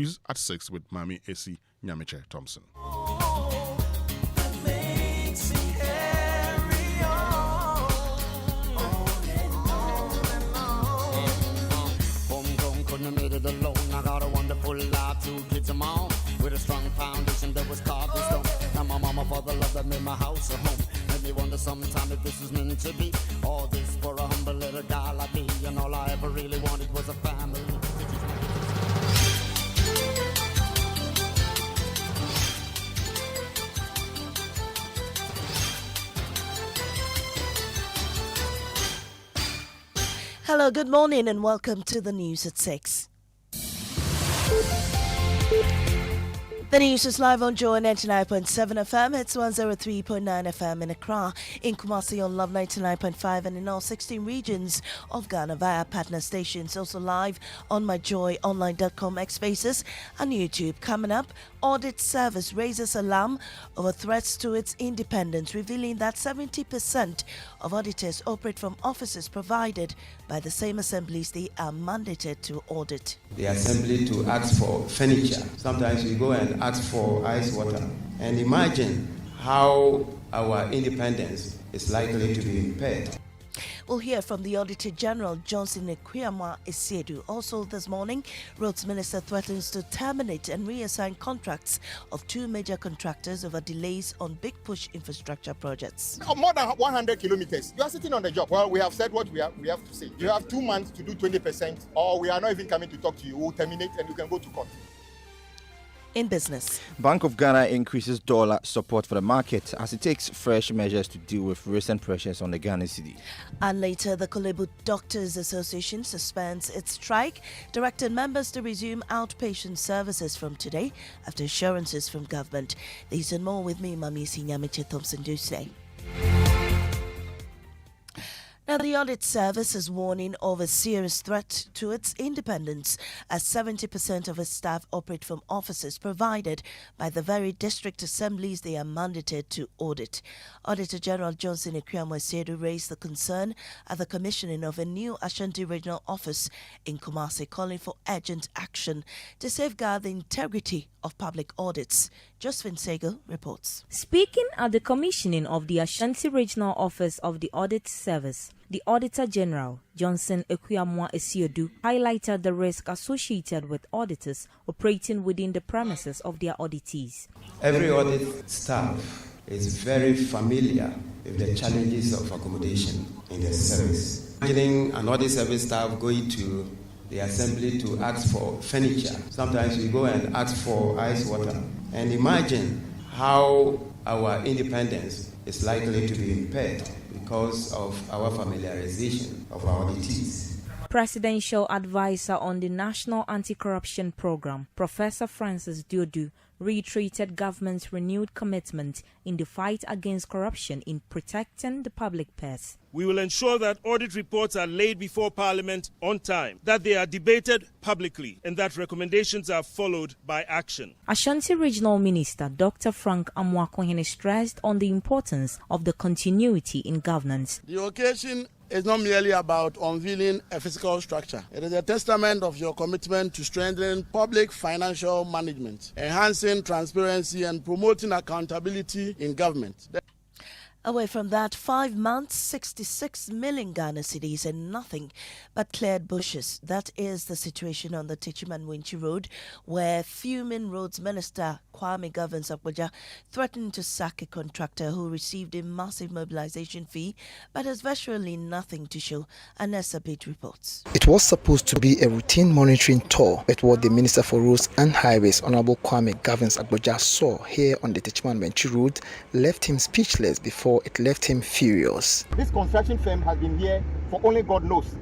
News at 6 with Mami Esi Nyamiche Thompson. Made it alone. I got a wonderful life, 2 kids of my own, with a strong foundation that was carved in stone. And my mama for the love that made my house a home. Made me wonder sometime if this was meant to be. All this for a humble little guy like me, and all I ever really wanted was a family. Hello, good morning and welcome to the news at 6. The news is live on Joy 99.7 FM. It's 103.9 FM in Accra, in Kumasi on Love 99.5, and in all 16 regions of Ghana via partner stations. Also live on myjoyonline.com X Spaces and YouTube. Coming up, Audit Service raises alarm over threats to its independence, revealing that 70% of auditors operate from offices provided by the same assemblies they are mandated to audit. The assembly to ask for furniture. Sometimes we go and ask for ice water. And imagine how our independence is likely to be impaired. We'll hear from the Auditor General, Winston Amoah. Also this morning, Roads Minister threatens to terminate and reassign contracts of 2 major contractors over delays on big push infrastructure projects. More than 100 kilometers. You are sitting on the job. Well, we have said what we have to say. You have 2 months to do 20%, or we are not even coming to talk to you. We'll terminate and you can go to court. In business, Bank of Ghana increases dollar support for the market as it takes fresh measures to deal with recent pressures on the Ghana cedi. And later, the Kolebu Doctors Association suspends its strike, directing members to resume outpatient services from today after assurances from government. These and more with me, Mami Nyamiche Thompson, do today. Now, the Audit Service is warning of a serious threat to its independence as 70% of its staff operate from offices provided by the very district assemblies they are mandated to audit. Auditor General Winston Amoah raised the concern at the commissioning of a new Ashanti Regional Office in Kumasi, calling for urgent action to safeguard the integrity of public audits. Josephine Sego reports. Speaking at the commissioning of the Ashanti Regional Office of the Audit Service, the Auditor General, Winston Amoah, highlighted the risk associated with auditors operating within the premises of their auditees. Every audit staff is very familiar with the challenges of accommodation in the service. Imagining an audit service staff going to the assembly to ask for furniture. Sometimes we go and ask for ice water. And imagine how our independence is likely to be impaired because of our familiarization of our auditees. Presidential Advisor on the National Anti-Corruption Program, Professor Francis Diodu, reiterated government's renewed commitment in the fight against corruption in protecting the public purse. We will ensure that audit reports are laid before Parliament on time, that they are debated publicly, and that recommendations are followed by action. Ashanti Regional Minister Dr. Frank Amoah stressed on the importance of the continuity in governance. The occasion is not merely about unveiling a physical structure. It is a testament of your commitment to strengthening public financial management, enhancing transparency and promoting accountability in government. Away from that, 5 months, 66 million Ghana cedis and nothing but cleared bushes. That is the situation on the Techiman-Winchi Road, where fuming Roads Minister Kwame Govins Akwaja threatened to sack a contractor who received a massive mobilization fee but has virtually nothing to show. Anessa Bate reports. It was supposed to be a routine monitoring tour, but what the Minister for Roads and Highways, Honorable Kwame Govins Akwaja, saw here on the Techiman-Winchi Road left him speechless before it left him furious. This construction firm has been here for only God knows.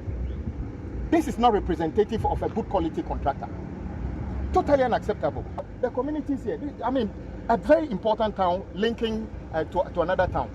This is not representative of a good quality contractor. Totally unacceptable. The communities here, I mean, a very important town linking to another town.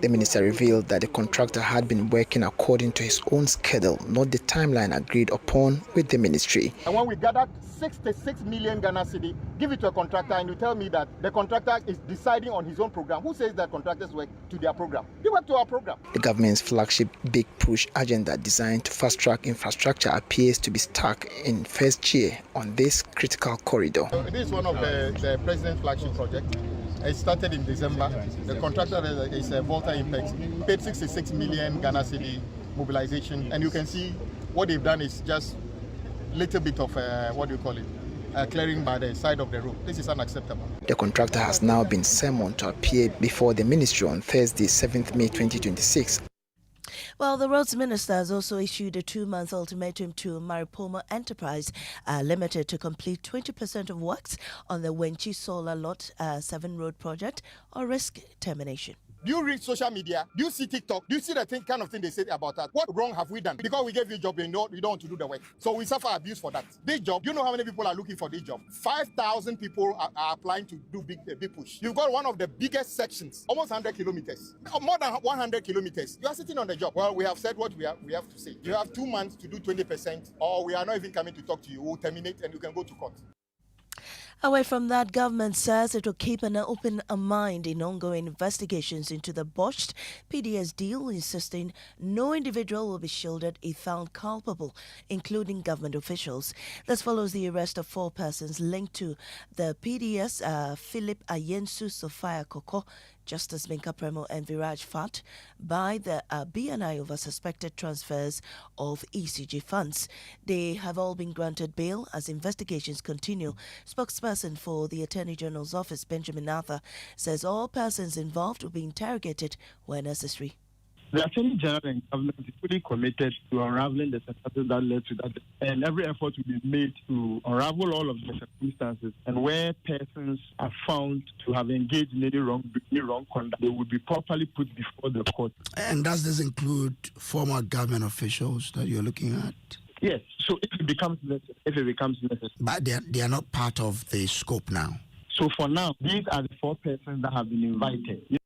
The minister revealed that the contractor had been working according to his own schedule, not the timeline agreed upon with the ministry. And when we gathered 66 million Ghana cedi, give it to a contractor, and you tell me that the contractor is deciding on his own program. Who says that contractors work to their program? They work to our program. The government's flagship Big Push agenda designed to fast-track infrastructure appears to be stuck in first year on this critical corridor. This is one of the president's flagship projects. It started in December. The contractor is Volta Impex, paid 66 million Ghana cedi mobilization, and you can see what they've done is just a little bit of clearing by the side of the road. This is unacceptable. The contractor has now been summoned to appear before the ministry on Thursday, 7th May 2026. Well, the roads minister has also issued a 2-month ultimatum to Maripomo Enterprise Limited to complete 20% of works on the Wenchi Solar Lot 7 road project or risk termination. Do you read social media? Do you see TikTok? Do you see the kind of thing they say about us? What wrong have we done? Because we gave you a job, you don't want to do the work. So we suffer abuse for that. This job, do you know how many people are looking for this job? 5,000 people are applying to do big push. You've got one of the biggest sections, almost 100 kilometers, more than 100 kilometers. You are sitting on the job. Well, we have said what we have to say. You have 2 months to do 20%, or we are not even coming to talk to you. We'll terminate and you can go to court. Away from that, government says it will keep an open mind in ongoing investigations into the botched PDS deal, insisting no individual will be shielded if found culpable, including government officials. This follows the arrest of 4 persons linked to the PDS, Philip Ayensu Sophia Koko, Justice Minka Premo and Viraj Fat by the BNI over suspected transfers of ECG funds. They have all been granted bail as investigations continue. Spokesperson for the Attorney General's office, Benjamin Arthur, says all persons involved will be interrogated where necessary. The Attorney General and government is fully committed to unraveling the circumstances that led to that, and every effort will be made to unravel all of the circumstances. And where persons are found to have engaged in any wrong conduct, they will be properly put before the court. And does this include former government officials that you're looking at? Yes. So if it becomes necessary. But they are not part of the scope now. So for now, these are the 4 persons that have been invited.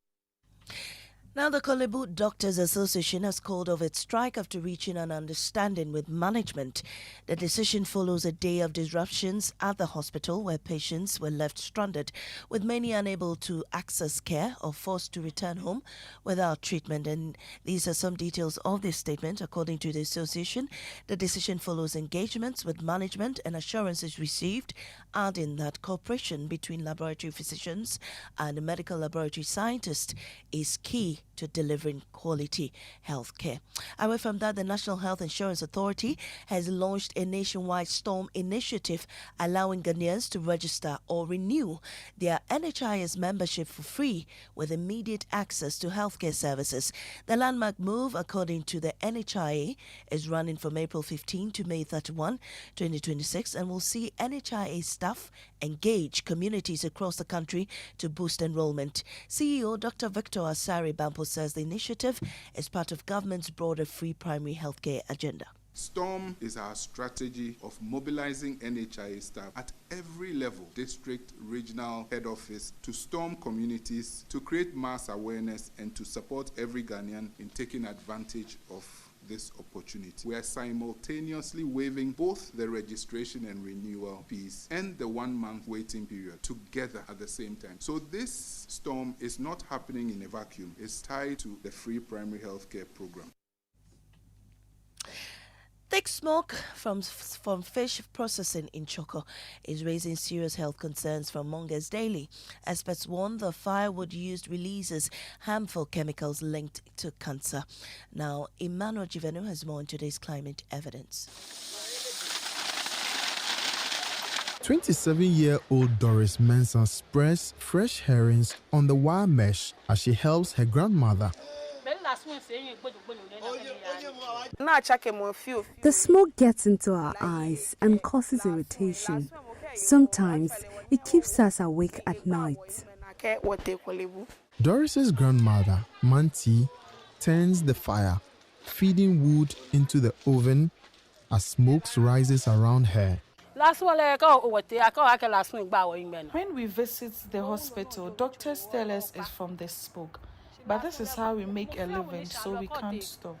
Now, the Kolebu Doctors Association has called off its strike after reaching an understanding with management. The decision follows a day of disruptions at the hospital where patients were left stranded, with many unable to access care or forced to return home without treatment. And these are some details of this statement. According to the association, the decision follows engagements with management and assurances received, adding that cooperation between laboratory physicians and medical laboratory scientists is key to delivering quality health care. Away from that, the National Health Insurance Authority has launched a nationwide storm initiative allowing Ghanaians to register or renew their NHIS membership for free with immediate access to healthcare services. The landmark move, according to the NHIA, is running from April 15 to May 31, 2026, and will see NHIA staff engage communities across the country to boost enrollment. CEO Dr. Victor Asari Bampo says the initiative is part of government's broader free primary healthcare agenda. STORM is our strategy of mobilizing NHIA staff at every level, district, regional, head office, to storm communities, to create mass awareness, and to support every Ghanaian in taking advantage of this opportunity. We are simultaneously waiving both the registration and renewal fees and the 1-month waiting period together at the same time. So this storm is not happening in a vacuum. It's tied to the free primary healthcare program. Thick smoke from fish processing in Choco is raising serious health concerns from mongers daily. Experts warn the firewood used releases harmful chemicals linked to cancer. Now, Emmanuel Givenu has more on today's climate evidence. 27-year-old Doris Mensah spreads fresh herrings on the wire mesh as she helps her grandmother. The smoke gets into our eyes and causes irritation. Sometimes it keeps us awake at night. Doris's grandmother, Manti, turns the fire, feeding wood into the oven as smoke rises around her. When we visit the hospital, doctors tell us it's from the smoke. But this is how we make a living, so we can't stop.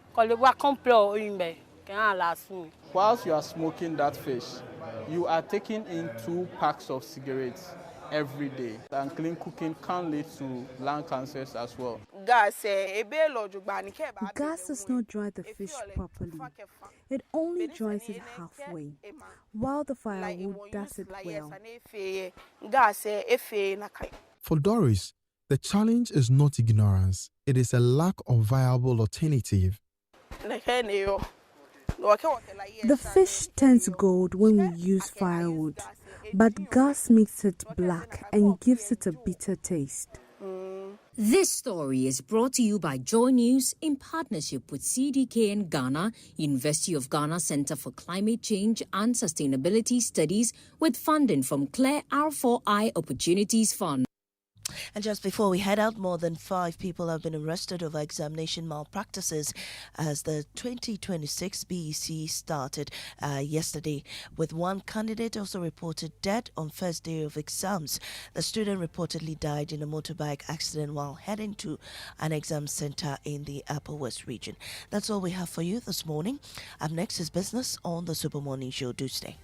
Whilst you are smoking that fish, you are taking in 2 packs of cigarettes every day. And clean cooking can lead to lung cancers as well. Gas does not dry the fish properly. It only dries it halfway, while the firewood does it well. For Doris, the challenge is not ignorance, it is a lack of viable alternative. The fish turns gold when we use firewood, but gas makes it black and gives it a bitter taste. This story is brought to you by Joy News in partnership with CDKN Ghana, University of Ghana Center for Climate Change and Sustainability Studies, with funding from Claire R4I Opportunities Fund. And just before we head out, more than 5 people have been arrested over examination malpractices as the 2026 BECE started yesterday, with one candidate also reported dead on first day of exams. The student reportedly died in a motorbike accident while heading to an exam center in the Upper West region. That's all we have for you this morning. Up next is business on the Super Morning Show. Do stay.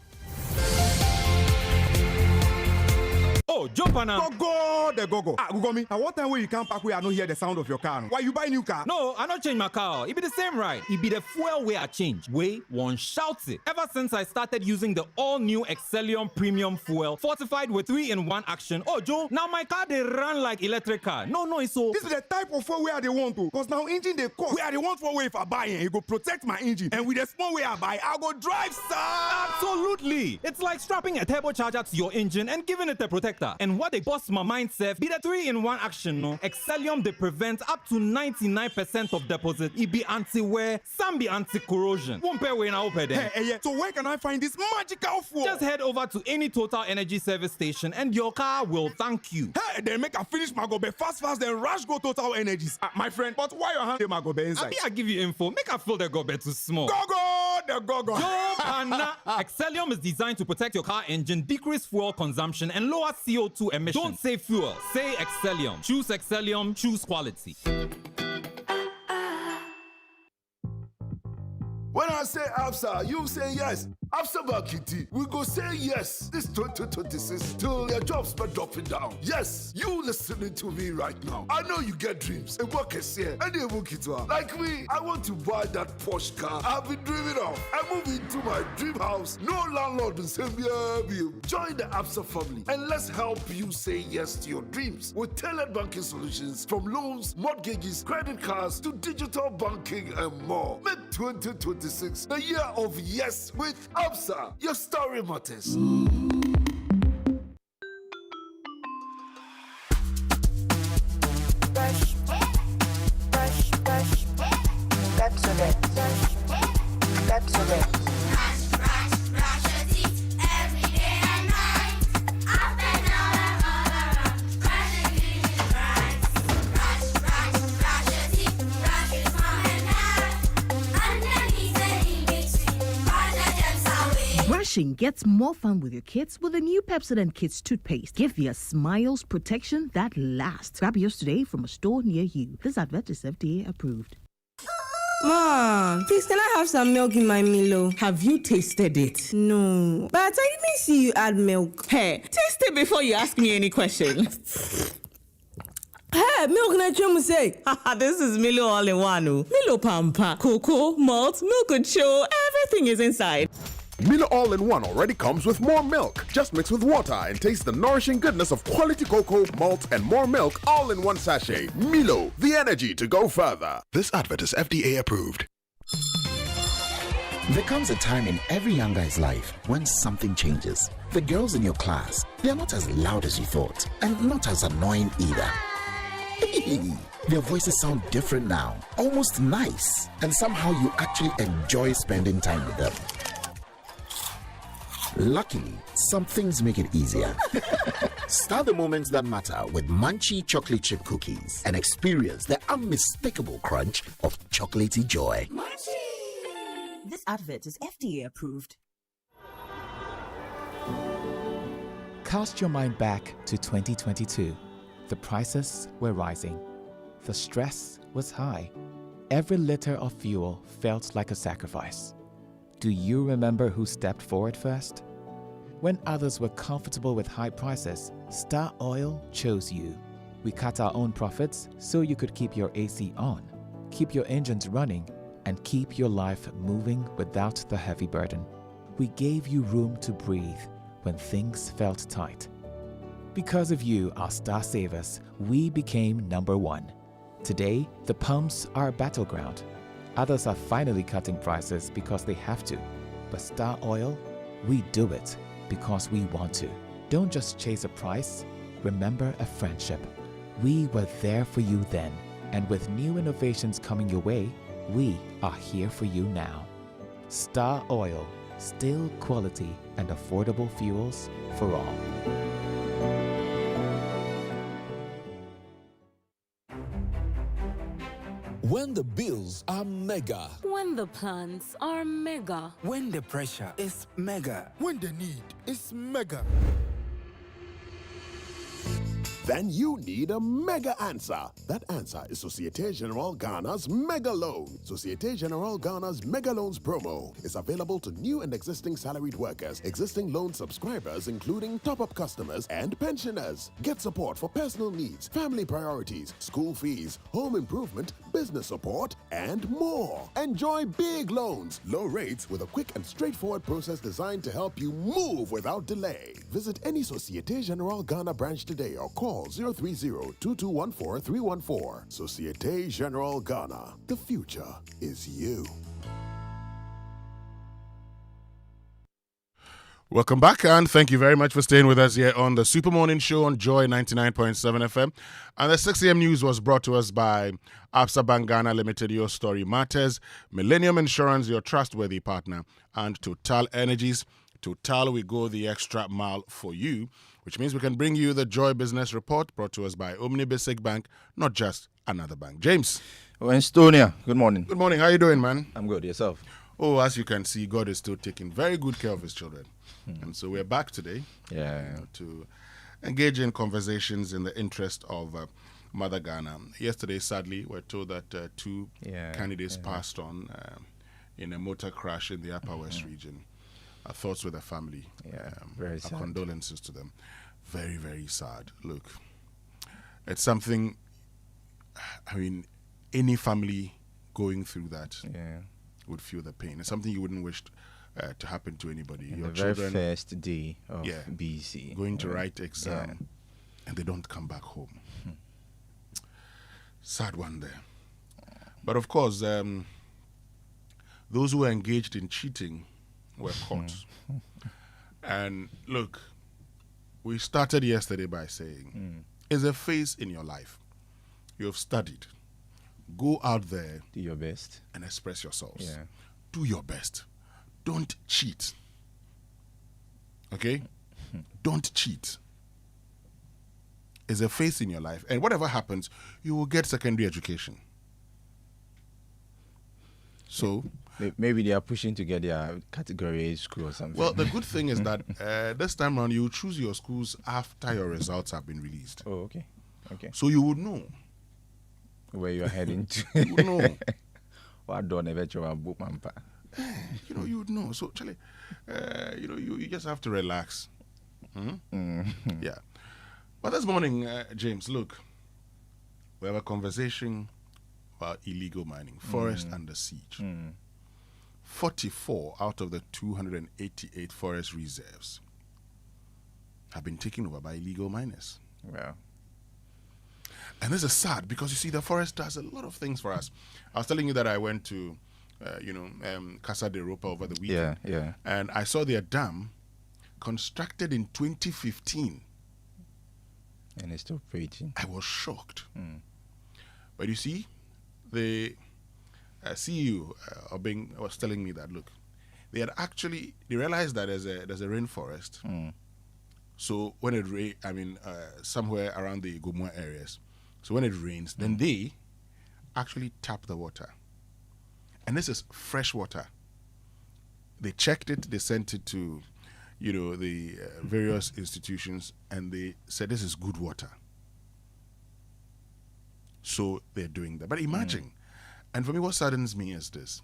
Oh, jump on now. Go. Ugomi, at what time will you come back where I don't hear the sound of your car? Why you buy new car? No, I don't change my car. It be the same ride. It be the fuel way I change. Way one shouts it. Ever since I started using the all-new Excellium Premium Fuel, fortified with 3-in-1 action. Oh, Joe, now my car they run like electric car. No, it's so. This is the type of fuel where they want to. Because now engine they cost. Where they want for way if I buy it, it go protect my engine. And with the small way I buy, I'll go drive, sir. Absolutely. It's like strapping a turbocharger to your engine and giving it a protector. And what they bust my mindset be the 3-in-1 action, no? Excellium they prevent up to 99% of deposit. It be anti-wear, some be anti-corrosion. Won't pay when I open there. Hey, so where can I find this magical fuel? Just head over to any Total Energy service station and your car will thank you. Hey, then make a finish my gobe fast, then rush go Total Energies. My friend, but why your hand my gobe inside? I give you info. Make a feel the gobe too small. Go. Excellium is designed to protect your car engine, decrease fuel consumption, and lower CO2 emissions. Don't say fuel, say Excellium. Choose Excellium, choose quality. When I say ABSA, you say yes. ABSA Bakiti, we go say yes this 2026 till your jobs are dropping down. Yes, you listening to me right now. I know you get dreams. A work is here, and they work it well. Like me, I want to buy that Porsche car I've been dreaming of. I move into my dream house. No landlord will say me. Join the ABSA family and let's help you say yes to your dreams with tailored banking solutions from loans, mortgages, credit cards to digital banking and more. Make 2026 the year of yes with ABSA. Your story matters. That's it. Brushing gets more fun with your kids with the new Pepsodent Kids toothpaste. Give your smiles protection that lasts. Grab yours today from a store near you. This advert is FDA approved. Mom, please can I have some milk in my Milo? Have you tasted it? No, but I didn't see you add milk. Hey, taste it before you ask me any questions. Hey, milk na chum say. This is Milo all-in-one. Milo Pampa, cocoa, malt, milk and show, everything is inside. Milo All-in-One already comes with more milk. Just mix with water and taste the nourishing goodness of quality cocoa, malt, and more milk all in one sachet. Milo, the energy to go further. This advert is FDA approved. There comes a time in every young guy's life when something changes. The girls in your class, they're not as loud as you thought, and not as annoying either. Their voices sound different now, almost nice, and somehow you actually enjoy spending time with them. Luckily, some things make it easier. Start the moments that matter with Munchie chocolate chip cookies and experience the unmistakable crunch of chocolatey joy. Munchie! This advert is FDA approved. Cast your mind back to 2022. The prices were rising. The stress was high. Every liter of fuel felt like a sacrifice. Do you remember who stepped forward first? When others were comfortable with high prices, Star Oil chose you. We cut our own profits so you could keep your AC on, keep your engines running, and keep your life moving without the heavy burden. We gave you room to breathe when things felt tight. Because of you, our star savers, we became number one. Today, the pumps are a battleground. Others are finally cutting prices because they have to. But Star Oil, we do it because we want to. Don't just chase a price, remember a friendship. We were there for you then, and with new innovations coming your way, we are here for you now. Star Oil, still quality and affordable fuels for all. When the bills are mega. When the plans are mega. When the pressure is mega. When the need is mega. Then you need a mega answer. That answer is Societe Generale Ghana's Mega Loan. Societe Generale Ghana's Mega Loans promo is available to new and existing salaried workers, existing loan subscribers, including top-up customers and pensioners. Get support for personal needs, family priorities, school fees, home improvement, business support, and more. Enjoy big loans, low rates with a quick and straightforward process designed to help you move without delay. Visit any Societe Generale Ghana branch today or call 030-2214-314. Societe Generale Ghana. The future is you. Welcome back, and thank you very much for staying with us here on the Super Morning Show on Joy 99.7 FM. And the 6 a.m. news was brought to us by Absa Bank Ghana Limited, your story matters, Millennium Insurance, your trustworthy partner, and Total Energies. Total, we go the extra mile for you, which means we can bring you the Joy Business Report brought to us by Basic Bank, not just another bank. James. Winstonia, good morning. Good morning. How you doing, man? I'm good. Yourself? Oh, as you can see, God is still taking very good care of his children. And so we're back today to engage in conversations in the interest of Mother Ghana. Yesterday, sadly, we're told that two candidates passed on in a motor crash in the Upper West region. Our thoughts with the family. Very sad. Our condolences to them. Very, very sad. Look, it's something, I mean, any family going through that would feel the pain. It's something you wouldn't wish to happen to anybody. And your the children, very first day of BECE. Going to write exam and they don't come back home. Sad one there. But of course, those who were engaged in cheating were caught. And look, we started yesterday by saying, is a phase in your life. You have studied. Go out there. Do your best. And express yourselves. Do your best. Don't cheat. Okay? Don't cheat. It's a phase in your life. And whatever happens, you will get secondary education. So maybe they are pushing to get their category A school or something. Well, the good thing is that this time around, you choose your schools after your results have been released. Oh, okay. Okay. So you would know where you are heading to. You would know. You know, you would know. So, Charlie, you know, you just have to relax. Yeah. But this morning, James, look, we have a conversation about illegal mining, forest under siege. 44 out of the 288 forest reserves have been taken over by illegal miners. Wow. And this is sad because, you see, the forest does a lot of things for us. I was telling you that I went to, Casa de Ropa over the weekend. Yeah. And I saw their dam constructed in 2015. And it's still preaching. I was shocked. But you see, the CEO was telling me that, look, they realized that there's a rainforest. So when it somewhere around the Gomua areas. So when it rains, then they actually tap the water. And this is fresh water. They checked it, they sent it to, the various institutions, and they said this is good water. So they're doing that. But imagine, and for me, what saddens me is this.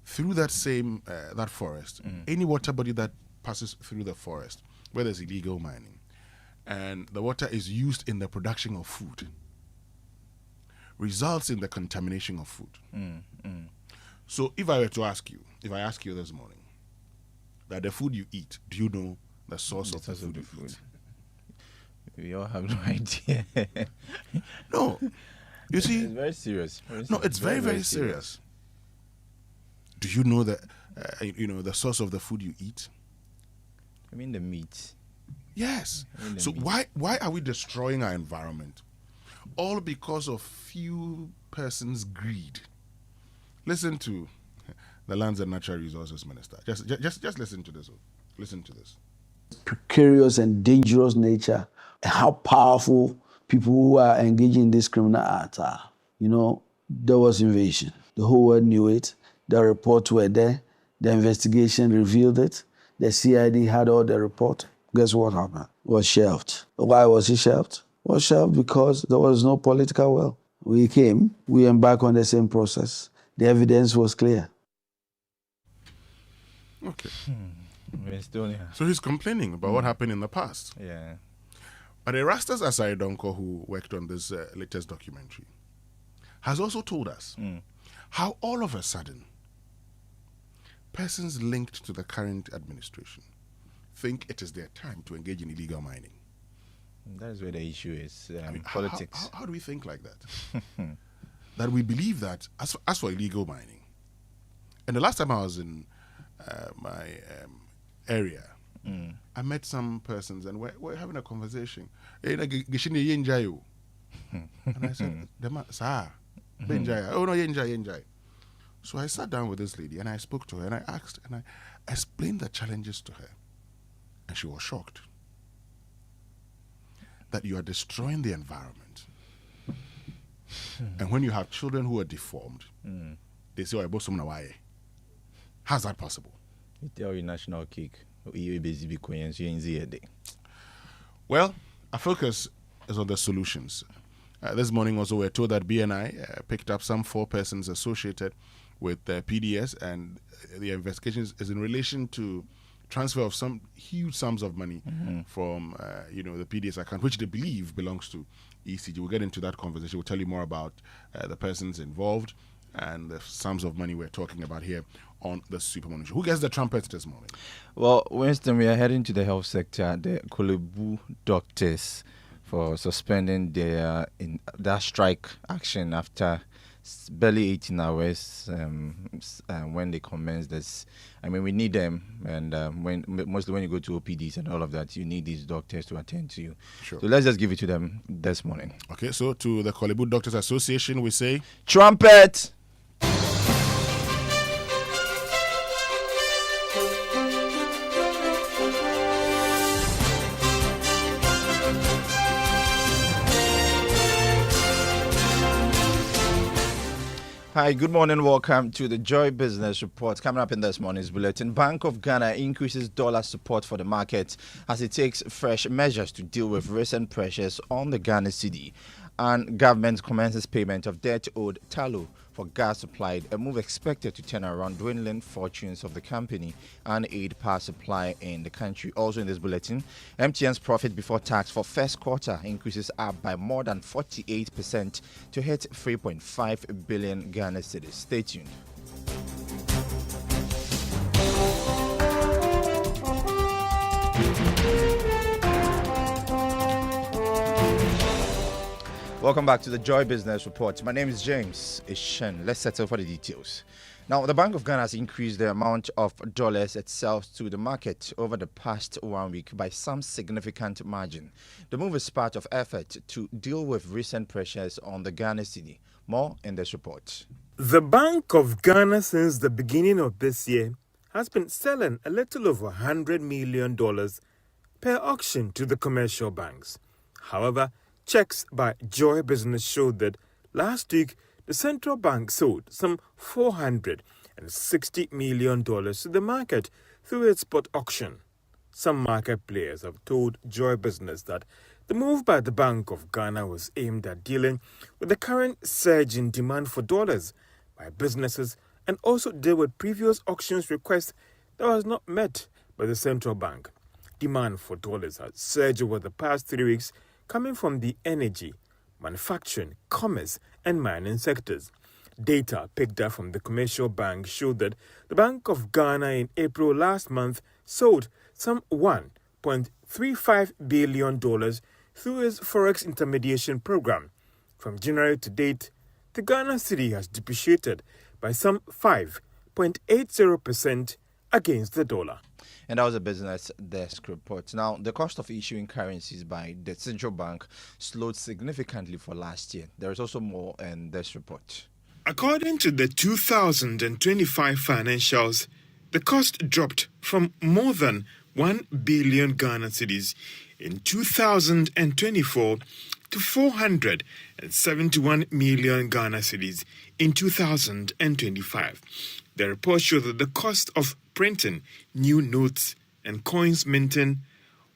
Through that same, that forest, any water body that passes through the forest, where there's illegal mining, and the water is used in the production of food, results in the contamination of food. So if I were to ask you, if I ask you this morning, that the food you eat, do you know the source of the food you eat? We all have no idea. No. You see? It's very serious. No, it's very, very serious. Do you know that, the source of the food you eat? I mean the meat. Yes. So why are we destroying our environment? All because of few persons' greed. Listen to the Lands and Natural Resources Minister. Just listen to this. Listen to this. Precarious and dangerous nature, and how powerful people who are engaging in this criminal act are. There was invasion. The whole world knew it. The reports were there. The investigation revealed it. The CID had all the report. Guess what happened? It was shelved. Why was it shelved? It was shelved because there was no political will. We embarked on the same process. The evidence was clear. Okay. Estonia. So he's complaining about what happened in the past. Yeah. But Erastus Asai Donko, who worked on this latest documentary, has also told us how all of a sudden persons linked to the current administration think it is their time to engage in illegal mining. That is where the issue is. Politics. How do we think like that? That we believe that as for illegal mining, and the last time I was in my area, I met some persons and we're having a conversation. And I said, "Sir, oh no, yenjai." So I sat down with this lady and I spoke to her and I asked and I explained the challenges to her, and she was shocked that you are destroying the environment. And when you have children who are deformed, they say, "Oh, how's that possible?" You tell your national cake. Well, our focus is on the solutions. This morning also we're told that BNI picked up some 4 persons associated with PDS, and the investigation is in relation to transfer of some huge sums of money from the PDS account, which they believe belongs to ECG. We'll get into that conversation. We'll tell you more about the persons involved and the sums of money we're talking about here on the Super Morning Show. Who gets the trumpet this morning? Well, Winston, we are heading to the health sector. The Kolebu doctors for suspending their strike action after barely 18 hours when they commenced this. I mean, we need them, and mostly when you go to OPDs and all of that, you need these doctors to attend to you. Sure. So let's just give it to them this morning. Okay, so to the Kolebu Doctors Association, we say, trumpet! Hi, good morning. Welcome to the Joy Business Report. Coming up in this morning's bulletin, Bank of Ghana increases dollar support for the market as it takes fresh measures to deal with recent pressures on the Ghana cedi. And government commences payment of debt owed Talo for gas supplied, a move expected to turn around dwindling fortunes of the company and aid power supply in the country. Also in this bulletin, MTN's profit before tax for first quarter increases up by more than 48% to hit 3.5 billion Ghana cedis. Stay tuned. Welcome back to the Joy Business Report. My name is James Ishen. Let's settle for the details. Now, the Bank of Ghana has increased the amount of dollars it sells to the market over the past 1 week by some significant margin. The move is part of effort to deal with recent pressures on the Ghana cedi. More in this report. The Bank of Ghana, since the beginning of this year, has been selling a little over $100 million per auction to the commercial banks. However, checks by Joy Business showed that last week, the central bank sold some $460 million to the market through its spot auction. Some market players have told Joy Business that the move by the Bank of Ghana was aimed at dealing with the current surge in demand for dollars by businesses and also deal with previous auctions requests that was not met by the central bank. Demand for dollars has surged over the past 3 weeks, coming from the energy, manufacturing, commerce, and mining sectors. Data picked up from the commercial bank showed that the Bank of Ghana in April last month sold some $1.35 billion through its Forex intermediation program. From January to date, the Ghana cedi has depreciated by some 5.80% against the dollar. And that was a business desk report. Now, the cost of issuing currencies by the central bank slowed significantly for last year. There is also more in this report. According to the 2025 financials, the cost dropped from more than 1 billion Ghana cedis in 2024 to 471 million Ghana cedis in 2025. The report showed that the cost of printing new notes and coins minting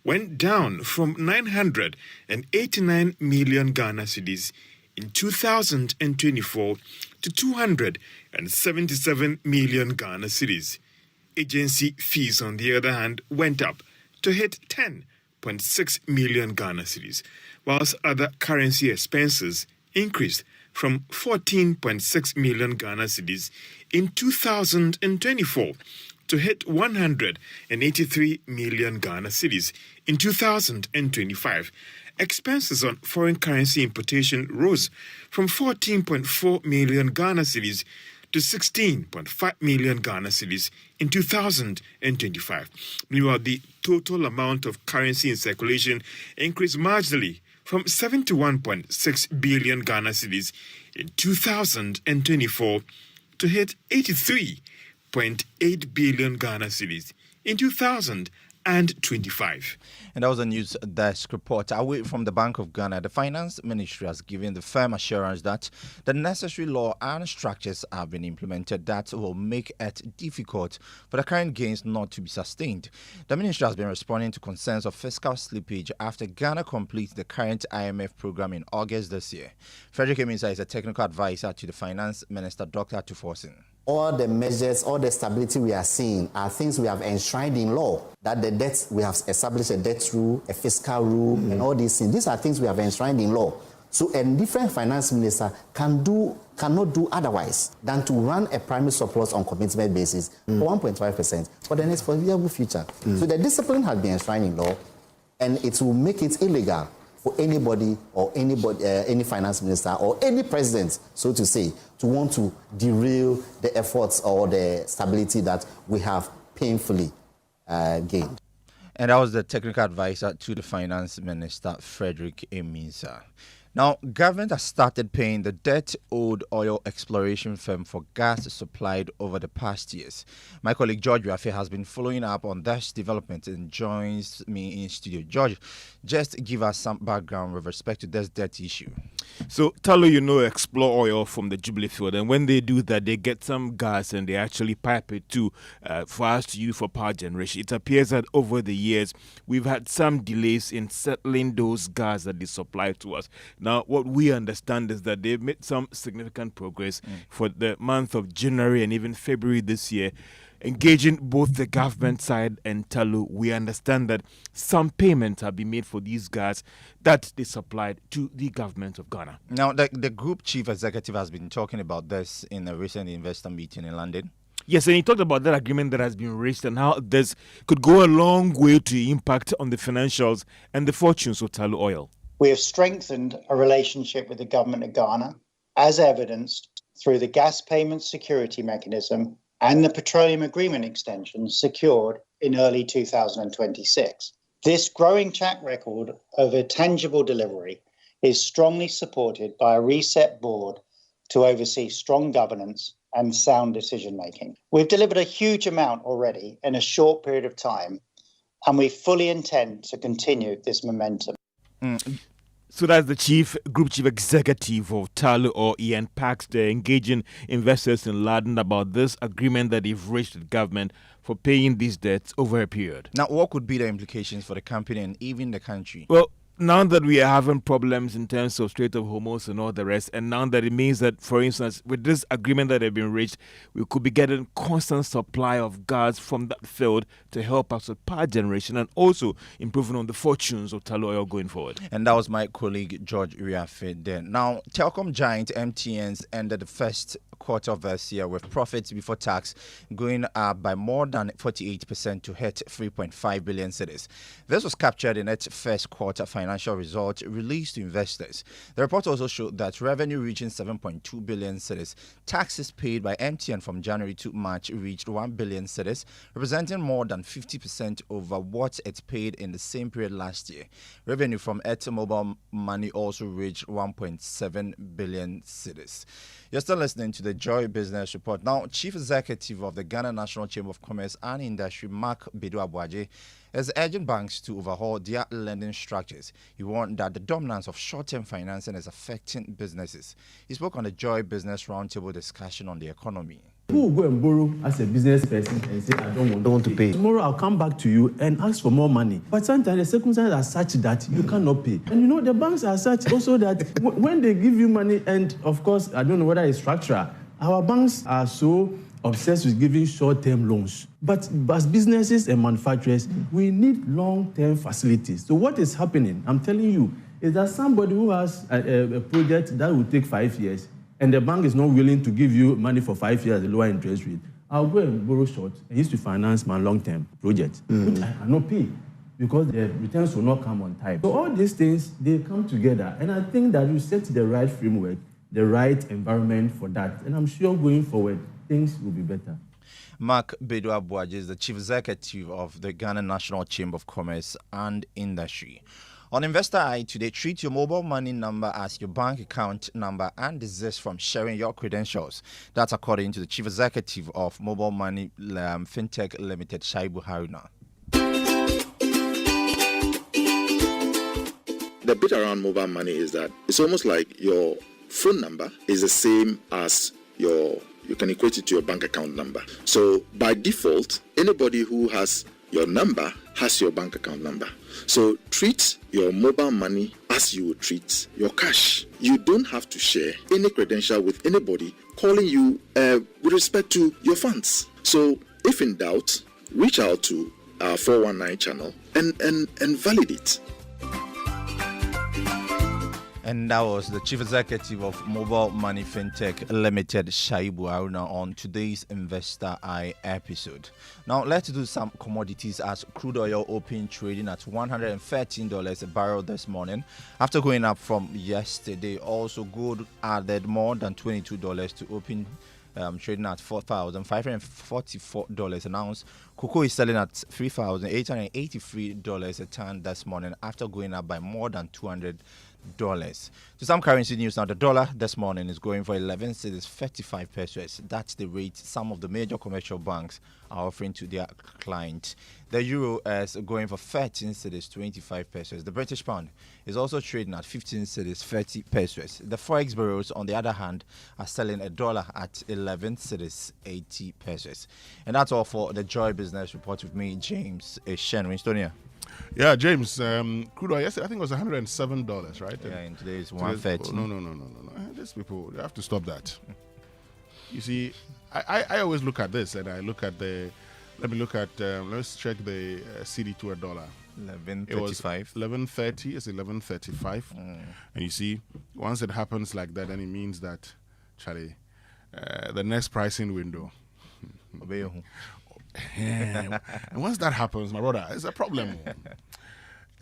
went down from 989 million Ghana cedis in 2024 to 277 million Ghana cedis. Agency fees, on the other hand, went up to hit 10.6 million Ghana cedis, whilst other currency expenses increased from 14.6 million Ghana cedis in 2024 to hit 183 million Ghana cedis in 2025. Expenses on foreign currency importation rose from 14.4 million Ghana cedis to 16.5 million Ghana cedis in 2025. Meanwhile, the total amount of currency in circulation increased marginally from 71.6 billion Ghana cedis in 2024 to hit 83.8 billion Ghana cedis in 2025. And that was a news desk report. Away from the Bank of Ghana, the Finance Ministry has given the firm assurance that the necessary law and structures have been implemented that will make it difficult for the current gains not to be sustained. The ministry has been responding to concerns of fiscal slippage after Ghana completes the current IMF program in August this year. Frederick Eminsa is a technical advisor to the Finance Minister, Dr. Tuforsin. All the measures, all the stability we are seeing are things we have enshrined in law. That the debt, we have established a debt rule, a fiscal rule, and all these things. These are things we have enshrined in law. So a different finance minister cannot do otherwise than to run a primary surplus on commitment basis for 1.5% for the next foreseeable future. So the discipline has been enshrined in law, and it will make it illegal for anybody, any finance minister or any president, so to say, to want to derail the efforts or the stability that we have painfully gained. And that was the technical advisor to the Finance Minister, Frederick Eminsa. Now, government has started paying the debt owed oil exploration firm for gas supplied over the past years. My colleague George Rafe has been following up on this development and joins me in studio. George, just give us some background with respect to this debt issue. So, Talo, explore oil from the Jubilee field, and when they do that, they get some gas and they actually pipe it for us to use for power generation. It appears that over the years, we've had some delays in settling those gas that they supply to us. Now, what we understand is that they've made some significant progress for the month of January and even February this year. Engaging both the government side and Talu, we understand that some payments have been made for these gas that they supplied to the government of Ghana. Now, the group chief executive has been talking about this in a recent investor meeting in London. Yes, and he talked about that agreement that has been reached and how this could go a long way to impact on the financials and the fortunes of Talu Oil. We have strengthened a relationship with the government of Ghana, as evidenced through the gas payment security mechanism and the petroleum agreement extension secured in early 2026. This growing track record of a tangible delivery is strongly supported by a reset board to oversee strong governance and sound decision-making. We've delivered a huge amount already in a short period of time, and we fully intend to continue this momentum. So that's the group chief executive of Talu, or Ian Pax, engaging investors in London about this agreement that they've reached with government for paying these debts over a period. Now, what could be the implications for the company and even the country? Well, now that we are having problems in terms of Strait of Hormuz and all the rest, and now that it means that, for instance, with this agreement that have been reached, we could be getting constant supply of gas from that field to help us with power generation and also improving on the fortunes of Tullow Oil going forward. And that was my colleague George Riafe there. Now, telecom giant MTN's ended the first quarter of this year with profits before tax going up by more than 48% to hit 3.5 billion cedis. This was captured in its first quarter financial results released to investors. The report also showed that revenue reaching 7.2 billion cedis. Taxes paid by MTN from January to March reached 1 billion cedis, representing more than 50% over what it paid in the same period last year. Revenue from its mobile money also reached 1.7 billion cedis. You're still listening to the Joy Business Report. Now, Chief Executive of the Ghana National Chamber of Commerce and Industry, Mark Bedu-Abuaje, is urging banks to overhaul their lending structures. He warned that the dominance of short-term financing is affecting businesses. He spoke on the Joy Business Roundtable discussion on the economy. Who will go and borrow as a business person and say, I don't want to pay? Tomorrow I'll come back to you and ask for more money. But sometimes the circumstances are such that you cannot pay. And you know, the banks are such also that when they give you money, and of course, I don't know whether it's structural, our banks are so obsessed with giving short-term loans. But as businesses and manufacturers, we need long-term facilities. So what is happening, I'm telling you, is that somebody who has a project that will take 5 years, and the bank is not willing to give you money for 5 years at a lower interest rate, I'll go and borrow short and use to finance my long-term project, which I cannot pay because the returns will not come on time. So all these things, they come together. And I think that you set the right framework, the right environment for that. And I'm sure going forward, things will be better. Mark Bedu-Abuaje is the Chief Executive of the Ghana National Chamber of Commerce and Industry. On Investor Eye today, treat your mobile money number as your bank account number and desist from sharing your credentials. That's according to the Chief Executive of Mobile Money Fintech Limited, Shaibu Haruna. The bit around mobile money is that it's almost like your phone number is the same as you can equate it to your bank account number. So by default, anybody who has your number has your bank account number. So treat your mobile money as you would treat your cash. You don't have to share any credential with anybody calling you with respect to your funds. So if in doubt, reach out to our 419 channel and validate. And that was the Chief Executive of Mobile Money Fintech Limited, Shaibu Haruna, on today's Investor Eye episode. Now, let's do some commodities as crude oil opened trading at $113 a barrel this morning after going up from yesterday. Also, gold added more than $22 to open trading at $4,544 an ounce. Cocoa is selling at $3,883 a ton this morning after going up by more than $200. To some currency news now, the dollar this morning is going for 11 cedis 35 pesos. That's the rate some of the major commercial banks are offering to their clients. The euro is going for 13 cedis 25 pesos. The British pound is also trading at 15 cedis 30 pesos. The forex bureaus, on the other hand, are selling a dollar at 11 cedis 80 pesos. And that's all for the Joy Business Report with me, James Eshen, Winstonia. Yeah, James, crude oil yesterday, I think it was $107, right? Yeah, and today is 130. No. These people, they have to stop that. You see, I always look at this, and I look at let's check the CD to a dollar. 11.35. 11.30 is 11.35. And you see, once it happens like that, then it means that, Charlie, the next pricing window. And once that happens, my brother, it's a problem.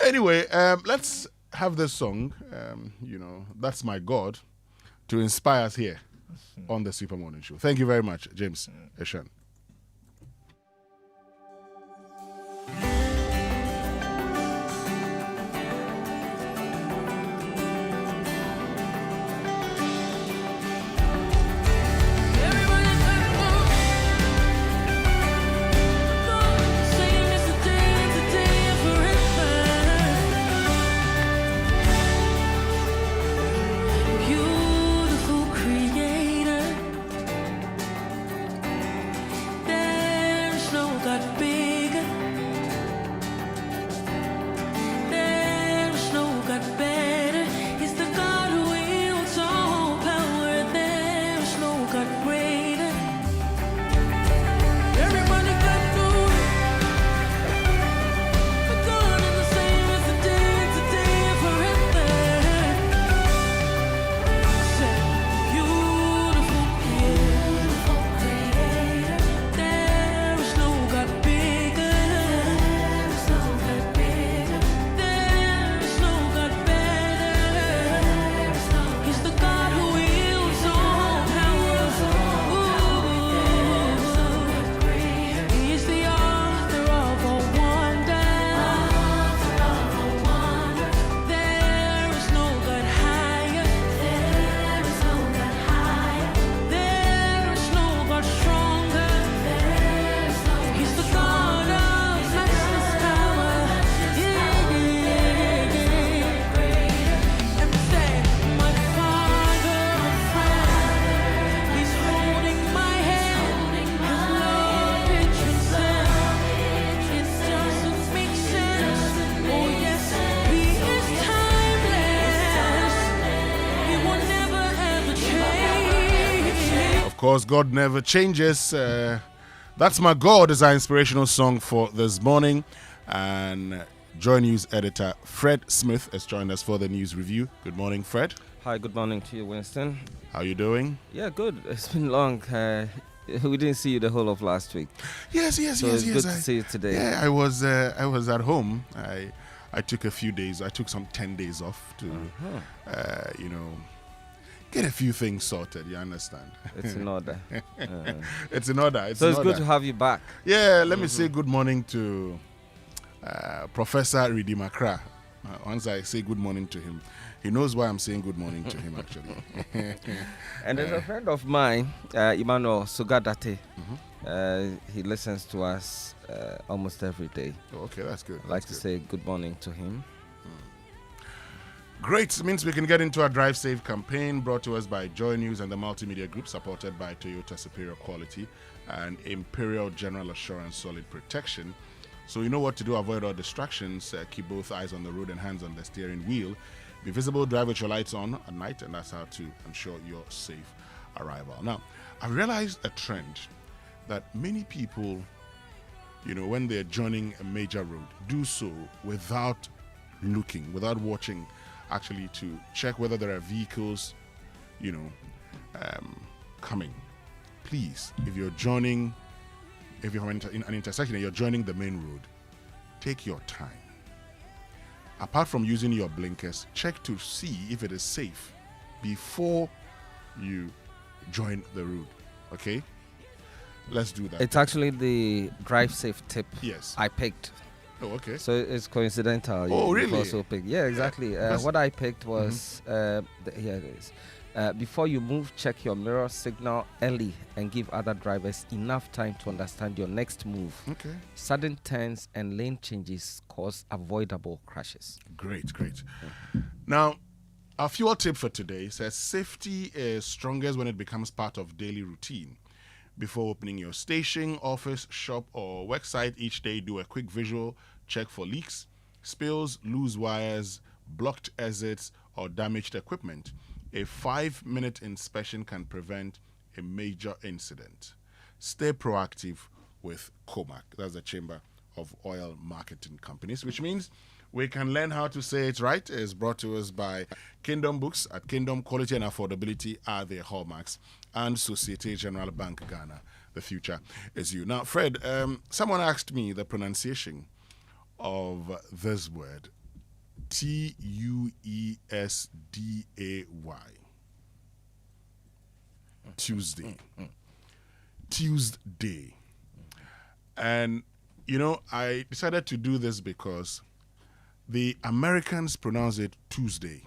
Anyway, let's have this song, That's My God, to inspire us here on the Super Morning Show. Thank you very much, James Eshen. course, God never changes. That's My God is our inspirational song for this morning. And Joy News editor Fred Smith has joined us for the news review. Good morning, Fred. Hi, good morning to you, Winston. How are you doing? Yeah, good. It's been long. We didn't see you the whole of last week. Yes. It's good to see you today. Yeah, I was at home. I took a few days. I took some 10 days off to, get a few things sorted. You understand? It's in order. It's in order. It's good to have you back. Yeah, let me say good morning to Professor Ridi Makra. Once I say good morning to him, he knows why I'm saying good morning to him, actually. And there's a friend of mine, Emmanuel Sugadate. He listens to us almost every day. Oh, okay, that's good. I'd like to say good morning to him. Great. Means we can get into our Drive Safe campaign brought to us by Joy News and the Multimedia Group, supported by Toyota Superior Quality and Imperial General Assurance Solid Protection. So you know what to do. Avoid all distractions. Keep both eyes on the road and hands on the steering wheel. Be visible. Drive with your lights on at night, and that's how to ensure your safe arrival. Now, I realized a trend that many people, when they're joining a major road, do so without looking, without watching, actually to check whether there are vehicles, coming. Please, if you're in an intersection and you're joining the main road, take your time. Apart from using your blinkers, check to see if it is safe before you join the road. Okay? Let's do that. It's actually the Drive Safe tip I picked. Oh, okay. So it's coincidental. Oh, really? Also picked. Yeah, exactly. What I picked was, here it is. Before you move, check your mirror signal early and give other drivers enough time to understand your next move. Okay. Sudden turns and lane changes cause avoidable crashes. Great. Now, our fuel tip for today says safety is strongest when it becomes part of daily routine. Before opening your station, office, shop, or work site each day, do a quick visual check for leaks, spills, loose wires, blocked exits, or damaged equipment. A 5-minute inspection can prevent a major incident. Stay proactive with COMAC. That's the Chamber of Oil Marketing Companies, which means we can learn how to say it right. It's brought to us by Kingdom Books. At Kingdom, quality and affordability are their hallmarks. And Societe Generale Bank Ghana. The future is you. Now, Fred, someone asked me the pronunciation of this word. Tuesday. Tuesday. And, I decided to do this because the Americans pronounce it Tuesday.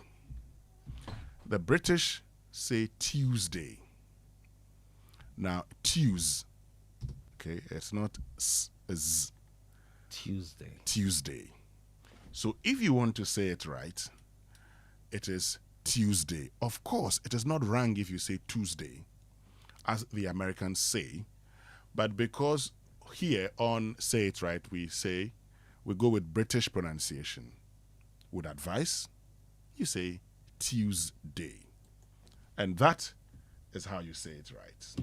The British say Tuesday. Now, Tues. Okay, it's not z. Tuesday. So if you want to say it right, it is Tuesday. Of course, it is not wrong if you say Tuesday, as the Americans say. But because here on Say It Right, we go with British pronunciation. Would advise, you say Tuesday. And that is how you say it right.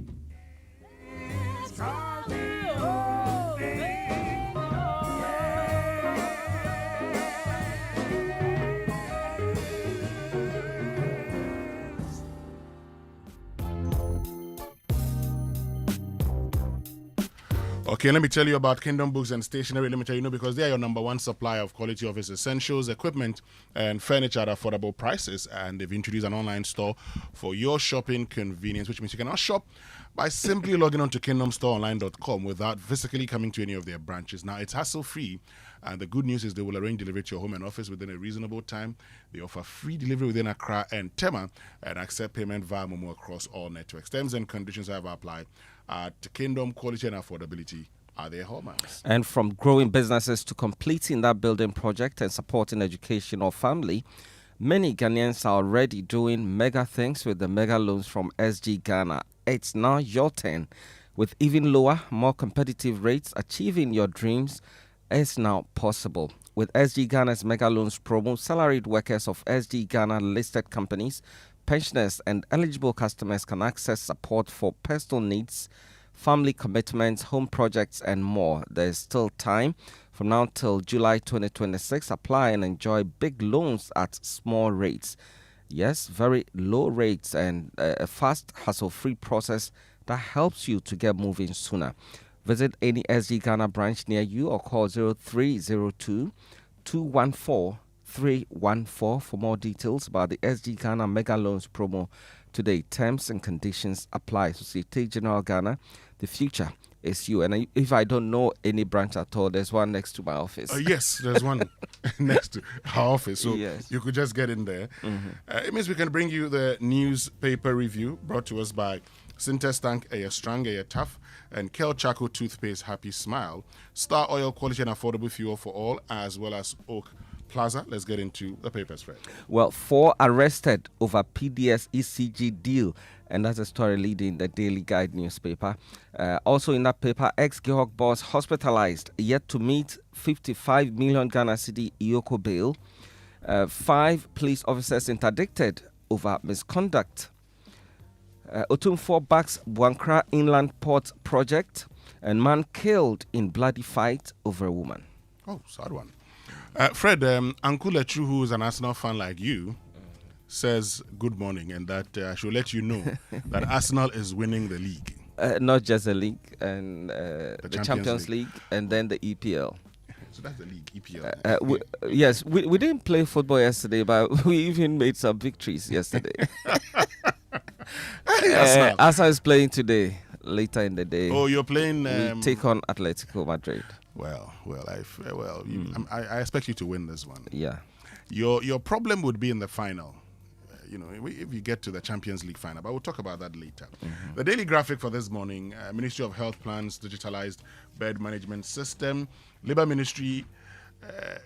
Okay, let me tell you about Kingdom Books and Stationery. Let me tell you, because they are your number one supplier of quality office essentials, equipment, and furniture at affordable prices. And they've introduced an online store for your shopping convenience, which means you can now shop by simply logging on to kingdomstoreonline.com without physically coming to any of their branches. Now, it's hassle-free, and the good news is they will arrange delivery to your home and office within a reasonable time. They offer free delivery within Accra and Tema and accept payment via Momo across all networks. Terms and conditions have applied at Kingdom. Quality and affordability are their hallmarks. And from growing businesses to completing that building project and supporting education or family, many Ghanaians are already doing mega things with the mega loans from SG Ghana. It's now your turn. With even lower, more competitive rates, achieving your dreams is now possible. With SG Ghana's mega loans promo, salaried workers of SG Ghana listed companies pensioners and eligible customers can access support for personal needs, family commitments, home projects, and more. There's still time. From now till July 2026, apply and enjoy big loans at small rates. Yes, very low rates and a fast, hassle-free process that helps you to get moving sooner. Visit any SG Ghana branch near you or call 0302 214 314 for more details about the SG Ghana Mega Loans promo today. Terms and conditions apply. Societe Generale Ghana, the future is you. And if I don't know any branch at all, there's one next to my office. Yes, there's one next to our office. So yes, you could just get in there. It means we can bring you the newspaper review brought to us by Sintes Tank, a strong, a tough, and Kel Chaco Toothpaste Happy Smile, Star Oil Quality and Affordable Fuel for All, as well as Oak Plaza. Let's get into the papers, Fred. Well, 4 arrested over PDS ECG deal, and that's a story leading the Daily Guide newspaper. Also in that paper, ex-Gehog boss hospitalized, yet to meet 55 million Ghana cedi Iyoko bail. 5 police officers interdicted over misconduct. Otumfor backs Buankra Inland Port project, and man killed in bloody fight over a woman. Oh, sad one. Fred, Uncle Lechu, who is an Arsenal fan like you, says good morning, and that I should let you know that Arsenal is winning the league. Not just the league, and the Champions League, and then the EPL. So that's the league, EPL. Yes, we didn't play football yesterday, but we even made some victories yesterday. Arsenal is playing today, later in the day. Oh, you're playing... we take on Atletico Madrid. Well, I expect you to win this one. Yeah. Your problem would be in the final. If you get to the Champions League final, but we'll talk about that later. The Daily Graphic for this morning: Ministry of Health plans digitalized bed management system. Labour Ministry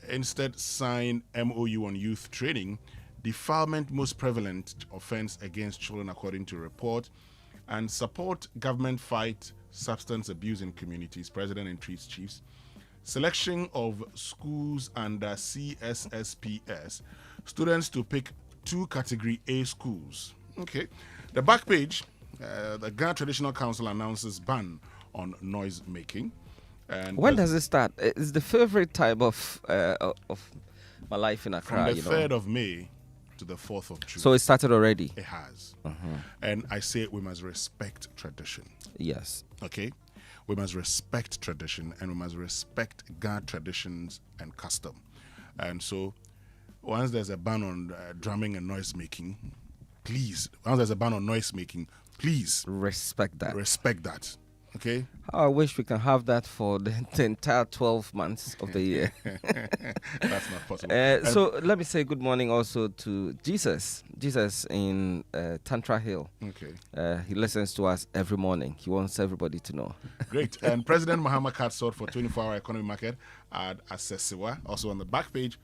instead signed MOU on youth training. Defilement most prevalent offence against children, according to report. And support government fight substance abuse in communities. President entreats chiefs. Selection of schools under CSSPS. Students to pick 2 Category A schools. Okay. The back page, the Ghana Traditional Council announces ban on noise making. And when does it start? It's the favorite time of my life in Accra. From the 3rd of May to the 4th of June. So it started already? It has. And I say we must respect tradition. Yes. Okay? We must respect tradition, and we must respect Ghana traditions and custom. And so, once there's a ban on drumming and noise making, please, respect that. Respect that. Okay? I wish we can have that for the entire 12 months of the year. That's not possible. So let me say good morning also to Jesus. Jesus in Tantra Hill. Okay. He listens to us every morning. He wants everybody to know. Great. And President Muhammad Kat sought for 24-hour economy market at Asesiwa, also on the back page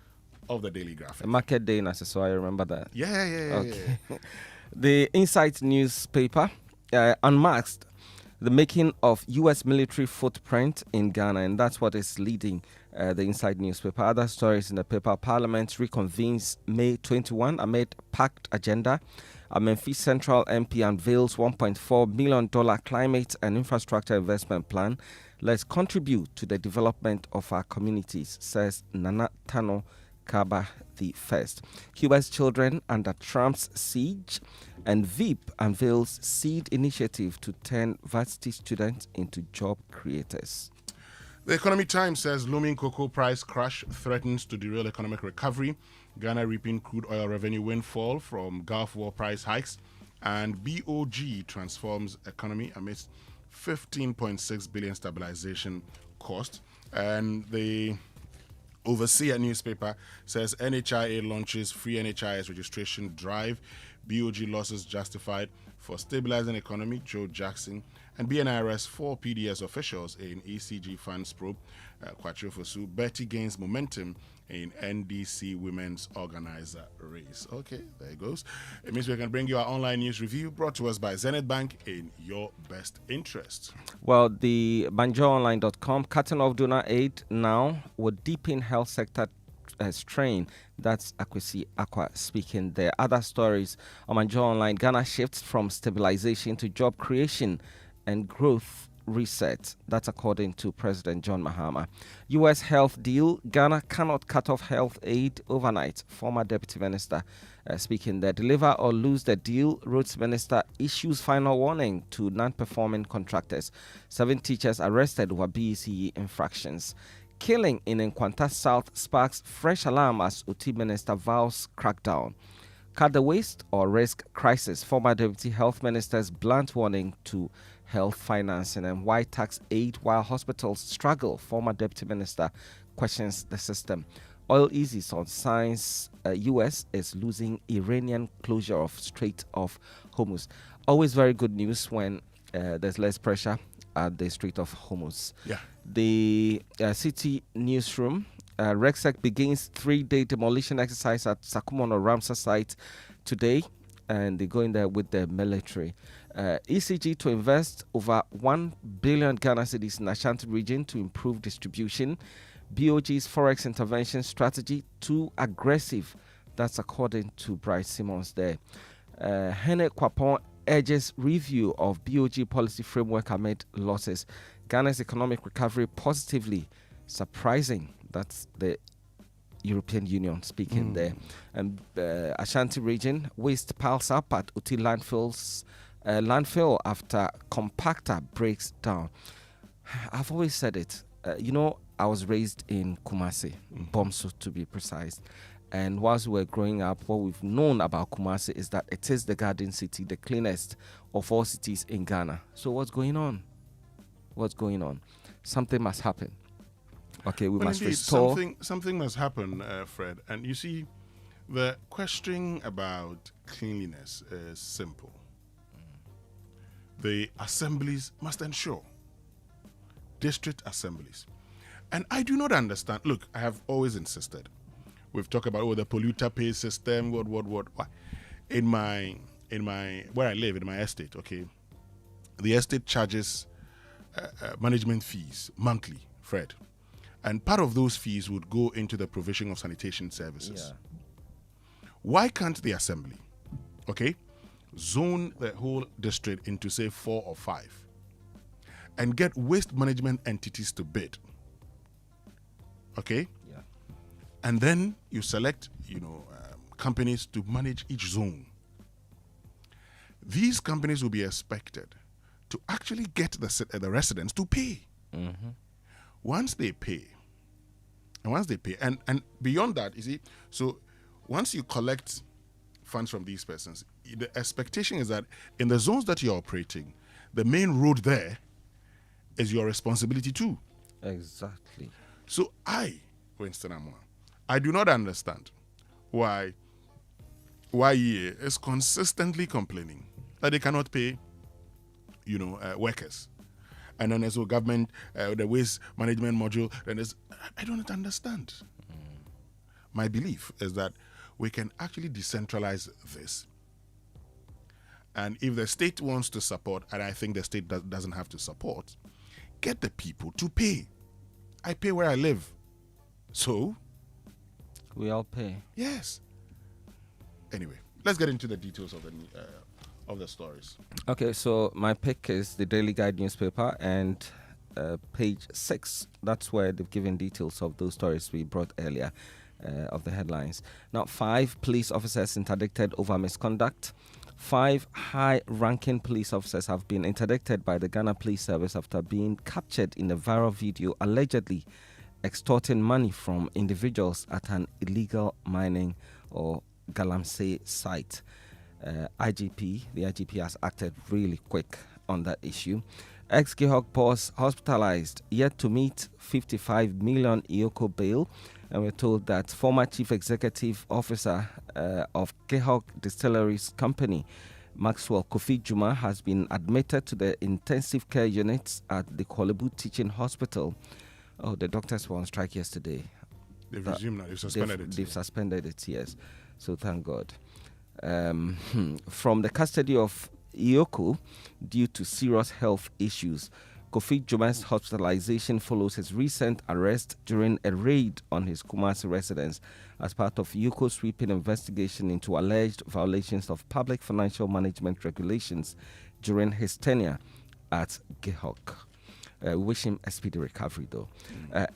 of the Daily Graphic. A market day in Asesiwa, I remember that. Yeah. Okay. The Insight newspaper, unmasked the making of U.S. military footprint in Ghana, and that's what is leading the Inside newspaper. Other stories in the paper: Parliament reconvenes May 21 amid packed agenda. A Memphis Central MP unveils $1.4 million climate and infrastructure investment plan. Let's contribute to the development of our communities, says Nana Tano Kaba the First. Cuba's children under Trump's siege, and VIP unveils seed initiative to turn varsity students into job creators. The Economic Times says looming cocoa price crash threatens to derail economic recovery. Ghana reaping crude oil revenue windfall from Gulf War price hikes, and BOG transforms economy amidst 15.6 billion stabilization cost. And the Overseer newspaper says NHIA launches free NHIS registration drive. BOG losses justified for stabilizing economy, Joe Jackson. And BNRS 4 PDS officials in ECG funds probe. Kwachio Fosu. Betty gains momentum in NDC women's organizer race. Okay, there it goes. It means we can bring you our online news review brought to us by Zenith Bank in your best interest. Well, the banjoonline.com cutting off donor aid now would deepen health sector strain. That's Akwesi Akwa speaking there. Other stories on my Joy Online. Ghana shifts from stabilization to job creation and growth reset. That's according to President John Mahama. U.S. health deal. Ghana cannot cut off health aid overnight. Former Deputy Minister speaking there. Deliver or lose the deal. Roads Minister issues final warning to non-performing contractors. 7 teachers arrested over BECE infractions. Killing in Nkwanta South sparks fresh alarm as OT Minister vows crackdown. Cut the waste or risk crisis. Former Deputy Health Minister's blunt warning to health financing. And why tax aid while hospitals struggle. Former Deputy Minister questions the system. Oil eases on signs U.S. is losing Iranian closure of Strait of Hormuz. Always very good news when there's less pressure at the Strait of Hormuz. Yeah. The city newsroom, RECSEC begins 3-day demolition exercise at Sakumono Ramsar site today, and they go in there with the military. ECG to invest over 1 billion Ghana cedis in Ashanti region to improve distribution. BOG's forex intervention strategy too aggressive. That's according to Bryce Simmons there. Hene Kwapon urges review of BOG policy framework amid losses. Ghana's economic recovery positively surprising. That's the European Union speaking there. And Ashanti region, waste piles up at Uti landfill after compactor breaks down. I've always said it. I was raised in Kumasi, Bomso to be precise. And whilst we were growing up, what we've known about Kumasi is that it is the garden city, the cleanest of all cities in Ghana. So what's going on? What's going on? Something must happen. Okay, we must restore. Something must happen, Fred. And you see, the question about cleanliness is simple. The assemblies must ensure. District assemblies. And I do not understand. Look, I have always insisted. We've talked about the polluter pay system, what. In my where I live, in my estate, okay, the estate charges management fees monthly, Fred. And part of those fees would go into the provision of sanitation services. Yeah. Why can't the assembly, okay, zone the whole district into, say, 4 or 5 and get waste management entities to bid? Okay? Yeah. And then you select, companies to manage each zone. These companies will be expected to actually get the residents to pay. Mm-hmm. Once they pay, and beyond that, you see, so once you collect funds from these persons, the expectation is that in the zones that you're operating, the main road there is your responsibility too. Exactly. So Winston Amoah, I do not understand why YEA is consistently complaining that they cannot pay, workers. And then there's a government, the waste management module, then I don't understand. My belief is that we can actually decentralize this. And if the state wants to support, and I think the state doesn't have to support, get the people to pay. I pay where I live. So? We all pay. Yes. Anyway, let's get into the details of the stories. Okay, so my pick is the Daily Guide newspaper and page 6. That's where they've given details of those stories we brought earlier of the headlines. Now, 5 police officers interdicted over misconduct. 5 high-ranking police officers have been interdicted by the Ghana Police Service after being captured in a viral video allegedly extorting money from individuals at an illegal mining or galamsey site. The IGP has acted really quick on that issue. Ex-Gihog boss hospitalized, yet to meet 55 million Ioko bail. And we're told that former chief executive officer of Gihog Distilleries Company, Maxwell Kofi Juma, has been admitted to the intensive care units at the Kolebu Teaching Hospital. Oh, the doctors were on strike yesterday. They've resumed now. They've suspended it. They've suspended it, yes. So thank God. From the custody of Ioko due to serious health issues. Kofi Juma's hospitalization follows his recent arrest during a raid on his Kumasi residence as part of UCO's sweeping investigation into alleged violations of public financial management regulations during his tenure at GEHOC. We wish him a speedy recovery, though.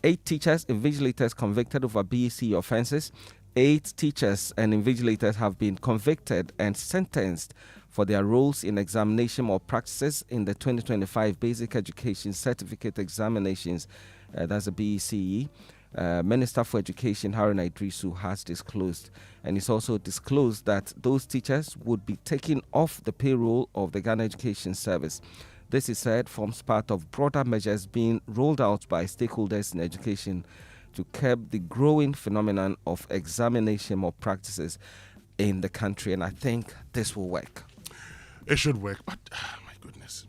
8 teachers, invigilators convicted over BECE offences. 8 teachers and invigilators have been convicted and sentenced for their roles in examination or practices in the 2025 Basic Education Certificate Examinations. That's the BECE. Minister for Education Haruna Idrisu has disclosed, and it's also disclosed that those teachers would be taken off the payroll of the Ghana Education Service. This, is said, forms part of broader measures being rolled out by stakeholders in education to curb the growing phenomenon of examination malpractices in the country, and I think this will work. It should work, but my goodness,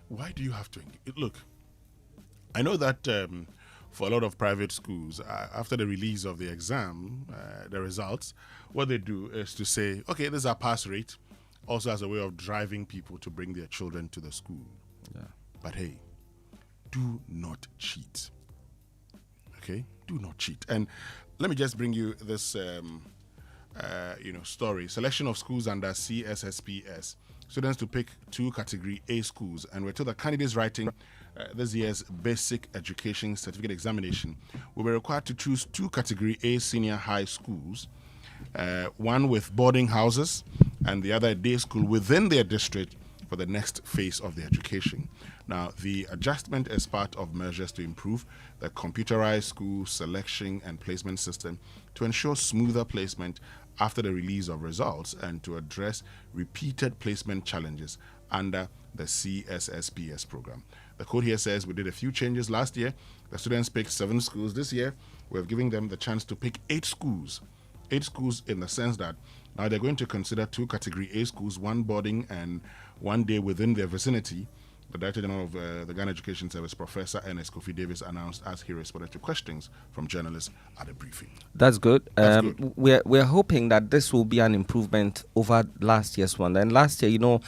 why do you have to? Look, I know that for a lot of private schools, after the release of the exam, the results, what they do is to say, okay, this is our pass rate, also as a way of driving people to bring their children to the school. Yeah. But hey, do not cheat. Okay, do not cheat. And let me just bring you this, story. Selection of schools under CSSPS. Students to pick 2 Category A schools, and we're told that candidates writing this year's Basic Education Certificate Examination will be required to choose 2 Category A senior high schools, one with boarding houses and the other a day school within their district for the next phase of the education. Now, the adjustment is part of measures to improve the computerized school selection and placement system to ensure smoother placement after the release of results and to address repeated placement challenges under the CSSPS program. The code here says we did a few changes last year. The students picked 7 schools. This year, we're giving them the chance to pick 8 schools. 8 schools in the sense that now they're going to consider 2 Category A schools, 1 boarding and 1 day within their vicinity. The Director General of the Ghana Education Service, Professor Ernest Kofi Davis, announced as he responded to questions from journalists at the briefing. That's good. We're hoping that this will be an improvement over last year's one. And last year,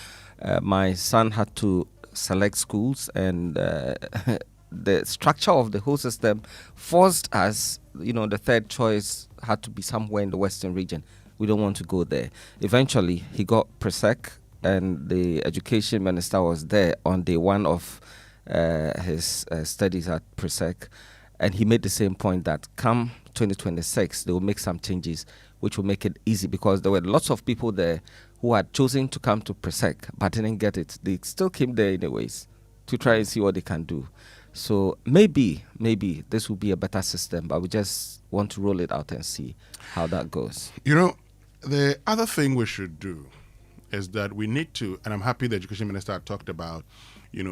my son had to select schools, and the structure of the whole system forced us, the third choice had to be somewhere in the Western region. We don't want to go there. Eventually, he got PRESEC, and the education minister was there on day 1 of his studies at PRESEC, and he made the same point that come 2026, they will make some changes which will make it easy, because there were lots of people there who had chosen to come to PRESEC but didn't get it. They still came there anyways to try and see what they can do. So maybe this will be a better system, but we just want to roll it out and see how that goes. The other thing we should do is that we need to, and I'm happy the Education Minister talked about,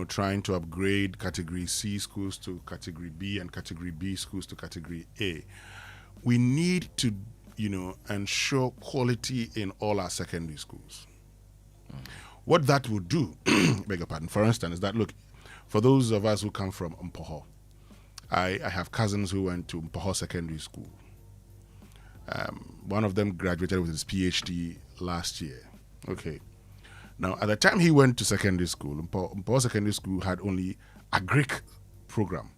trying to upgrade Category C schools to Category B and Category B schools to Category A. We need to, ensure quality in all our secondary schools. What that would do, beg your pardon, for instance, is that, look, for those of us who come from Mpoho, I have cousins who went to Mpoho Secondary School. One of them graduated with his PhD last year. Okay. Now, at the time he went to secondary school, Mpoho Secondary School had only agric program.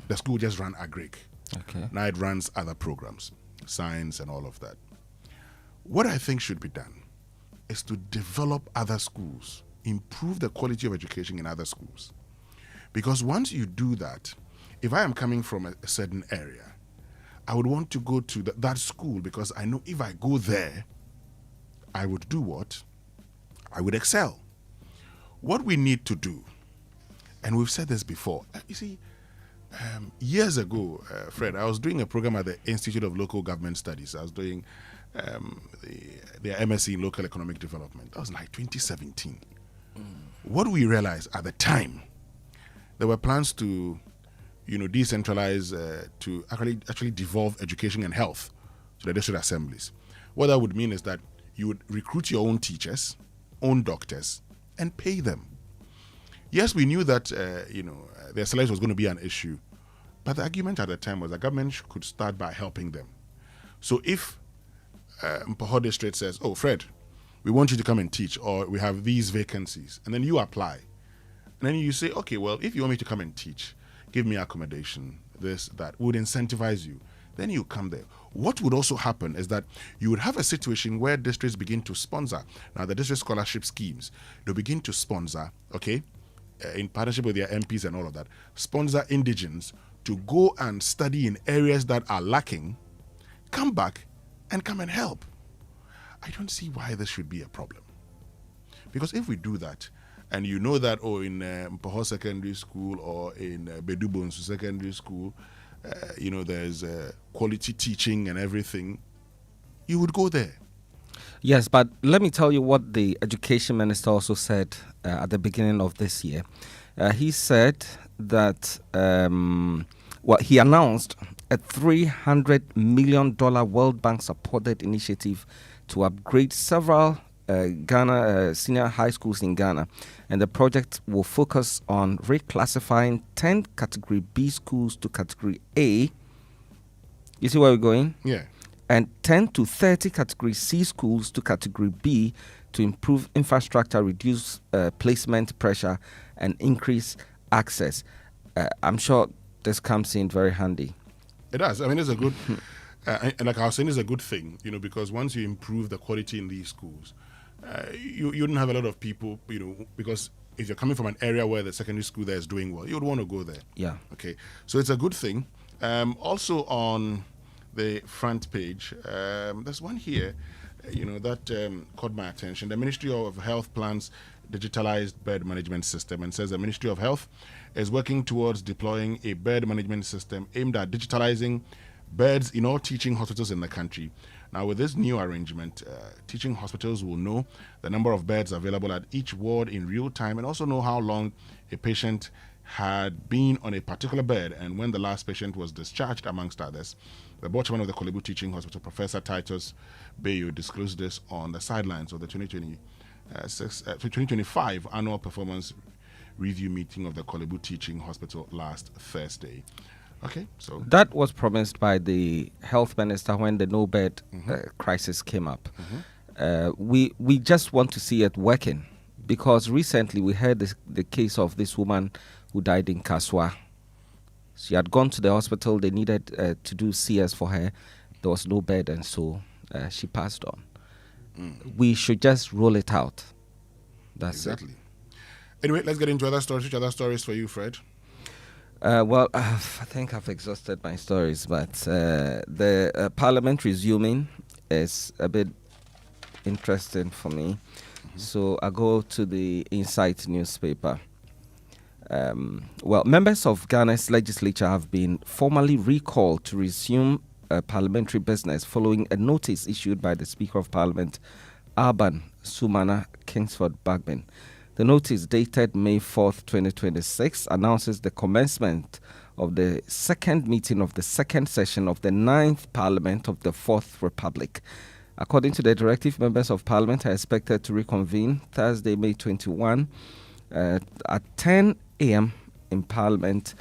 The school just ran agric. Okay. Now it runs other programs, science and all of that. What I think should be done is to develop other schools, improve the quality of education in other schools. Because once you do that, if I am coming from a certain area, I would want to go to that school, because I know if I go there, I would do what? I would excel. What we need to do, and we've said this before, you see, years ago, Fred, I was doing a program at the Institute of Local Government Studies. I was doing their MSc in Local Economic Development. That was like 2017. What we realized at the time, there were plans to, decentralize, to actually devolve education and health to the district assemblies. What that would mean is that you would recruit your own teachers, own doctors, and pay them. Yes, we knew that, their salaries was going to be an issue, but the argument at the time was that government could start by helping them. So if Mpoho District says, oh, Fred, we want you to come and teach, or we have these vacancies, and then you apply, And then you say, okay, well, if you want me to come and teach, give me accommodation, this, that, would incentivize you. Then you come there. What would also happen is that you would have a situation where districts begin to sponsor. Now, the district scholarship schemes, they'll begin to sponsor, okay, in partnership with their MPs and all of that, sponsor indigents to go and study in areas that are lacking, come back and come and help. I don't see why this should be a problem. Because if we do that, and you know that, in Mpoho Secondary School or in Bedubonsu Secondary School, there's quality teaching and everything, you would go there. Yes, but let me tell you what the education minister also said at the beginning of this year. He said that, he announced a $300 million World Bank supported initiative to upgrade several Ghana senior high schools in Ghana, and the project will focus on reclassifying 10 Category B schools to Category A. You see where we're going? Yeah. And 10 to 30 Category C schools to Category B to improve infrastructure, reduce placement pressure, and increase access. I'm sure this comes in very handy. It does. I mean, it's a good, and like I was saying, it's a good thing, because once you improve the quality in these schools, you wouldn't have a lot of people, because if you're coming from an area where the secondary school there is doing well, you would want to go there. Yeah. Okay. So it's a good thing. Also on the front page, there's one here, that caught my attention. The Ministry of Health plans digitalized bed management system and says the Ministry of Health is working towards deploying a bed management system aimed at digitalizing beds in all teaching hospitals in the country. Now, with this new arrangement, teaching hospitals will know the number of beds available at each ward in real time and also know how long a patient had been on a particular bed and when the last patient was discharged, amongst others. The board chairman of the Kolebu Teaching Hospital, Professor Titus Bayo, disclosed this on the sidelines of the 2025 annual performance review meeting of the Kolebu Teaching Hospital last Thursday. Okay, so that was promised by the health minister when the no bed crisis came up. We just want to see it working, because recently we heard the case of this woman who died in Kaswa. She had gone to the hospital. They needed to do CS for her. There was no bed, and so she passed on. We should just roll it out. That's exactly it. Anyway, let's get into other stories. Which other stories for you, Fred? I think I've exhausted my stories, but the Parliament resuming is a bit interesting for me. So I go to the Insight newspaper. Members of Ghana's legislature have been formally recalled to resume parliamentary business following a notice issued by the Speaker of Parliament, Alban Sumana Kingsford Bagman. The notice, dated May 4th, 2026, announces the commencement of the second meeting of the second session of the 9th Parliament of the 4th Republic. According to the directive, members of Parliament are expected to reconvene Thursday, May 21, at 10 a.m. in Parliament.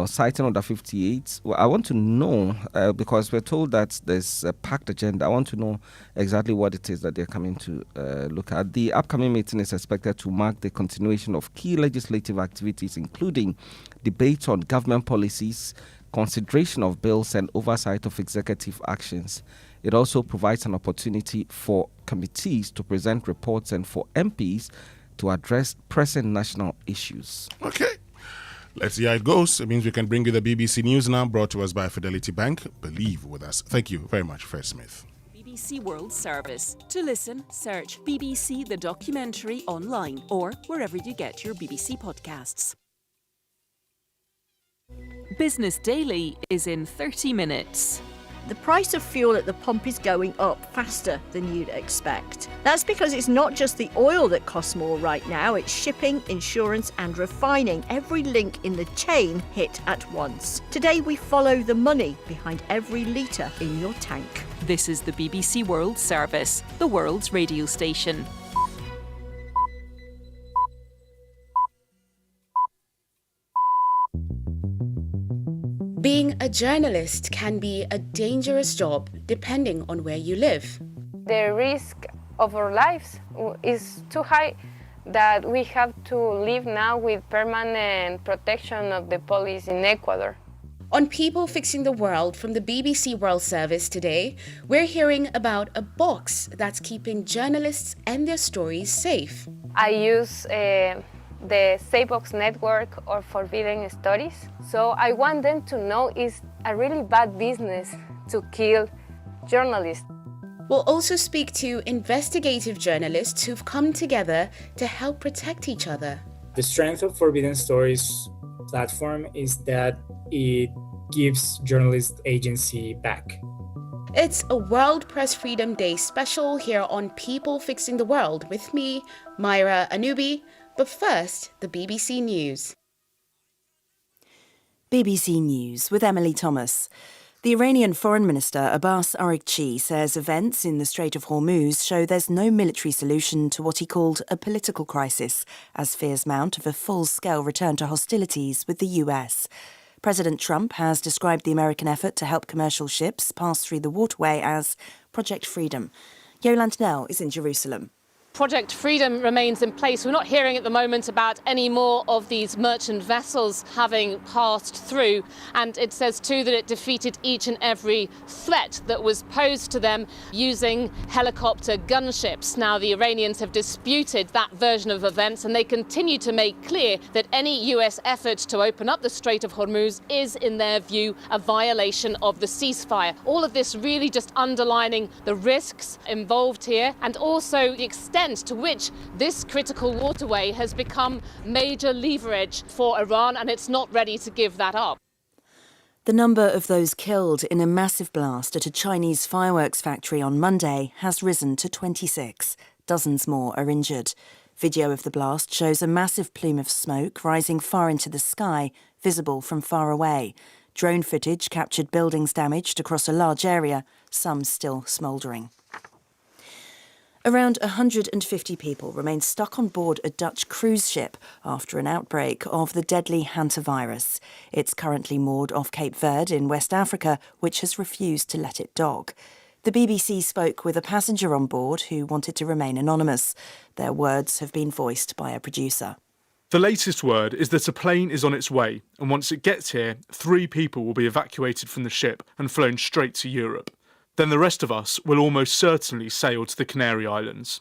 Citing Order 58. I want to know, because we're told that there's a packed agenda, I want to know exactly what it is that they're coming to look at. The upcoming meeting is expected to mark the continuation of key legislative activities, including debates on government policies, consideration of bills, and oversight of executive actions. It also provides an opportunity for committees to present reports and for MPs to address pressing national issues. Okay. Let's see how it goes. It means we can bring you the BBC News now, brought to us by Fidelity Bank. Believe with us. Thank you very much, Fred Smith. BBC World Service. To listen, search BBC The Documentary online or wherever you get your BBC podcasts. Business Daily is in 30 minutes. The price of fuel at the pump is going up faster than you'd expect. That's because it's not just the oil that costs more right now, it's shipping, insurance and refining. Every link in the chain hit at once. Today we follow the money behind every litre in your tank. This is the BBC World Service, the world's radio station. Being a journalist can be a dangerous job depending on where you live. The risk of our lives is too high that we have to live now with permanent protection of the police in Ecuador. On People Fixing the World from the BBC World Service today, we're hearing about a box that's keeping journalists and their stories safe. I use the Safebox network or Forbidden Stories. So I want them to know it's a really bad business to kill journalists. We'll also speak to investigative journalists who've come together to help protect each other. The strength of Forbidden Stories platform is that it gives journalists agency back. It's a World Press Freedom Day special here on People Fixing the World with me, Myra Anubi. But first, the BBC News. BBC News with Emily Thomas. The Iranian Foreign Minister Abbas Araghchi says events in the Strait of Hormuz show there's no military solution to what he called a political crisis, as fears mount of a full-scale return to hostilities with the US. President Trump has described the American effort to help commercial ships pass through the waterway as Project Freedom. Yolande Nell is in Jerusalem. Project Freedom remains in place. We're not hearing at the moment about any more of these merchant vessels having passed through. And it says, too, that it defeated each and every threat that was posed to them using helicopter gunships. Now, the Iranians have disputed that version of events, and they continue to make clear that any US effort to open up the Strait of Hormuz is, in their view, a violation of the ceasefire. All of this really just underlining the risks involved here and also the extent to which this critical waterway has become major leverage for Iran, and it's not ready to give that up. The number of those killed in a massive blast at a Chinese fireworks factory on Monday has risen to 26. Dozens more are injured. Video of the blast shows a massive plume of smoke rising far into the sky, visible from far away. Drone footage captured buildings damaged across a large area, some still smouldering. Around 150 people remain stuck on board a Dutch cruise ship after an outbreak of the deadly hantavirus. It's currently moored off Cape Verde in West Africa, which has refused to let it dock. The BBC spoke with a passenger on board who wanted to remain anonymous. Their words have been voiced by a producer. The latest word is that a plane is on its way, and once it gets here, 3 people will be evacuated from the ship and flown straight to Europe. Then the rest of us will almost certainly sail to the Canary Islands.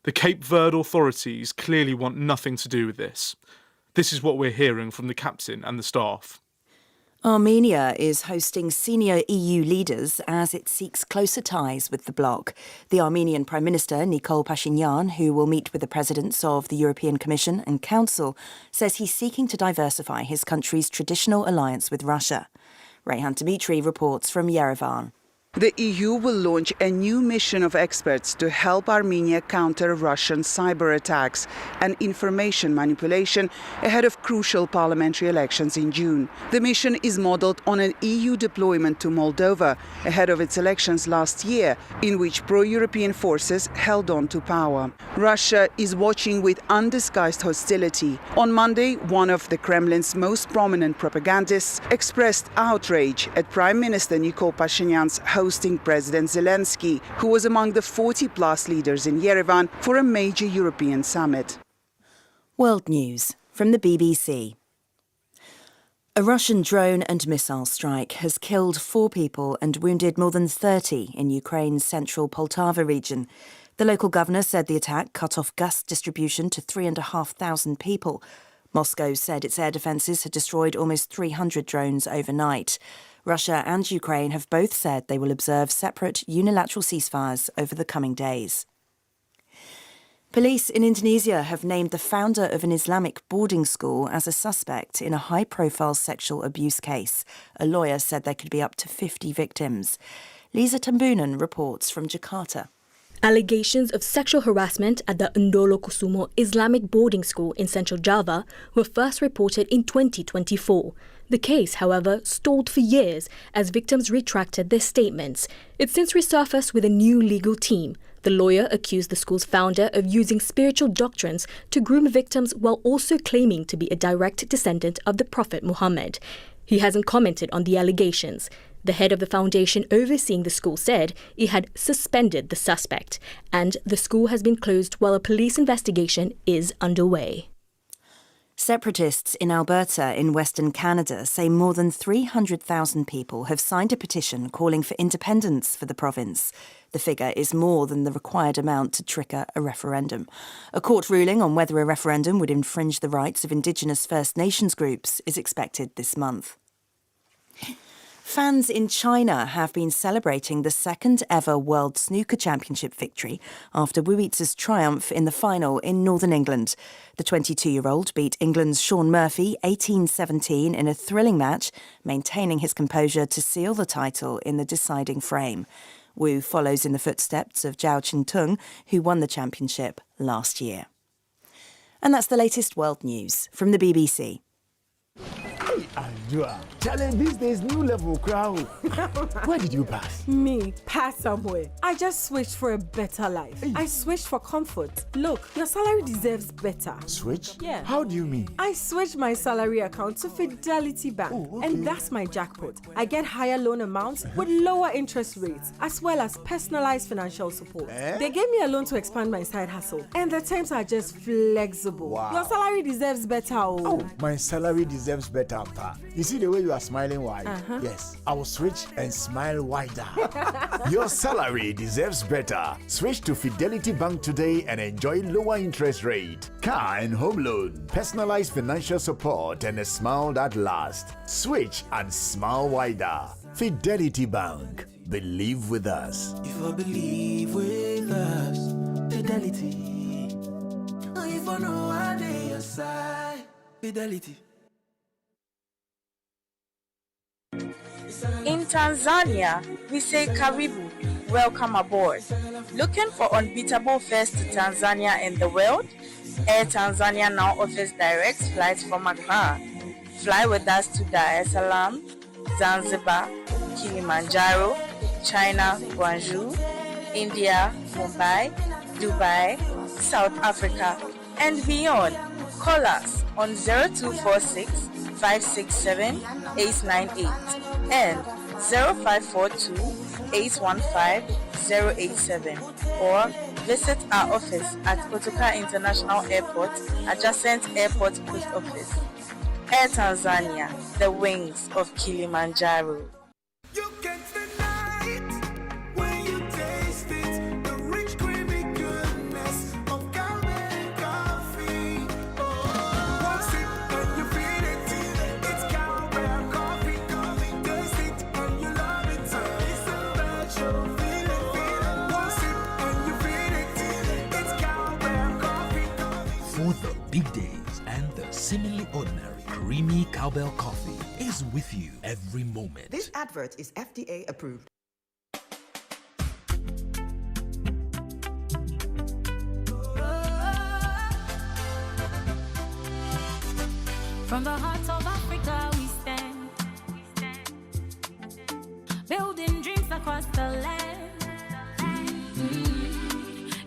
The Cape Verde authorities clearly want nothing to do with this. This is what we're hearing from the captain and the staff. Armenia is hosting senior EU leaders as it seeks closer ties with the bloc. The Armenian Prime Minister, Nikol Pashinyan, who will meet with the presidents of the European Commission and Council, says he's seeking to diversify his country's traditional alliance with Russia. Rayhan Dimitri reports from Yerevan. The EU will launch a new mission of experts to help Armenia counter Russian cyber attacks and information manipulation ahead of crucial parliamentary elections in June. The mission is modelled on an EU deployment to Moldova ahead of its elections last year, in which pro-European forces held on to power. Russia is watching with undisguised hostility. On Monday, one of the Kremlin's most prominent propagandists expressed outrage at Prime Minister Nikol Pashinyan's hosting President Zelensky, who was among the 40-plus leaders in Yerevan for a major European summit. World News from the BBC. A Russian drone and missile strike has killed 4 people and wounded more than 30 in Ukraine's central Poltava region. The local governor said the attack cut off gas distribution to 3,500 people. Moscow said its air defences had destroyed almost 300 drones overnight. Russia and Ukraine have both said they will observe separate unilateral ceasefires over the coming days. Police in Indonesia have named the founder of an Islamic boarding school as a suspect in a high-profile sexual abuse case. A lawyer said there could be up to 50 victims. Lisa Tambunan reports from Jakarta. Allegations of sexual harassment at the Ndolo Kusumo Islamic boarding school in central Java were first reported in 2024. The case, however, stalled for years as victims retracted their statements. It's since resurfaced with a new legal team. The lawyer accused the school's founder of using spiritual doctrines to groom victims while also claiming to be a direct descendant of the Prophet Muhammad. He hasn't commented on the allegations. The head of the foundation overseeing the school said it had suspended the suspect, and the school has been closed while a police investigation is underway. Separatists in Alberta in Western Canada say more than 300,000 people have signed a petition calling for independence for the province. The figure is more than the required amount to trigger a referendum. A court ruling on whether a referendum would infringe the rights of Indigenous First Nations groups is expected this month. Fans in China have been celebrating the second ever World Snooker Championship victory after Wu Yi's triumph in the final in Northern England. The 22-year-old beat England's Shaun Murphy 18-17 in a thrilling match, maintaining his composure to seal the title in the deciding frame. Wu follows in the footsteps of Zhao Qintung, who won the championship last year. And that's the latest world news from the BBC. Ajua, challenge these days, new level crowd. Where did you pass? Me, pass somewhere. I just switched for a better life. I switched for comfort. Look, your salary deserves better. Switch? Yeah. How do you mean? I switched my salary account to Fidelity Bank. Oh, okay. And that's my jackpot. I get higher loan amounts with lower interest rates, as well as personalized financial support. They gave me a loan to expand my side hustle, and the terms are just flexible. Wow. Your salary deserves better. Oh, my salary deserves better, pa. You see the way you are smiling wide? Yes, I will switch and smile wider. Your salary deserves better. Switch to Fidelity Bank today and enjoy lower interest rate, car and home loan, personalized financial support, and a smile that lasts. Switch and smile wider. Fidelity Bank. Believe with us. If I believe with us, Fidelity. If I know I need your side, Fidelity. In Tanzania, we say Karibu, welcome aboard. Looking for unbeatable fares to Tanzania and the world? Air Tanzania now offers direct flights from Accra. Fly with us to Dar es Salaam, Zanzibar, Kilimanjaro, China, Guangzhou, India, Mumbai, Dubai, South Africa, and beyond. Call us on 0246 567 898 and 0542 815 087 or visit our office at Otuka International Airport, adjacent Airport Post Office. Air Tanzania, the wings of Kilimanjaro. You can't deny it when you taste it. The rich, creamy goodness of Caribbean coffee. One sip and you feel it. It's Caribbean coffee. Taste it and you love it. It's a special feeling. One sip and you feel it. It's Caribbean coffee. For the big days and the seemingly ordinary, creamy cowbell coffee is with you every moment. This advert is FDA approved. From the heart of Africa we stand, building dreams across the land.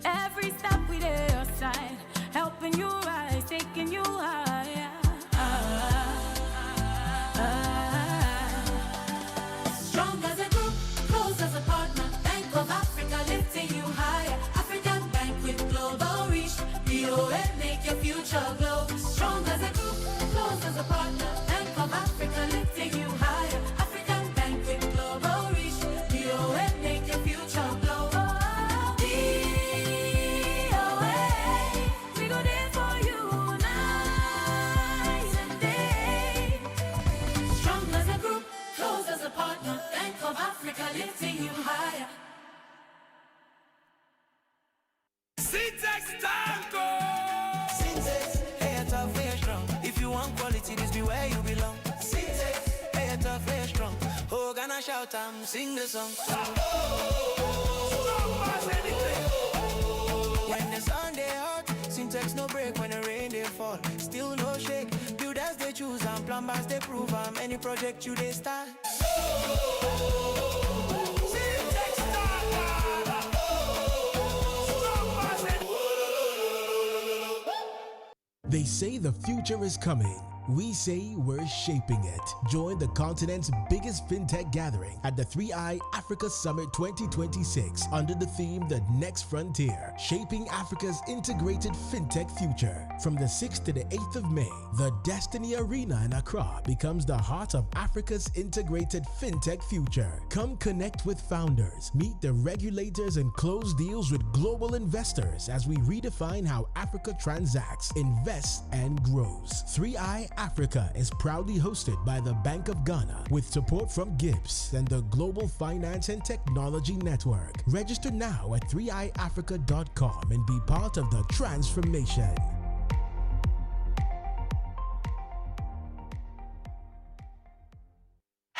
Every step we dey your side, helping you rise, taking you higher. Strong as a group, close as a partner. Bank of Africa lifting you higher. African Bank with global reach. BOA make your future glow. Strong as a group, close as a partner. Bank of Africa lifting you higher. African Bank with global reach. BOA make your future glow. BOA, we go there for you night and day. Strong as a group, close as a partner. Bank of Africa lifting you higher. Syntax Tango. Syntax, hey, tough, hey, strong. If you want quality, this be where you belong. Syntax, hey, tough, hey, strong. Oh, gonna shout and sing the song. When the sun they hot, Syntax no break. When the rain they fall, still no shake. Builders they choose and plumbers they prove. Any project you they start. They say the future is coming. We say we're shaping it. Join the continent's biggest fintech gathering at the 3i Africa Summit 2026 under the theme The Next Frontier, Shaping Africa's Integrated Fintech Future. From the 6th to the 8th of May, the Destiny Arena in Accra becomes the heart of Africa's integrated fintech future. Come connect with founders, meet the regulators, and close deals with global investors as we redefine how Africa transacts, invests, and grows. 3i Africa is proudly hosted by the Bank of Ghana with support from Gibbs and the Global Finance and Technology Network. Register now at 3iafrica.com and be part of the transformation.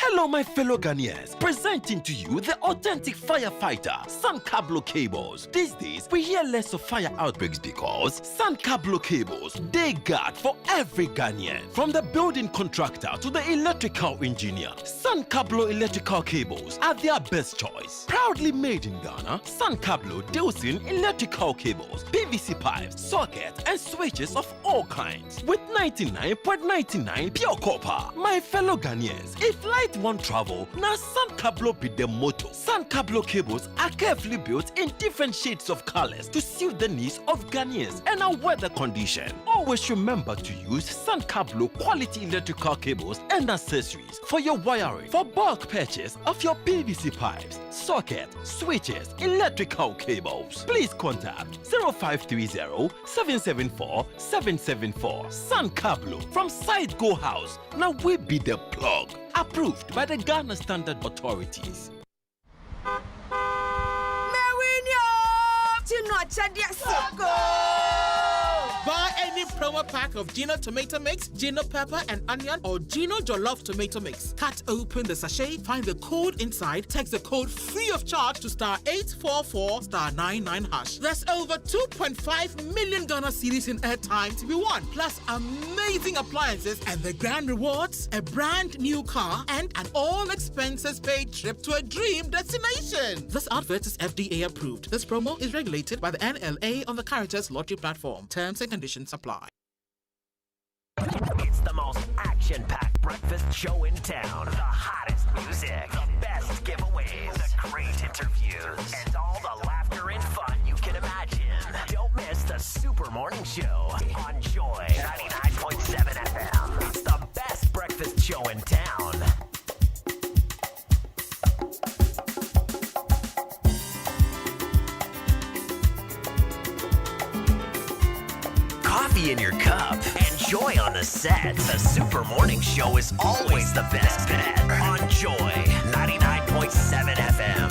Hello, my fellow Ghanaians. Presenting to you the authentic firefighter, San Cablo Cables. These days, we hear less of fire outbreaks because San Cablo Cables, they guard for every Ghanaian. From the building contractor to the electrical engineer, San Cablo electrical cables are their best choice. Proudly made in Ghana, San Cablo deals in electrical cables, PVC pipes, sockets, and switches of all kinds. With 99.99 pure copper. My fellow Ghanaians, if light won't travel, now San Cablo be the motto. San Cablo cables are carefully built in different shades of colors to suit the needs of Ghanaians and our weather condition. Always remember to use San Cablo quality electrical cables and accessories for your wiring. For bulk purchase of your PVC pipes, socket, switches, electrical cables, please contact 0530 774 774. San Cablo from Side Go House. Now we be the plug. Approved by the Ghana Standard Authorities. Buy any promo pack of Gino Tomato Mix, Gino Pepper and Onion, or Gino Jollof Tomato Mix. Cut open the sachet, find the code inside, text the code free of charge to *844 *99#. There's over 2.5 million Ghana cedis in airtime to be won, plus amazing appliances and the grand rewards, a brand new car, and an all expenses paid trip to a dream destination. This advert is FDA approved. This promo is regulated by the NLA on the Caritas Lottery platform. Terms and conditions apply. It's the most action-packed breakfast show in town. The hottest music, the best giveaways, the great interviews, and all the laughter and fun you can imagine. Don't miss the Super Morning Show on Joy 99.7 FM. It's the best breakfast show in town. Coffee in your cup and joy on the set. The Super Morning Show is always the best bet on Joy 99.7 FM.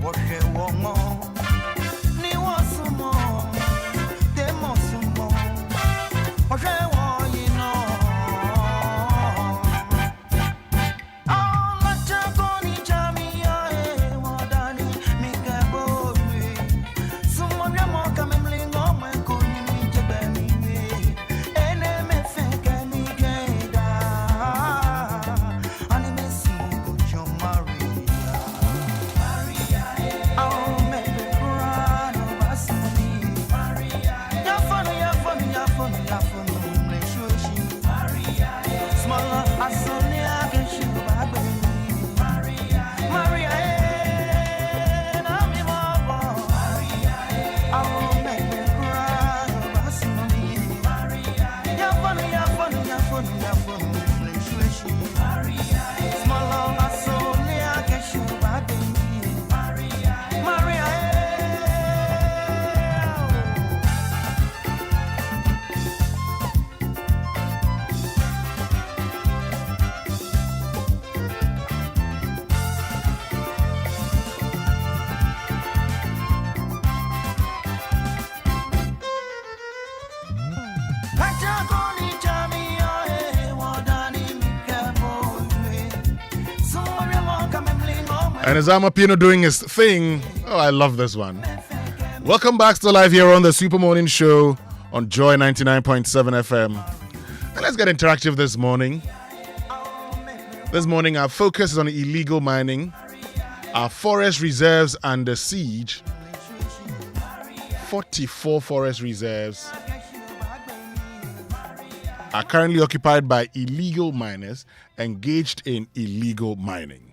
What you want more? Ni want some more? They want some more. And as Amapino doing his thing, oh, I love this one. Welcome back to live here on the Super Morning Show on Joy 99.7 FM. And let's get interactive this morning. This morning, our focus is on illegal mining, our forest reserves under siege. 44 forest reserves are currently occupied by illegal miners engaged in illegal mining.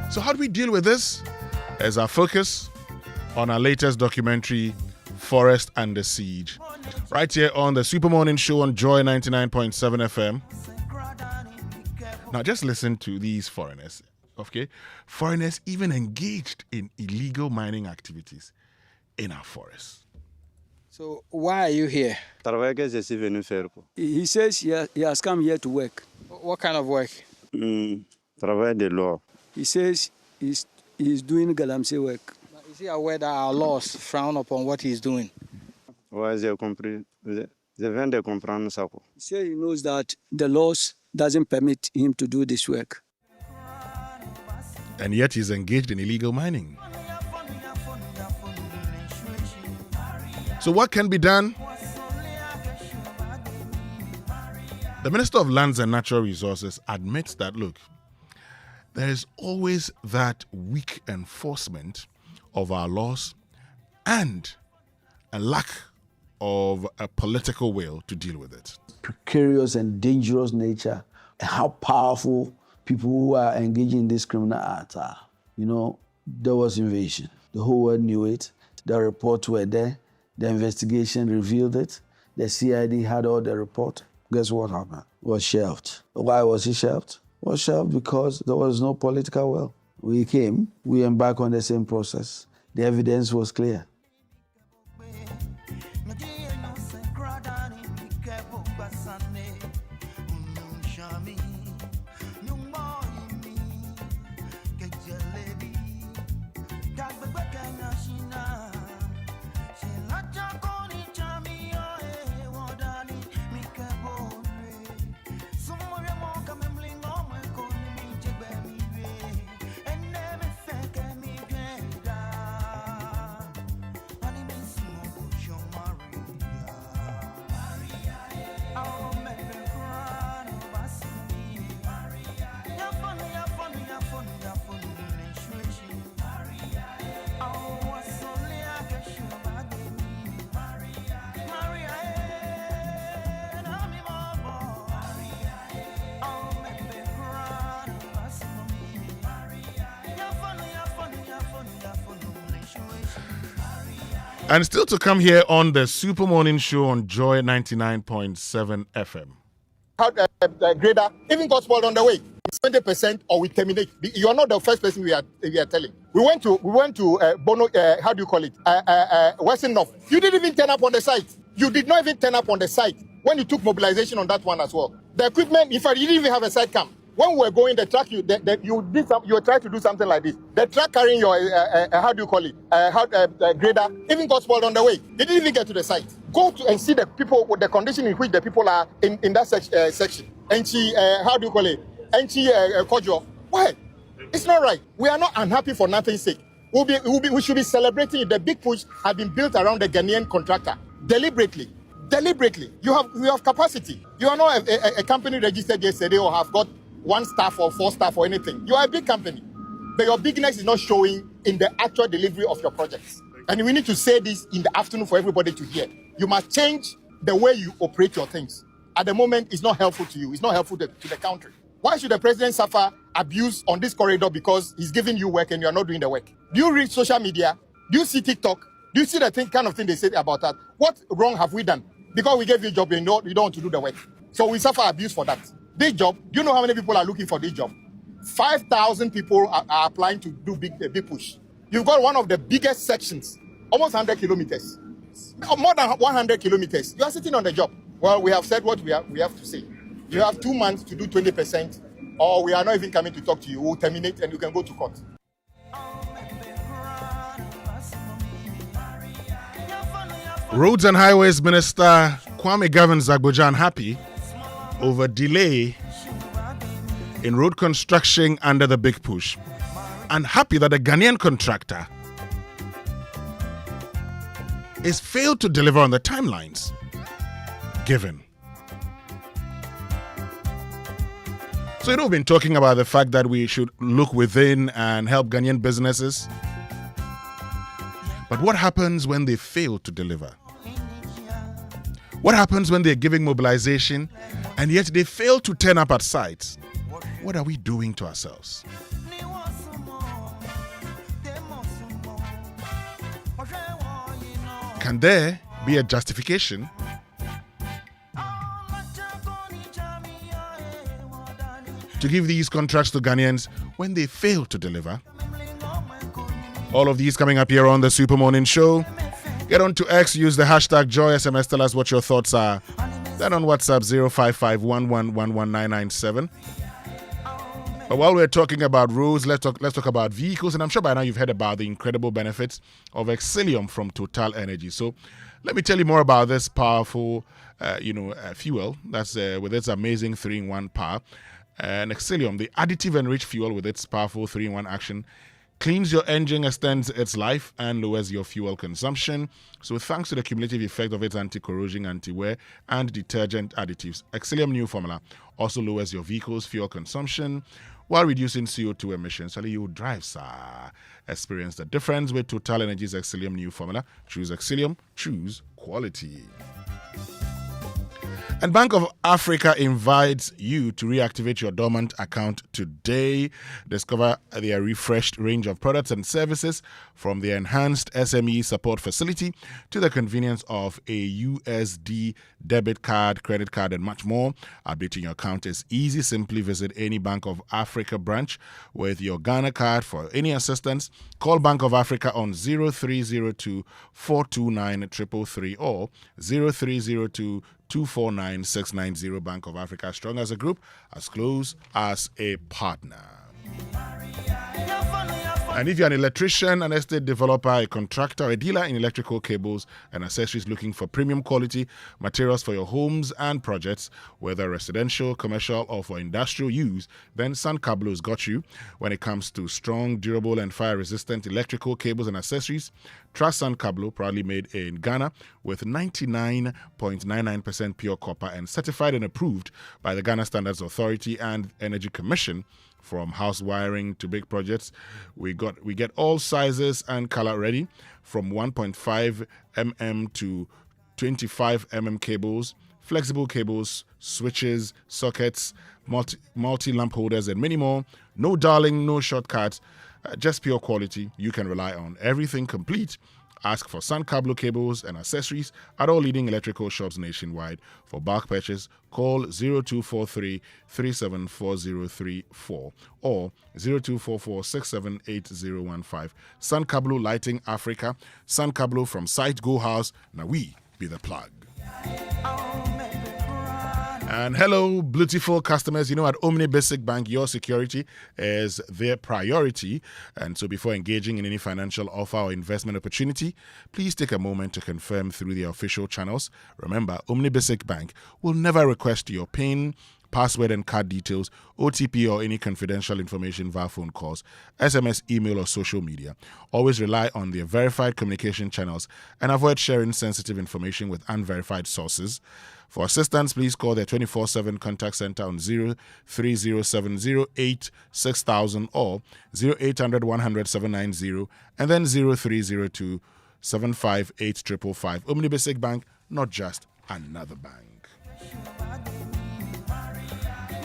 So how do we deal with this? As our focus on our latest documentary, Forest Under Siege. Right here on the Super Morning Show on Joy 99.7 FM. Now just listen to these foreigners, okay? Foreigners even engaged in illegal mining activities in our forests. So why are you here? He says he has come here to work. What kind of work? Travail de law. He says he's doing galamsey work. Is he aware that our laws frown upon what he's doing? Ouais, j'ai compris. Je viens de comprendre ça. He says he knows that the laws doesn't permit him to do this work. And yet he's engaged in illegal mining. So what can be done? The Minister of Lands and Natural Resources admits that, look, there is always that weak enforcement of our laws and a lack of a political will to deal with it. Precarious and dangerous nature, and how powerful people who are engaging in this criminal act are. You know, there was invasion. The whole world knew it. The reports were there. The investigation revealed it. The CID had all the report. Guess what happened? It was shelved. Why was it shelved? It was shelved because there was no political will. We embarked on the same process. The evidence was clear. And still to come here on the Super Morning Show on Joy 99.7 FM. Grader even got spoiled on the way. 20% or we terminate. You are not the first person we are telling. We went to Bono. How do you call it? Western North. You didn't even turn up on the site. You did not even turn up on the site when you took mobilization on that one as well. The equipment, in fact, you didn't even have a site camp. When we were going, the truck, you try to do something like this. The truck carrying your, how do you call it, grader, even got spoiled on the way. They didn't even get to the site. Go to and see the people, the condition in which the people are in that section. And how do you call it, Kojo. Why? It's not right. We are not unhappy for nothing's sake. We should be celebrating it. The big push has been built around the Ghanaian contractor deliberately. You have capacity. You are not a company registered yesterday or have got 1 staff or 4 staff or anything. You are a big company, but your bigness is not showing in the actual delivery of your projects. And we need to say this in the afternoon for everybody to hear. You must change the way you operate your things. At the moment, it's not helpful to you. It's not helpful to the country. Why should the president suffer abuse on this corridor because he's giving you work and you are not doing the work? Do you read social media? Do you see TikTok? Do you see the kind of thing they say about that? What wrong have we done? Because we gave you a job and you don't want to do the work. So we suffer abuse for that. This job, do you know how many people are looking for this job? 5,000 people are applying to do big push. You've got one of the biggest sections, almost 100 kilometers. More than 100 kilometers. You are sitting on the job. Well, we have said what we have to say. You have 2 months to do 20%, or we are not even coming to talk to you. We'll terminate and you can go to court. Roads and Highways Minister Kwame Gavin Zagbojan happy over delay in road construction under the big push, and happy that the Ghanaian contractor is failed to deliver on the timelines given. So we've been talking about the fact that we should look within and help Ghanaian businesses. But what happens when they fail to deliver? What happens when they're giving mobilization and yet they fail to turn up at sites? What are we doing to ourselves? Can there be a justification to give these contracts to Ghanaians when they fail to deliver? All of these coming up here on the Super Morning Show. Get on to X, use the hashtag JoySMS, tell us what your thoughts are. Then on WhatsApp 05511119997. But while we're talking about roads, let's talk about vehicles. And I'm sure by now you've heard about the incredible benefits of Exilium from Total Energy. So let me tell you more about this powerful, fuel that's with its amazing 3-in-1 power. And Exilium, the additive-enriched fuel with its powerful 3-in-1 action, cleans your engine, extends its life, and lowers your fuel consumption. So thanks to the cumulative effect of its anti-corrosion, anti-wear, and detergent additives, Exilium new formula also lowers your vehicle's fuel consumption while reducing CO2 emissions. So you drive, sir. Experience the difference with Total Energy's Exilium new formula. Choose Exilium, choose quality. And Bank of Africa invites you to reactivate your dormant account today. Discover their refreshed range of products and services, from the enhanced SME support facility to the convenience of a USD debit card, credit card, and much more. Updating your account is easy. Simply visit any Bank of Africa branch with your Ghana card. For any assistance, call Bank of Africa on 0302 429 333 or 0302 249-690. Bank of Africa, strong as a group, as close as a partner. And if you're an electrician, an estate developer, a contractor, a dealer in electrical cables and accessories looking for premium quality materials for your homes and projects, whether residential, commercial, or for industrial use, then San Cablo's got you. When it comes to strong, durable, and fire-resistant electrical cables and accessories, trust San Cablo, proudly made in Ghana with 99.99% pure copper and certified and approved by the Ghana Standards Authority and Energy Commission. From house wiring to big projects, we get all sizes and color ready, from 1.5 mm to 25 mm cables, flexible cables, switches, sockets, multi lamp holders, and many more. No darling, no shortcuts, just pure quality you can rely on. Everything complete. Ask for San Cablo cables and accessories at all leading electrical shops nationwide. For bulk purchase, call 0243 374034 or 0244 678015. San Cablo Lighting Africa. San Cablo from Site Go House. Now we be the plug. And hello, beautiful customers. You know, at Omni Basic Bank, your security is their priority. And so before engaging in any financial offer or investment opportunity, please take a moment to confirm through the official channels. Remember, Omni Basic Bank will never request your PIN, password and card details, OTP or any confidential information via phone calls, SMS, email or social media. Always rely on their verified communication channels and avoid sharing sensitive information with unverified sources. For assistance, please call their 24/7 contact center on 03070866000 or 0800 100 790 and then 0302 758 555. Omni Basic Bank, not just another bank.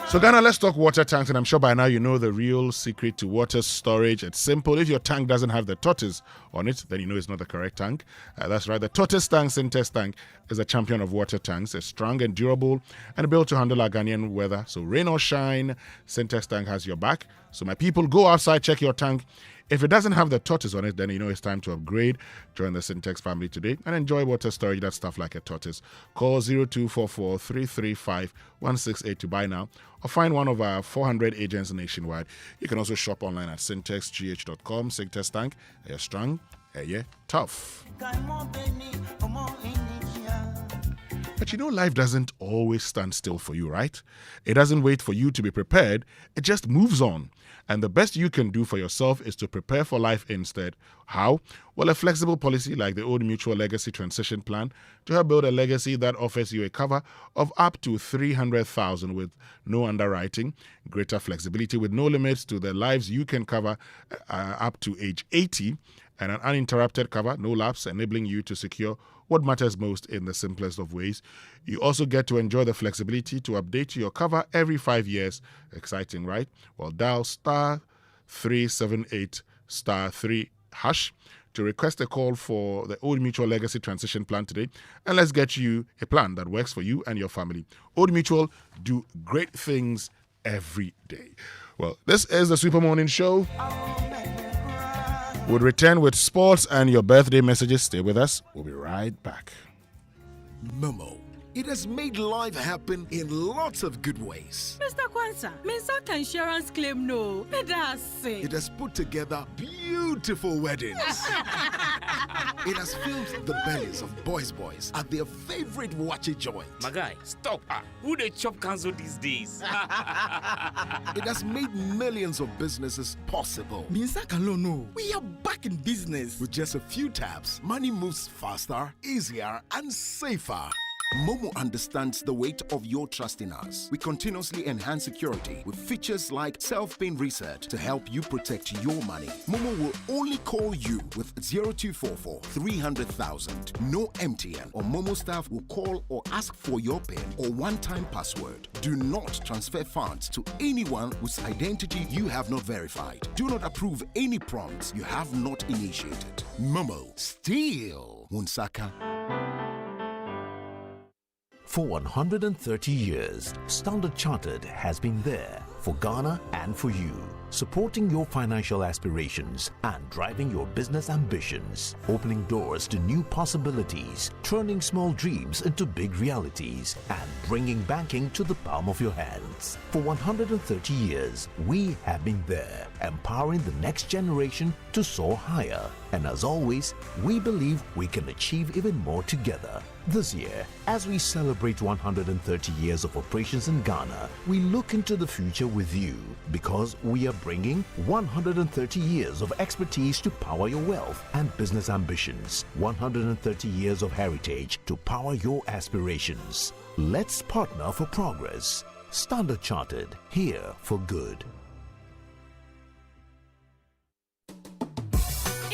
So Ghana, let's talk water tanks, and I'm sure by now you know the real secret to water storage. It's simple. If your tank doesn't have the tortoise on it, then you know it's not the correct tank. That's right. The tortoise tank, Syntex tank, is a champion of water tanks. It's strong and durable and built to handle our Ghanaian weather. So rain or shine, Syntex tank has your back. So my people, go outside, check your tank. If it doesn't have the tortoise on it, then you know it's time to upgrade. Join the Syntex family today and enjoy water storage that's tough like a tortoise. Call 0244 335 168 to buy now, or find one of our 400 agents nationwide. You can also shop online at syntexgh.com. Syntex tank, you're strong, you're tough. But you know, life doesn't always stand still for you, right? It doesn't wait for you to be prepared. It just moves on. And the best you can do for yourself is to prepare for life instead. How? Well, a flexible policy like the Old Mutual Legacy Transition Plan to help build a legacy that offers you a cover of up to $300,000 with no underwriting, greater flexibility with no limits to the lives you can cover up to age 80, and an uninterrupted cover, no lapse, enabling you to secure what matters most in the simplest of ways. You also get to enjoy the flexibility to update your cover every 5 years. Exciting, right? Well, dial *378 *3# to request a call for the Old Mutual Legacy Transition Plan today, and let's get you a plan that works for you and your family. Old Mutual, do great things every day. Well, this is the Super Morning Show. We'll return with sports and your birthday messages. Stay with us. We'll be right back. Momo. It has made life happen in lots of good ways. Mr. Kwanzaa, Mensaka insurance claim no. It has put together beautiful weddings. It has filled the bellies of boys at their favorite watchy joint. My guy, stop. Who they chop cancel these days? It has made millions of businesses possible. Mensaka no. We are back in business. With just a few taps, money moves faster, easier, and safer. Momo understands the weight of your trust in us. We continuously enhance security with features like self-paying research to help you protect your money. Momo will only call you with 0244 300,000. No MTN or Momo staff will call or ask for your PIN or one-time password. Do not transfer funds to anyone whose identity you have not verified. Do not approve any prompts you have not initiated. Momo, still Wunsaka. For 130 years, Standard Chartered has been there for Ghana and for you, supporting your financial aspirations and driving your business ambitions, opening doors to new possibilities, turning small dreams into big realities, and bringing banking to the palm of your hands. For 130 years, we have been there, empowering the next generation to soar higher. And as always, we believe we can achieve even more together. This year, as we celebrate 130 years of operations in Ghana, we look into the future with you because we are bringing 130 years of expertise to power your wealth and business ambitions, 130 years of heritage to power your aspirations. Let's partner for progress. Standard Chartered, here for good.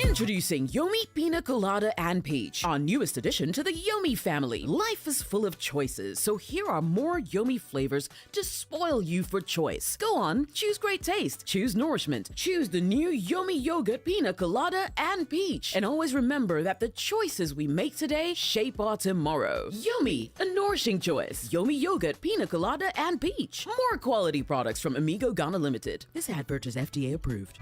Introducing Yomi Pina Colada and Peach, our newest addition to the Yomi family. Life is full of choices, so here are more Yomi flavors to spoil you for choice. Go on, choose great taste, choose nourishment, choose the new Yomi Yogurt Pina Colada and Peach. And always remember that the choices we make today shape our tomorrow. Yomi, a nourishing choice. Yomi Yogurt Pina Colada and Peach. More quality products from Amigo Ghana Limited. This advert is FDA approved.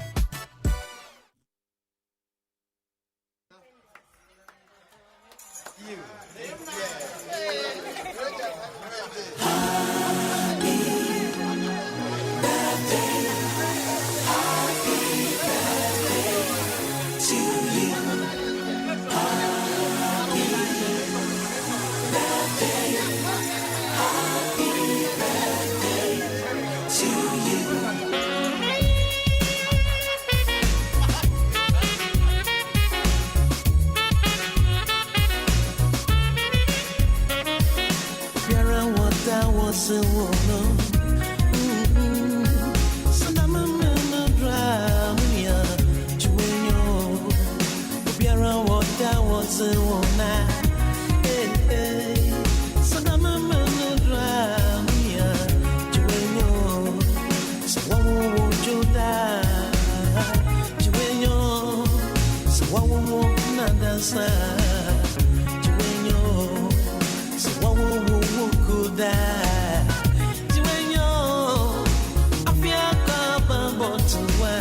Nyansa, Juenyo, so wo could that? Juenyo, Afiaka Bambotua,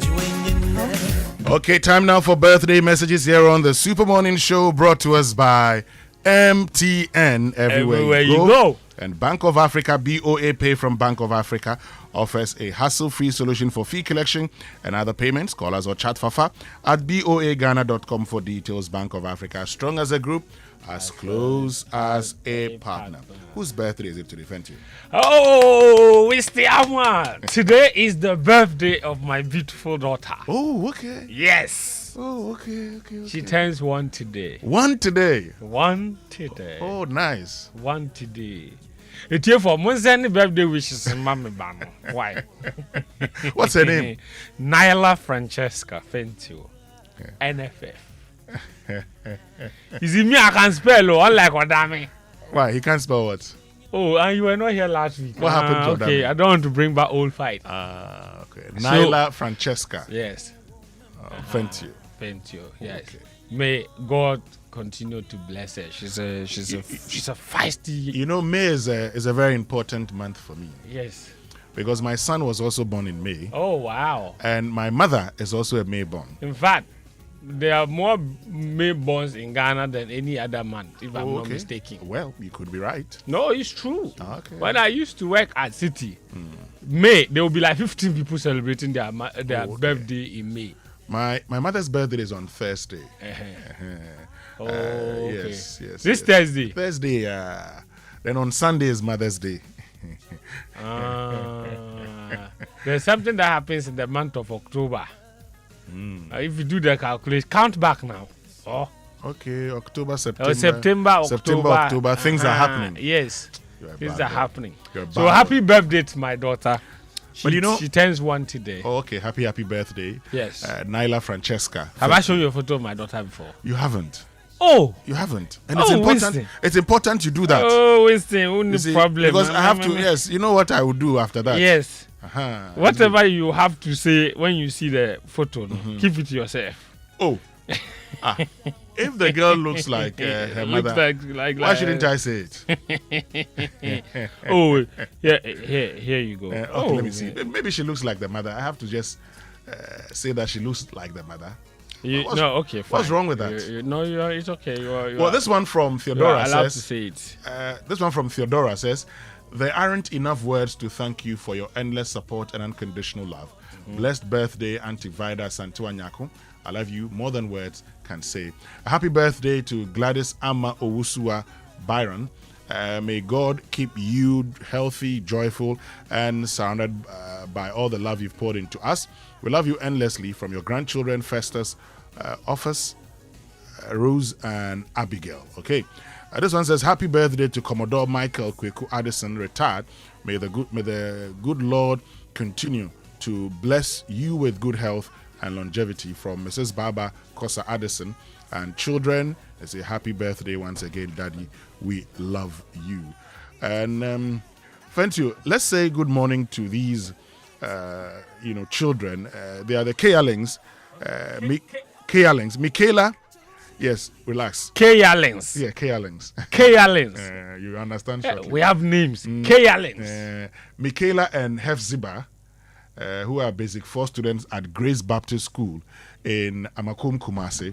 Juenyo. Okay, time now for birthday messages here on the Super Morning Show, brought to us by MTN. Everywhere you go. And Bank of Africa, BOA Pay from Bank of Africa, offers a hassle-free solution for fee collection and other payments. Call us or chat Fafa at boaghana.com for details. Bank of Africa, strong as a group, as close as a partner. Whose birthday is it today? Thank you. Oh, Winston Amoah. Today is the birthday of my beautiful daughter. Oh, okay. Yes. Oh, okay. She turns 1 today. 1 today? 1 today. Oh, nice. 1 today. It's here for Monday birthday wishes, Mammy Bano. Why? What's her name? Nyla Francesca Fentio. NFF. You see me, I can spell, unlike Odame. Why? He can't spell what? Oh, and you were not here last week. What happened to Odame? Okay, I don't want to bring back old fight. Okay. Nyla Francesca. Yes. Fentio. Fentio, yes. Okay. May God continue to bless her. She's a feisty. You know, May is a very important month for me. Yes. Because my son was also born in May. Oh, wow. And my mother is also a May born. In fact, there are more May borns in Ghana than any other month, if I'm not mistaken. Well, you could be right. No, it's true. Okay. When I used to work at City, May, there will be like 15 people celebrating their birthday in May. My mother's birthday is on Thursday. Okay. Yes. This Thursday? Thursday, then on Sunday is Mother's Day. There's something that happens in the month of October. If you do the calculation, count back now. Oh. Okay, September, October. Things are happening. Yes, things are happening. So happy birthday to my daughter. But you know, she turns 1 today. Oh, okay. Happy birthday. Yes. Nyla Francesca. Have I shown you a photo of my daughter before? You haven't. Oh. You haven't. And it's important. Winston. It's important you do that. Oh, Winston, only problem. Because I have to, yes. You know what I would do after that? Yes. Whatever you have to say when you see the photo, keep it to yourself. Oh. If the girl looks like her mother, why shouldn't I say it? Oh, here you go. Okay, let me see. Maybe she looks like the mother. I have to just say that she looks like the mother. Okay, fine. What's wrong with that? No, it's okay. Well, this one from Theodora says. Allowed to say it. This one from Theodora says, there aren't enough words to thank you for your endless support and unconditional love. Blessed birthday, Auntie Vida Santuanyako. I love you more than words can say. A happy birthday to Gladys Ama Owusua Byron. May God keep you healthy, joyful, and surrounded by all the love you've poured into us. We love you endlessly, from your grandchildren, Festus, Office, Rose, and Abigail. Okay. This one says, happy birthday to Commodore Michael Kweku Addison, retired. May the good Lord continue to bless you with good health and longevity, from Mrs. Baba Kosa Addison. And children, they say happy birthday once again, Daddy. We love you. And thank you. Let's say good morning to these children. They are the Kayalings. Kayalings. Michaela. Yes, relax. Kayalings. Yeah, Kayalings. Kayalings. You understand shortly. We have names. Kayalings. Michaela and Hefziba, who are Basic 4 students at Grace Baptist School in Amakum, Kumasi.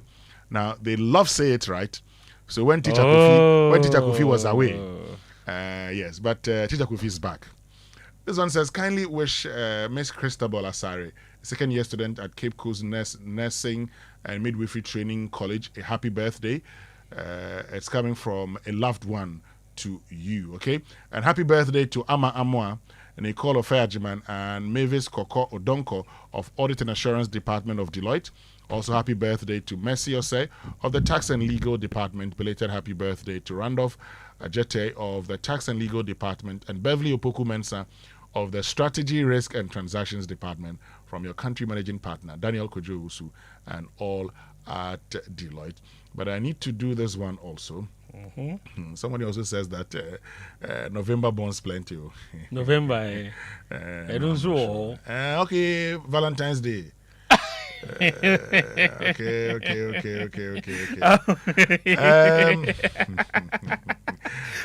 Now, they love say it right. So when Teacher Kofi was away, yes, but Teacher Kofi is back. This one says, kindly wish Miss Christabel Asare, second-year student at Cape Coast Nursing and Midwifery Training College, a happy birthday. It's coming from a loved one to you, okay? And happy birthday to Ama Amoah, Nicole Ofayajiman, and Mavis Koko Odonko of Audit and Assurance Department of Deloitte. Also, happy birthday to Mercy Osei of the Tax and Legal Department. Belated happy birthday to Randolph Ajete of the Tax and Legal Department, and Beverly Opoku Mensah of the Strategy, Risk and Transactions Department, from your country managing partner, Daniel Kojo-Usu, and all at Deloitte. But I need to do this one also. Somebody also says that November burns plenty. November, I don't know. Okay, Valentine's Day.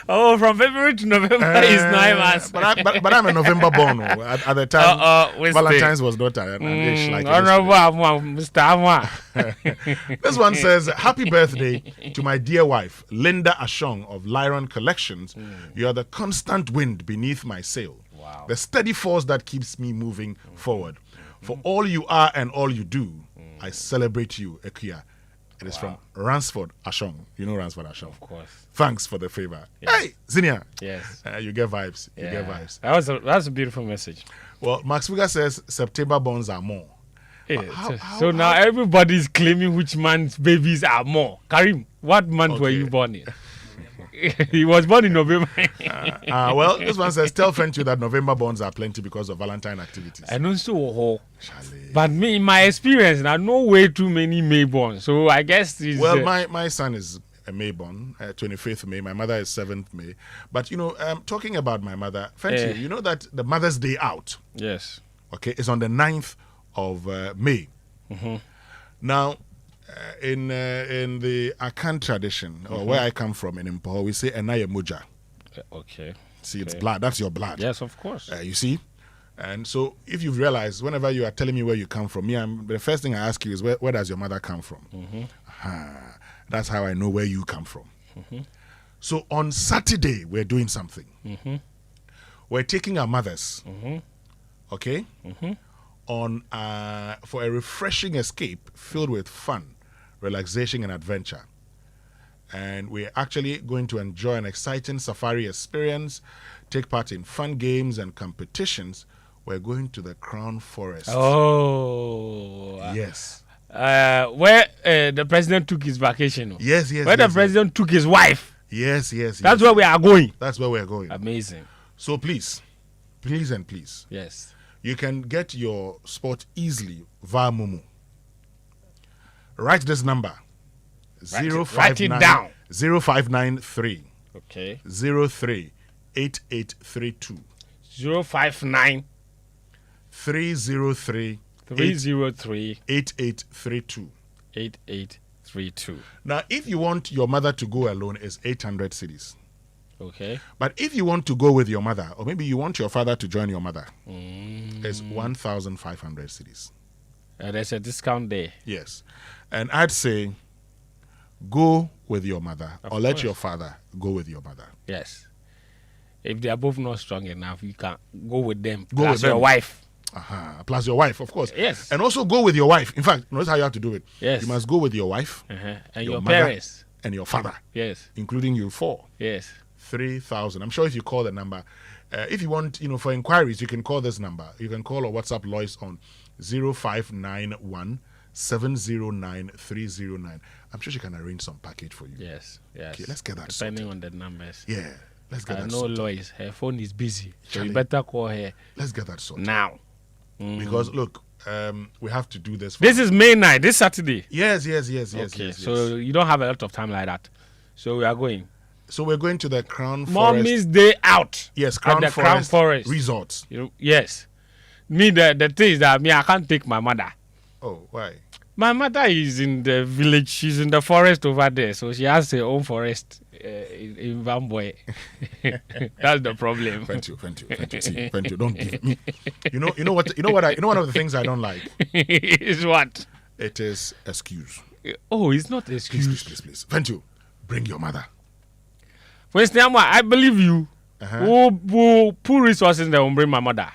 Oh, from February to November is 9 months. But I'm a November born. At the time, Valentine's was not an age like Mr. Amoah. This one says, happy birthday to my dear wife, Linda Ashong of Lyron Collections. You are the constant wind beneath my sail. Wow. The steady force that keeps me moving forward. For all you are and all you do, I celebrate you, Ekuya. It is from Ransford Ashong. You know Ransford Ashong? Of course. Thanks for the favor. Yes. Hey, Zinia. Yes. You get vibes. You get vibes. That's a beautiful message. Well, Max Fugger says September borns are more. So now everybody's claiming which month's babies are more. Karim, what month were you born in? He was born in November. Well, this one says, tell French that November borns are plenty because of Valentine activities. I know so. But me, in my experience, I know way too many May born. So I guess it's... Well, my son is a May born, 25th May. My mother is 7th May. But, talking about my mother, French, you know that the Mother's Day out, yes, okay, is on the 9th of May. Mm-hmm. Now, in the Akan tradition, or where I come from in Impoho, we say Enaya Muja. Okay. See, it's blood. That's your blood. Yes, of course. You see? And so, if you've realized, whenever you are telling me where you come from, the first thing I ask you is, where does your mother come from? That's how I know where you come from. So, on Saturday, we're doing something. We're taking our mothers, okay, on for a refreshing escape filled with fun, relaxation, and adventure. And we're actually going to enjoy an exciting safari experience, take part in fun games and competitions. We're going to the Crown Forest. Oh. Yes. Where the president took his vacation. Yes. Where the president took his wife. Yes. That's where we are going. That's where we're going. Amazing. So please. Yes. You can get your spot easily via Momo. Write this number. Write it down. 0593. Okay. 03 8832. 059 303 8832. 8832. Now, if you want your mother to go alone, it's 800 cedis. Okay. But if you want to go with your mother, or maybe you want your father to join your mother, it's 1,500 cedis. There's a discount there. Yes. And I'd say go with your mother, or let your father go with your mother. Yes. If they are both not strong enough, you can go with them. Go plus with them. Your wife. Plus your wife, of course. Yes. And also go with your wife. In fact, notice how you have to do it. Yes. You must go with your wife. And your mother, parents. And your father. Yes. Including you four. Yes. 3,000. I'm sure if you call the number, if you want, for inquiries, you can call this number. You can call or WhatsApp Lois on 0591 709 309. I'm sure she can arrange some package for you. Yes. Okay, let's get that depending sorted. on the numbers. Yeah, let's get that sorted. I know Lois, her phone is busy, so you Charlie, better call her. Let's get that sorted. Now. Because, look, we have to do this. This is May 9, this Saturday. Yes. Okay, so you don't have a lot of time like that. So we are going. So we're going to the Crown Forest. Mommy's Day Out. Yes, Crown Forest Resort. Yes. Me, the thing is that I can't take my mother. Oh, why? My mother is in the village. She's in the forest over there. So she has her own forest in Vamboy. That's the problem. Thank you. See, don't give me. You know what? One of the things I don't like is what? It is excuse. Oh, it's not excuse. Please. Thank you. Bring your mother. Winston Amoah, I believe you. We'll put resources there and bring my mother.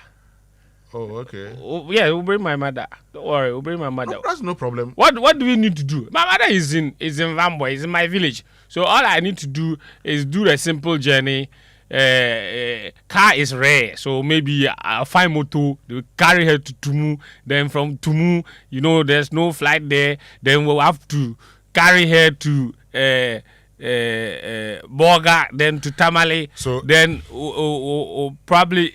Oh, okay. We'll bring my mother. Don't worry, we'll bring my mother. No, that's no problem. What do we need to do? My mother is in Vamboy, is in my village. So all I need to do is do a simple journey. Car is rare, so maybe I'll find motor. They carry her to Tumu. Then from Tumu, there's no flight there. Then we'll have to carry her to Boga, then to Tamale. So then we'll probably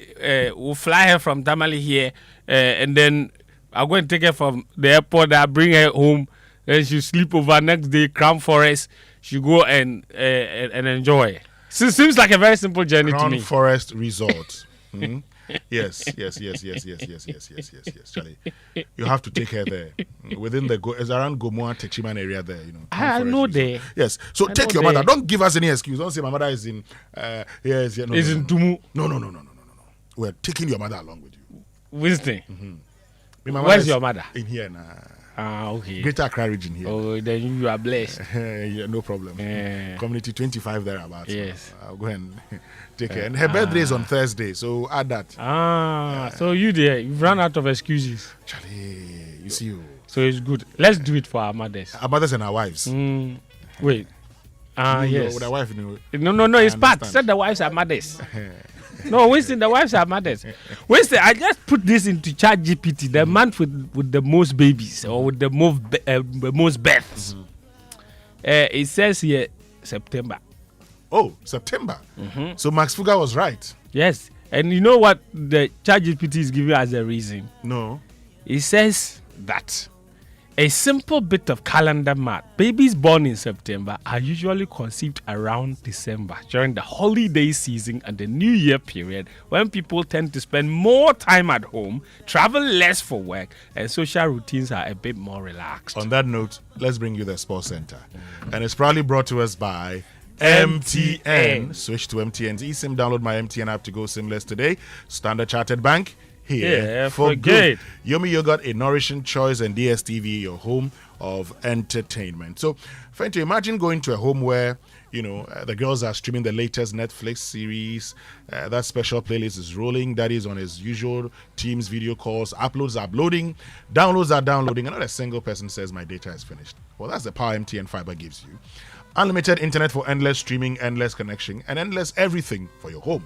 we'll fly her from Tamale here, and then I'll go and take her from the airport. I'll bring her home. Then she'll sleep over next day. Crown Forest. She'll go and enjoy. So it seems like a very simple journey to me. Crown Forest Resort. Yes. Charlie, you have to take her there. within it's around Gomoa, Techiman area there, you know. I know there. Yes. So take your mother. Don't give us any excuse. Don't say my mother is in is in Tumu. No. We're taking your mother along with you. Winston. Mm-hmm. Where's your mother? In here now. Okay. Greater Accra region here. Oh, then you are blessed. Yeah, no problem. Community 25 thereabouts. Yes. I'll go and take her. And her birthday is on Thursday, so add that. So you've run out of excuses. Charlie, you see you. So it's good. Let's do it for our mothers. Our mothers and our wives. Wait. Yes. With our wife, No, it's part. Said the wives are mothers. No, Winston, the wives are mothers. Winston, I just put this into ChatGPT, the month with the most babies or with the most births. It says here September. Oh, September. So Max Fugger was right. Yes. And you know what the ChatGPT is giving as a reason? No. It says that a simple bit of calendar math. Babies born in September are usually conceived around December during the holiday season and the New Year period when people tend to spend more time at home, travel less for work, and social routines are a bit more relaxed. On that note, let's bring you the Sports Center. And it's proudly brought to us by MTN. Switch to MTN's eSIM. Download my MTN app to go SIMless today. Standard Chartered Bank. Here for good. Yomi Yogurt, a nourishing choice, and DSTV, your home of entertainment. So, friend, to imagine going to a home where, the girls are streaming the latest Netflix series, that special playlist is rolling, that is on his usual Teams video calls, uploads are uploading, downloads are downloading, and not a single person says my data is finished. Well, that's the power MTN Fiber gives you. Unlimited internet for endless streaming, endless connection, and endless everything for your home.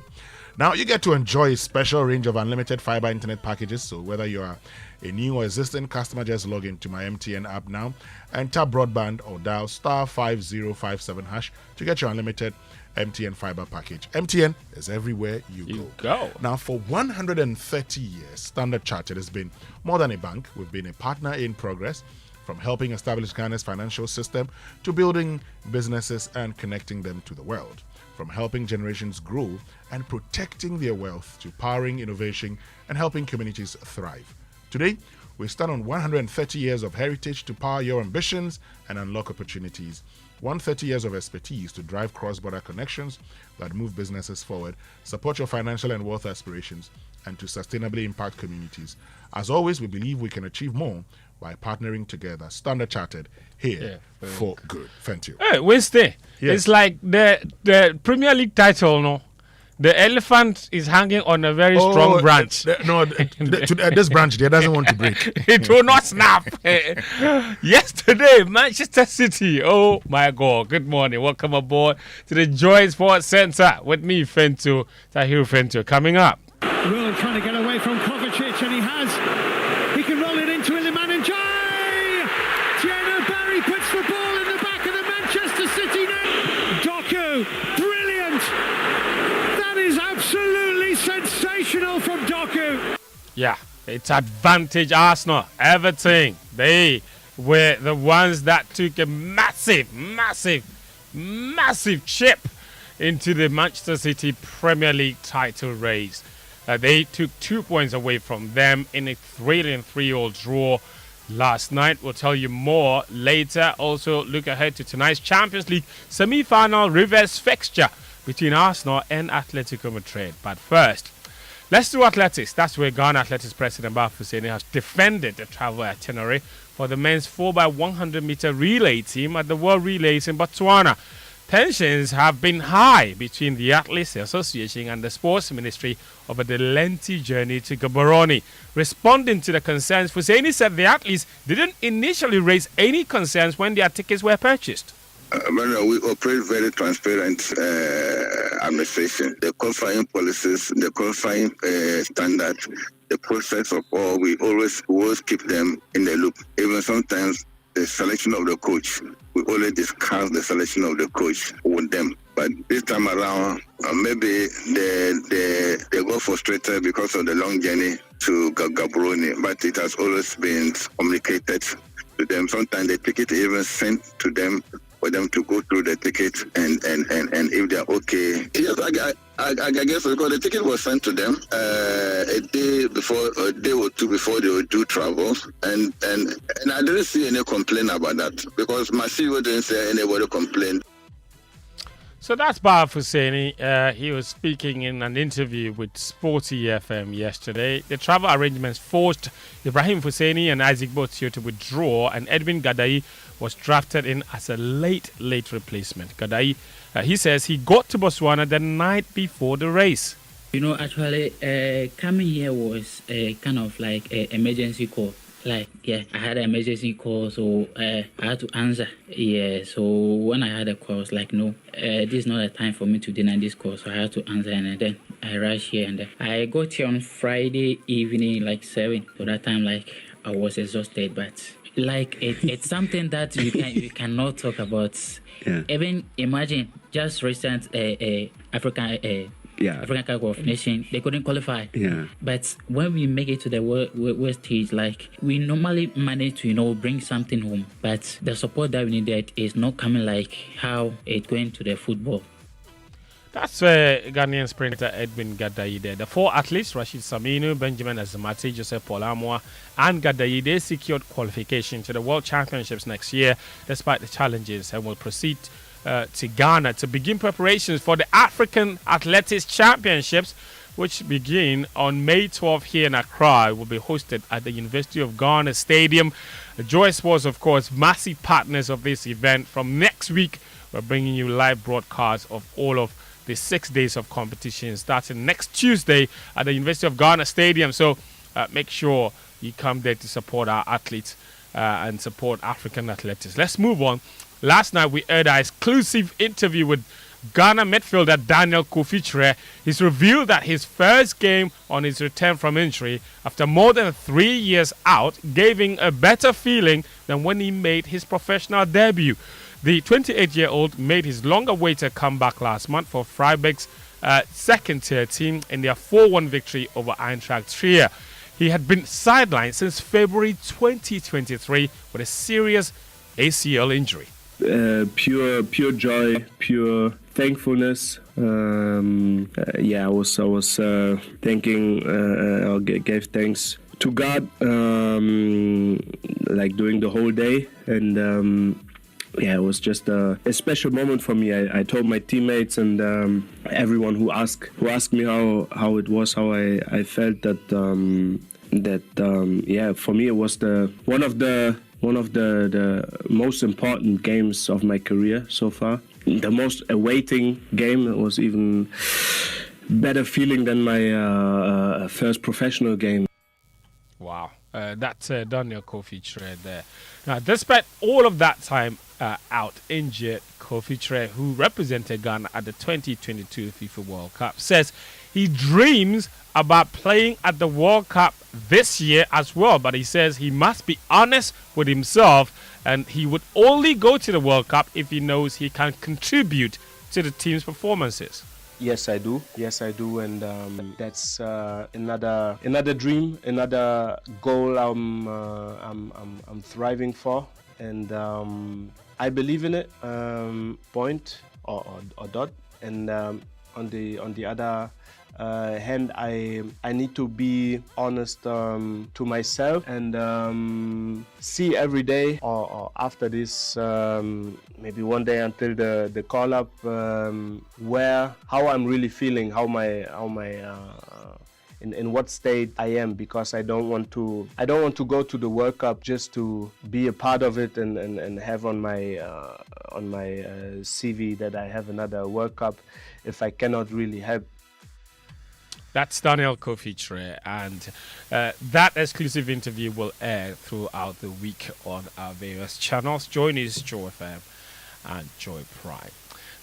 Now, you get to enjoy a special range of unlimited fiber internet packages. So whether you are a new or existing customer, just log into my MTN app now and tap broadband or dial *5057# to get your unlimited MTN fiber package. MTN is everywhere you go. Now, for 130 years, Standard Chartered has been more than a bank. We've been a partner in progress, from helping establish Ghana's financial system to building businesses and connecting them to the world. From helping generations grow and protecting their wealth to powering innovation and helping communities thrive. Today, we stand on 130 years of heritage to power your ambitions and unlock opportunities. 130 years of expertise to drive cross-border connections that move businesses forward, support your financial and wealth aspirations, and to sustainably impact communities. As always, we believe we can achieve more by partnering together. Standard Chartered, here for good. Thank you. Hey, Winston, it's like the Premier League title, no? The elephant is hanging on a very strong branch. This branch there doesn't want to break. It will not snap. Yesterday, Manchester City. Oh my God. Good morning. Welcome aboard to the Joy Sports Center with me, Fento, Tahir Fento. Coming up. Will trying to get away from Kovacic, and he has. He can roll it into Iliman Ndiaye. Tieno Barry puts the ball in the back of the Manchester City net. Doku, brilliant. That is absolutely sensational from Doku. Yeah, it's advantage Arsenal. Everything. They were the ones that took a massive chip into the Manchester City Premier League title race. They took 2 points away from them in a 3-3 draw last night. We'll tell you more later. Also, look ahead to tonight's Champions League semi-final reverse fixture between Arsenal and Atletico Madrid. But first, let's do athletics. That's where Ghana Athletics President Baf Husseini has defended the travel itinerary for the men's 4x100 meter relay team at the World Relays in Botswana. Tensions have been high between the Athletes Association and the Sports Ministry over the lengthy journey to Gaborone. Responding to the concerns, Husseini said the athletes didn't initially raise any concerns when their tickets were purchased. We operate very transparent administration. The qualifying policies, the qualifying standard, the process of all, we always keep them in the loop. Even sometimes the selection of the coach, we always discuss the selection of the coach with them. But this time around, maybe they got frustrated because of the long journey to Gaborone. But it has always been communicated to them. Sometimes the ticket even sent to them for them to go through the ticket and if they're okay. Yes, I guess because the ticket was sent to them a day or two before they would do travel, and I didn't see any complaint about that because my CEO didn't say anybody complained. So that's Bar Husseini. He was speaking in an interview with Sporty FM yesterday. The travel arrangements forced Ibrahim Husseini and Isaac Botio to withdraw, and Edwin Gadai was drafted in as a late replacement. Gadai, he says he got to Botswana the night before the race. You know, actually, coming here was kind of like an emergency call. Like, yeah, I had an emergency call, so I had to answer. Yeah, so when I had a call, I was like, no, this is not a time for me to deny this call, so I had to answer, and then I rushed here, and then I got here on Friday evening, like 7. So that time, like, I was exhausted, but like, it's something that you cannot talk about. Yeah. Even imagine, just recent African Cup of Nations, they couldn't qualify. Yeah. But when we make it to the world stage, like, we normally manage to, bring something home. But the support that we needed is not coming like how it's going to the football. That's Ghanaian sprinter Edwin Gadai there. The 4 athletes, Rashid Saminu, Benjamin Azamati, Joseph Paul Amoah, and Gadai, they secured qualification to the World Championships next year, despite the challenges, and will proceed to Ghana to begin preparations for the African Athletics Championships, which begin on May 12 here in Accra. It will be hosted at the University of Ghana Stadium. The Joy Sports, of course, massive partners of this event. From next week, we're bringing you live broadcasts of all of the 6 days of competition starting next Tuesday at the University of Ghana Stadium. So make sure you come there to support our athletes and support African athletics. Let's move on. Last night, we aired our exclusive interview with Ghana midfielder Daniel Kofi. He's revealed that his first game on his return from injury after more than 3 years out gave him a better feeling than when he made his professional debut. The 28-year-old made his long-awaited comeback last month for Freiburg's second-tier team in their 4-1 victory over Eintracht Trier. He had been sidelined since February 2023 with a serious ACL injury. Pure joy, pure thankfulness. I was thanking, I gave thanks to God, like during the whole day, and it was just a special moment for me. I told my teammates and everyone who asked me how it was, how I felt that for me it was one of the most important games of my career so far. The most awaiting game. It was even better feeling than my first professional game. Wow. That's Daniel Kofi there. Now, despite all of that time out injured, Kofi, who represented Ghana at the 2022 FIFA World Cup, says he dreams about playing at the World Cup this year as well. But he says he must be honest with himself, and he would only go to the World Cup if he knows he can contribute to the team's performances. Yes, I do. And that's another dream, another goal I'm thriving for, and I believe in it. Point or dot. And on the other hand, I need to be honest to myself and see every day or after this, maybe one day until the call up, how I'm really feeling, how my in what state I am, because I don't want to go to the World Cup just to be a part of it and have on my CV that I have another World Cup if I cannot really help. That's Daniel Kofi, and that exclusive interview will air throughout the week on our various channels. Joy News, Joy FM, and Joy Pride.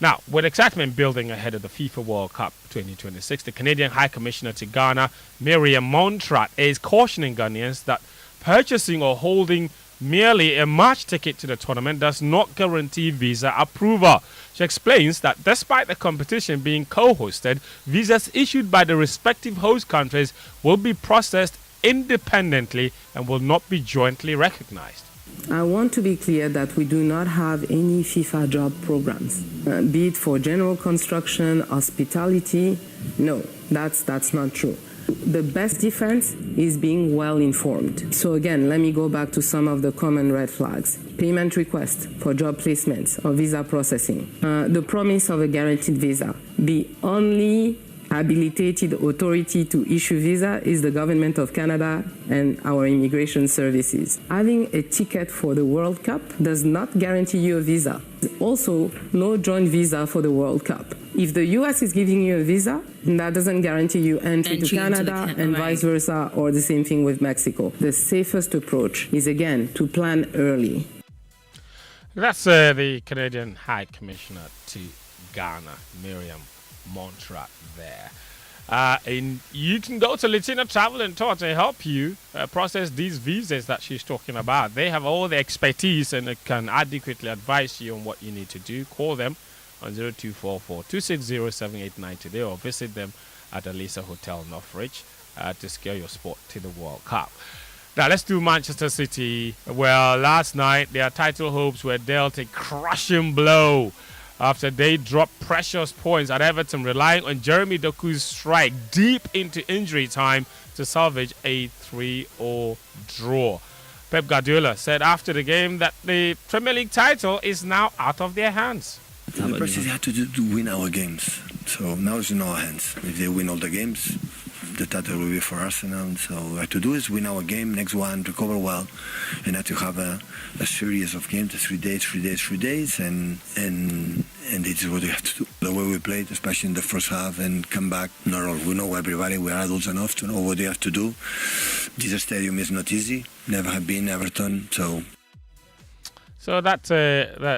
Now, with excitement building ahead of the FIFA World Cup 2026, the Canadian High Commissioner to Ghana, Miriam Montrat, is cautioning Ghanaians that purchasing or holding merely a match ticket to the tournament does not guarantee visa approval. She explains that despite the competition being co-hosted, visas issued by the respective host countries will be processed independently and will not be jointly recognized. I want to be clear that we do not have any FIFA job programs, be it for general construction, hospitality. No, that's not true. The best defense is being well informed. So again, let me go back to some of the common red flags. Payment request for job placements or visa processing. The promise of a guaranteed visa. The only habilitated authority to issue visa is the government of Canada and our immigration services. Having a ticket for the World Cup does not guarantee you a visa. Also, no joint visa for the World Cup. If the US is giving you a visa, that doesn't guarantee you entry to Canada and vice versa, or the same thing with Mexico. The safest approach is, again, to plan early. That's the Canadian High Commissioner to Ghana, Miriam Montrat there. And you can go to Latina Travel and Tour to help you process these visas that she's talking about. They have all the expertise and can adequately advise you on what you need to do. Call them on 0244-260-7890 today, or visit them at the Lisa Hotel Northridge to scale your sport to the World Cup. Now let's do Manchester City. Well, last night their title hopes were dealt a crushing blow after they dropped precious points at Everton, relying on Jeremy Doku's strike deep into injury time to salvage a 3-3 draw. Pep Guardiola said after the game that the Premier League title is now out of their hands. The press is had to win our games, so now it's in our hands. If they win all the games, the title will be for Arsenal. So what we have to do is win our game, next one, recover well, and have to have a series of games, 3 days, and this is what we have to do. The way we played, especially in the first half, and come back. We know everybody, we're adults enough to know what they have to do. This stadium is not easy, never have been Everton, So that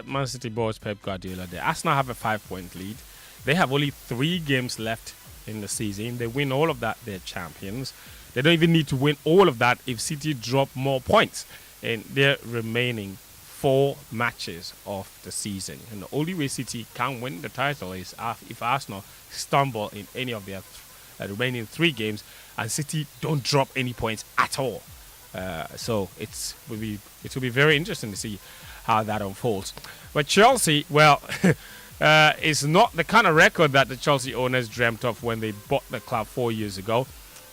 Man City boss Pep Guardiola there. Arsenal have a 5-point lead. They have only 3 games left in the season. They win all of that, they're champions. They don't even need to win all of that if City drop more points in their remaining 4 matches of the season. And the only way City can win the title is if Arsenal stumble in any of their remaining 3 games and City don't drop any points at all. So it will be very interesting to see how that unfolds. But Chelsea, well, it's not the kind of record that the Chelsea owners dreamt of when they bought the club 4 years ago.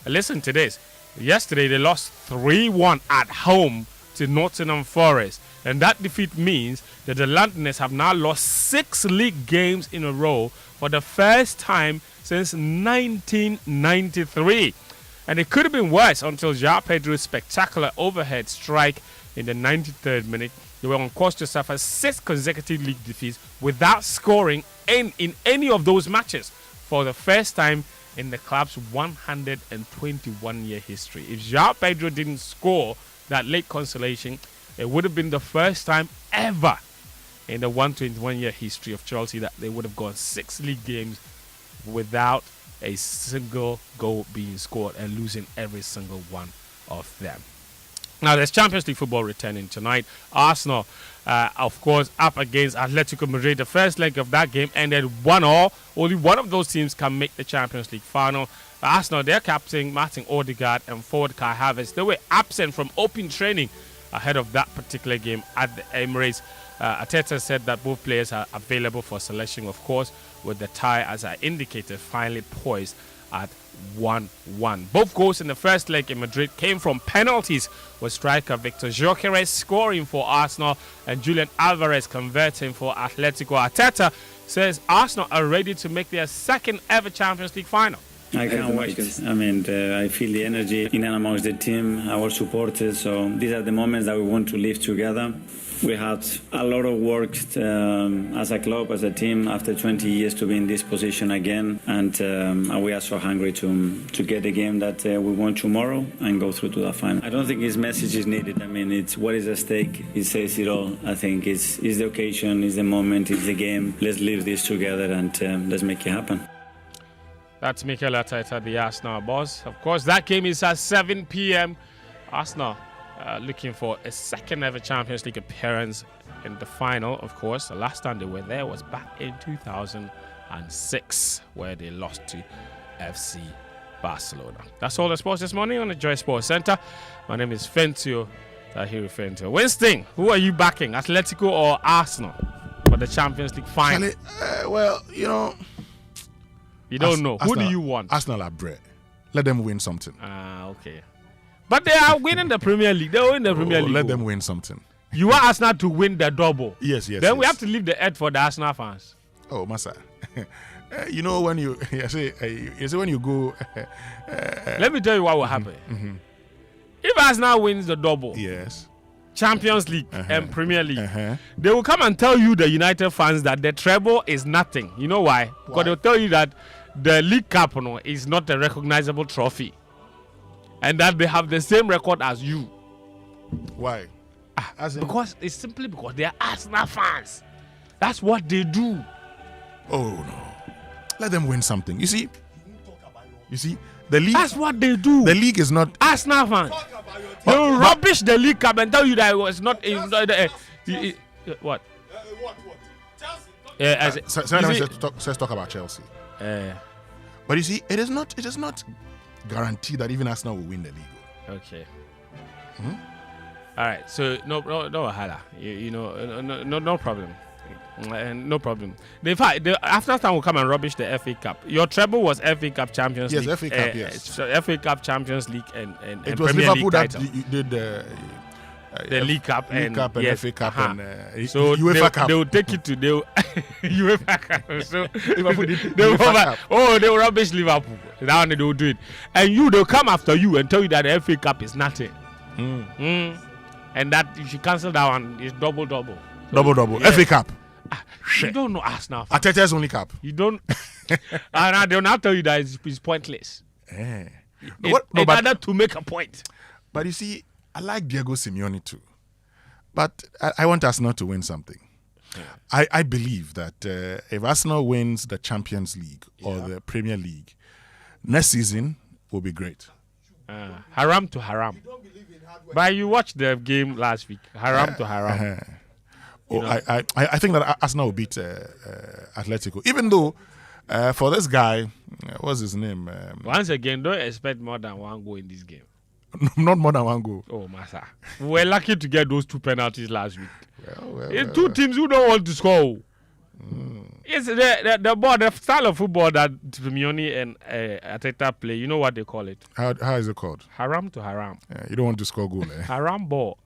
Listen to this. Yesterday, they lost 3-1 at home to Nottingham Forest. And that defeat means that the Londoners have now lost 6 league games in a row for the first time since 1993. And it could have been worse until João Pedro's spectacular overhead strike in the 93rd minute. They were on course to suffer 6 consecutive league defeats without scoring in any of those matches for the first time in the club's 121-year history. If João Pedro didn't score that late consolation, it would have been the first time ever in the 121-year history of Chelsea that they would have gone 6 league games without a single goal being scored and losing every single one of them. Now, there's Champions League football returning tonight. Arsenal, of course, up against Atletico Madrid. The first leg of that game ended 1-1. Only one of those teams can make the Champions League final. Arsenal, their captain, Martin Odegaard, and forward Kai Havertz, they were absent from open training ahead of that particular game at the Emirates. Arteta said that both players are available for selection, of course, with the tie, as I indicated, finally poised at 1-1. Both goals in the first leg in Madrid came from penalties, with striker Victor Gyökeres scoring for Arsenal and Julian Alvarez converting for Atletico. Arteta says Arsenal are ready to make their second ever Champions League final. I can't wait. I mean, I feel the energy in and amongst the team, our supporters. So these are the moments that we want to live together. We had a lot of work as a club, as a team, after 20 years to be in this position again. And we are so hungry to get the game that we want tomorrow and go through to the final. I don't think his message is needed. I mean, it's what is at stake. It says it all. I think it's the occasion, it's the moment, it's the game. Let's live this together and let's make it happen. That's Mikel Arteta, the Arsenal boss. Of course, that game is at 7 p.m. Arsenal looking for a second ever Champions League appearance in the final, of course. The last time they were there was back in 2006, where they lost to FC Barcelona. That's all the sports this morning on the Joy Sports Center. My name is Fentio that he referring to. Winston, who are you backing, Atletico or Arsenal for the Champions League final? Well, you know, you don't know. Who do you want? Arsenal are bred. Let them win something. Okay. But they are winning the Premier League. They win the Premier League. Let them win something. You want Arsenal to win the double. Yes. Then we have to leave the earth for the Arsenal fans. Oh, Masa. You know when you say when you go. Let me tell you what will happen. Mm-hmm. If Arsenal wins the double, yes, Champions League and Premier League, they will come and tell you, the United fans, that the treble is nothing. You know why? Because they'll tell you that the League Cup is not a recognizable trophy, and that they have the same record as you. Why? Because it's simply because they are Arsenal fans. That's what they do. Oh no. Let them win something. You see, the league. That's what they do. The league is not Arsenal fans. They will rubbish the League Cup and tell you that it was not. What? Let's talk about Chelsea. But you see, it is not guaranteed that even Arsenal will win the league. Okay. All right. So no, Hala. No problem. No problem. In fact, after time will come and rubbish the FA Cup. Your treble was FA Cup Champions League. Yes, FA Cup. Yes. So FA Cup Champions League and it was Premier Liverpool League that title. did the League Cup and yes, FA Cup and so UEFA Cup. They will take it to UEFA Cup. So Liverpool did UEFA Cup. Oh, they will rubbish Liverpool. That one they will do it, and they'll come after you and tell you that the FA Cup is nothing. And that you should cancel that one. It's double. So, double. Yeah. FA Cup. You don't know Arsenal. Arteta's only cup. You don't. And they'll now tell you that it's pointless. In order to make a point. But you see, I like Diego Simeone too. But I want Arsenal to win something. Yeah. I believe that if Arsenal wins the Champions League or the Premier League, next season will be great. Haram to haram. But you watched the game last week. Haram to haram. I think that Arsenal will beat Atletico. Even though for this guy, what's his name? Once again, don't expect more than one goal in this game. Not more than one goal. Oh, Masa. We were lucky to get those 2 penalties last week. It's two teams who don't want to score. It's the style of football that Simeone and Arteta play. You know what they call it? How is it called? Haram to haram. You don't want to score goal, eh? Haram ball.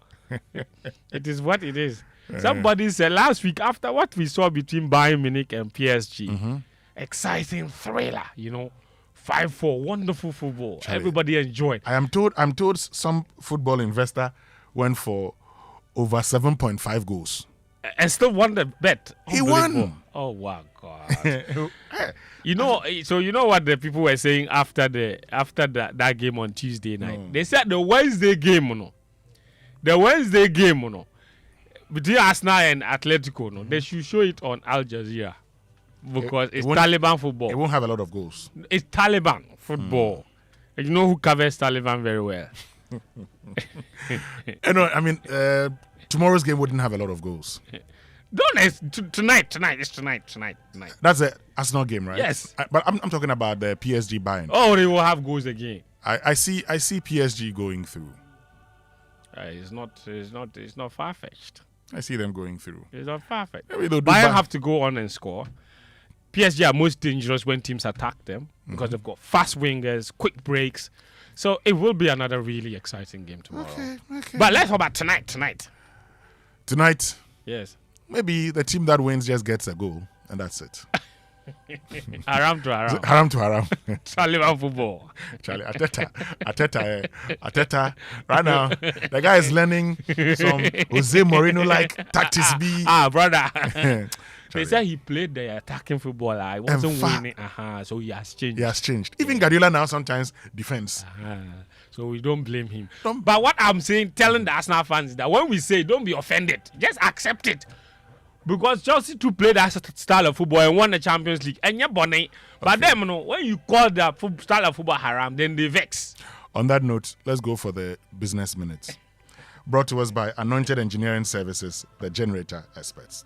It is what it is. Somebody said last week, after what we saw between Bayern Munich and PSG, exciting thriller, 5-4, wonderful football. Charlie, everybody enjoyed. I'm told some football investor went for over 7.5 goals. And still won the bet. He won. Oh, wow, God. So you know what the people were saying after that game on Tuesday night? They said the Wednesday game, between Arsenal and Atletico, they should show it on Al Jazeera because it's Taliban football. It won't have a lot of goals. It's Taliban football. You know who covers Taliban very well. Tomorrow's game wouldn't have a lot of goals. Tonight. It's tonight. That's the Arsenal game, right? Yes. But I'm talking about the PSG Bayern. Oh, they will have goals again. I see PSG going through. It's not far fetched. I see them going through. It's not far fetched. Bayern have to go on and score. PSG are most dangerous when teams attack them because they've got fast wingers, quick breaks. So it will be another really exciting game tomorrow. Okay. But let's talk about tonight. Tonight? Yes. Maybe the team that wins just gets a goal, and that's it. Haram to haram. Haram to haram. Taliban football. Charlie, Arteta. Right now, the guy is learning some Jose Mourinho-like tactics. Brother. They said he played the attacking football. I wasn't winning. So he has changed. Even Guardiola now sometimes defends. So we don't blame him. But what I'm saying, telling the Arsenal fans is that when we say don't be offended, just accept it. Because Chelsea too played that style of football and won the Champions League. And you're bonny. But then, when you call the style of football haram, then they vex. On that note, let's go for the business minutes. Brought to us by Anointed Engineering Services, the generator experts.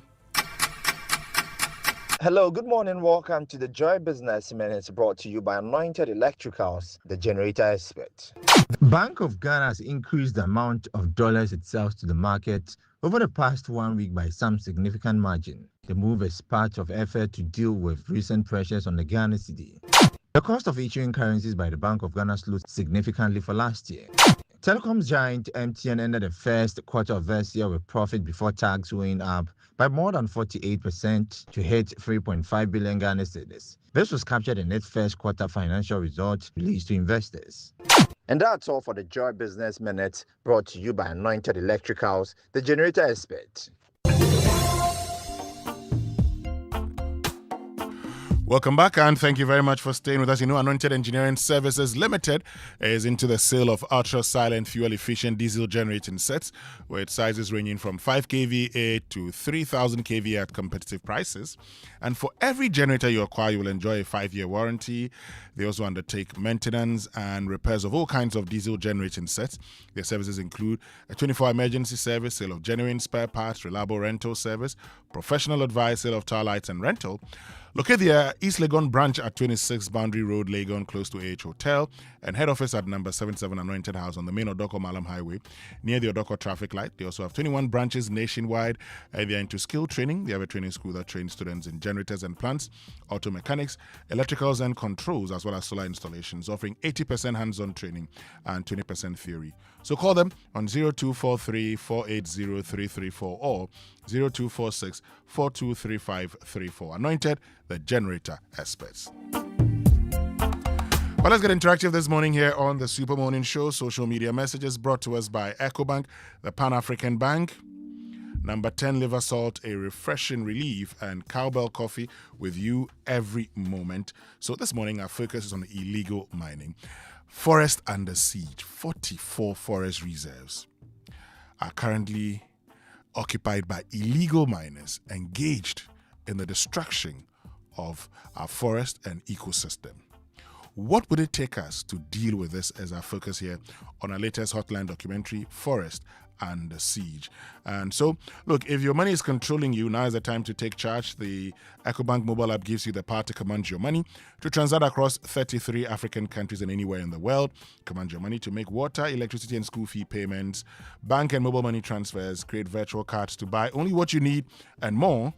Hello, good morning. Welcome to the Joy Business Minutes brought to you by Anointed Electricals, the generator expert. Bank of Ghana has increased the amount of dollars it sells to the market over the past 1 week by some significant margin. The move is part of effort to deal with recent pressures on the Ghana cedi. The cost of issuing currencies by the Bank of Ghana slowed significantly for last year. Telecoms giant MTN ended the first quarter of this year with profit before tax going up by more than 48% to hit 3.5 billion Ghana cedis. This was captured in its first quarter financial results released to investors. And that's all for the Joy Business Minute brought to you by Anointed Electricals, the generator expert. Welcome back, and thank you very much for staying with us. You know, Anointed Engineering Services Limited is into the sale of ultra-silent, fuel-efficient diesel generating sets with sizes ranging from 5 kVA to 3,000 kVA at competitive prices. And for every generator you acquire, you will enjoy a 5-year warranty. They also undertake maintenance and repairs of all kinds of diesel generating sets. Their services include a 24-hour emergency service, sale of genuine spare parts, reliable rental service, professional advice, sale of tower lights and rental. Locate their East Legon branch at 26 Boundary Road, Legon, close to AH Hotel, and head office at number 77 Anointed House on the main Odoko Malam Highway, near the Odoko traffic light. They also have 21 branches nationwide, and they're into skill training. They have a training school that trains students in generators and plants, auto mechanics, electricals and controls, as well as solar installations, offering 80% hands-on training and 20% theory. So call them on 0243 480 334 or 0246 423534. Anointed, the generator experts. Well, let's get interactive this morning here on the Super Morning Show. Social media messages brought to us by EcoBank, the Pan-African Bank. Number 10, liver salt, a refreshing relief, and cowbell coffee with you every moment. So this morning, our focus is on illegal mining. Forest under siege. 44 forest reserves are currently occupied by illegal miners engaged in the destruction of our forest and ecosystem. What would it take us to deal with this as our focus here on our latest Hotline documentary, Forest and the Siege? And so, look, if your money is controlling you, now is the time to take charge. The EcoBank mobile app gives you the power to command your money, to transact across 33 African countries and anywhere in the world. Command your money to make water, electricity, and school fee payments, bank and mobile money transfers, create virtual cards to buy only what you need and more.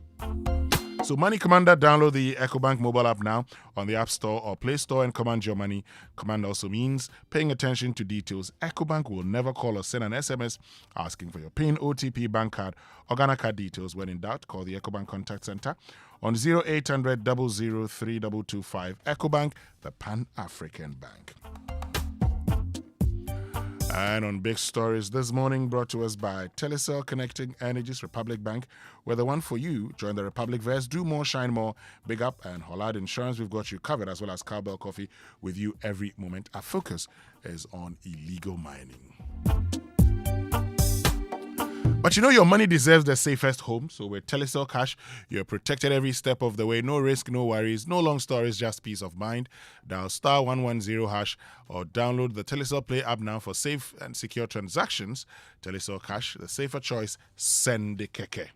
So Money Commander, download the EcoBank mobile app now on the App Store or Play Store and command your money. Command also means paying attention to details. EcoBank will never call or send an SMS asking for your PIN, OTP, bank card, or Ghana card details. When in doubt, call the EcoBank Contact Center on 0800 003 225. EcoBank, the Pan-African Bank. And on big stories this morning, brought to us by Telecel, connecting Energy's Republic Bank. We're the one for you. Join the Republic Verse. Do more, shine more. Big up and Hollard Insurance. We've got you covered, as well as Cowbell Coffee with you every moment. Our focus is on illegal mining. But you know, your money deserves the safest home. So with Telecel Cash, you're protected every step of the way. No risk, no worries, no long stories, just peace of mind. Dial *110# or download the Telecel Play app now for safe and secure transactions. Telecel Cash, the safer choice. Send the keke.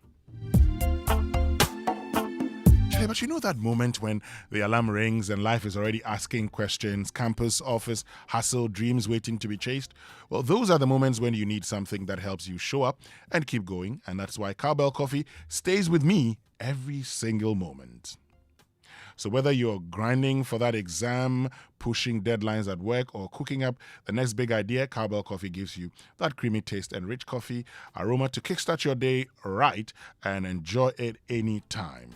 But you know that moment when the alarm rings and life is already asking questions, campus, office, hustle, dreams waiting to be chased? Well, those are the moments when you need something that helps you show up and keep going. And that's why Cowbell Coffee stays with me every single moment. So whether you're grinding for that exam, pushing deadlines at work, or cooking up the next big idea, Cowbell Coffee gives you that creamy taste and rich coffee aroma to kickstart your day right and enjoy it anytime.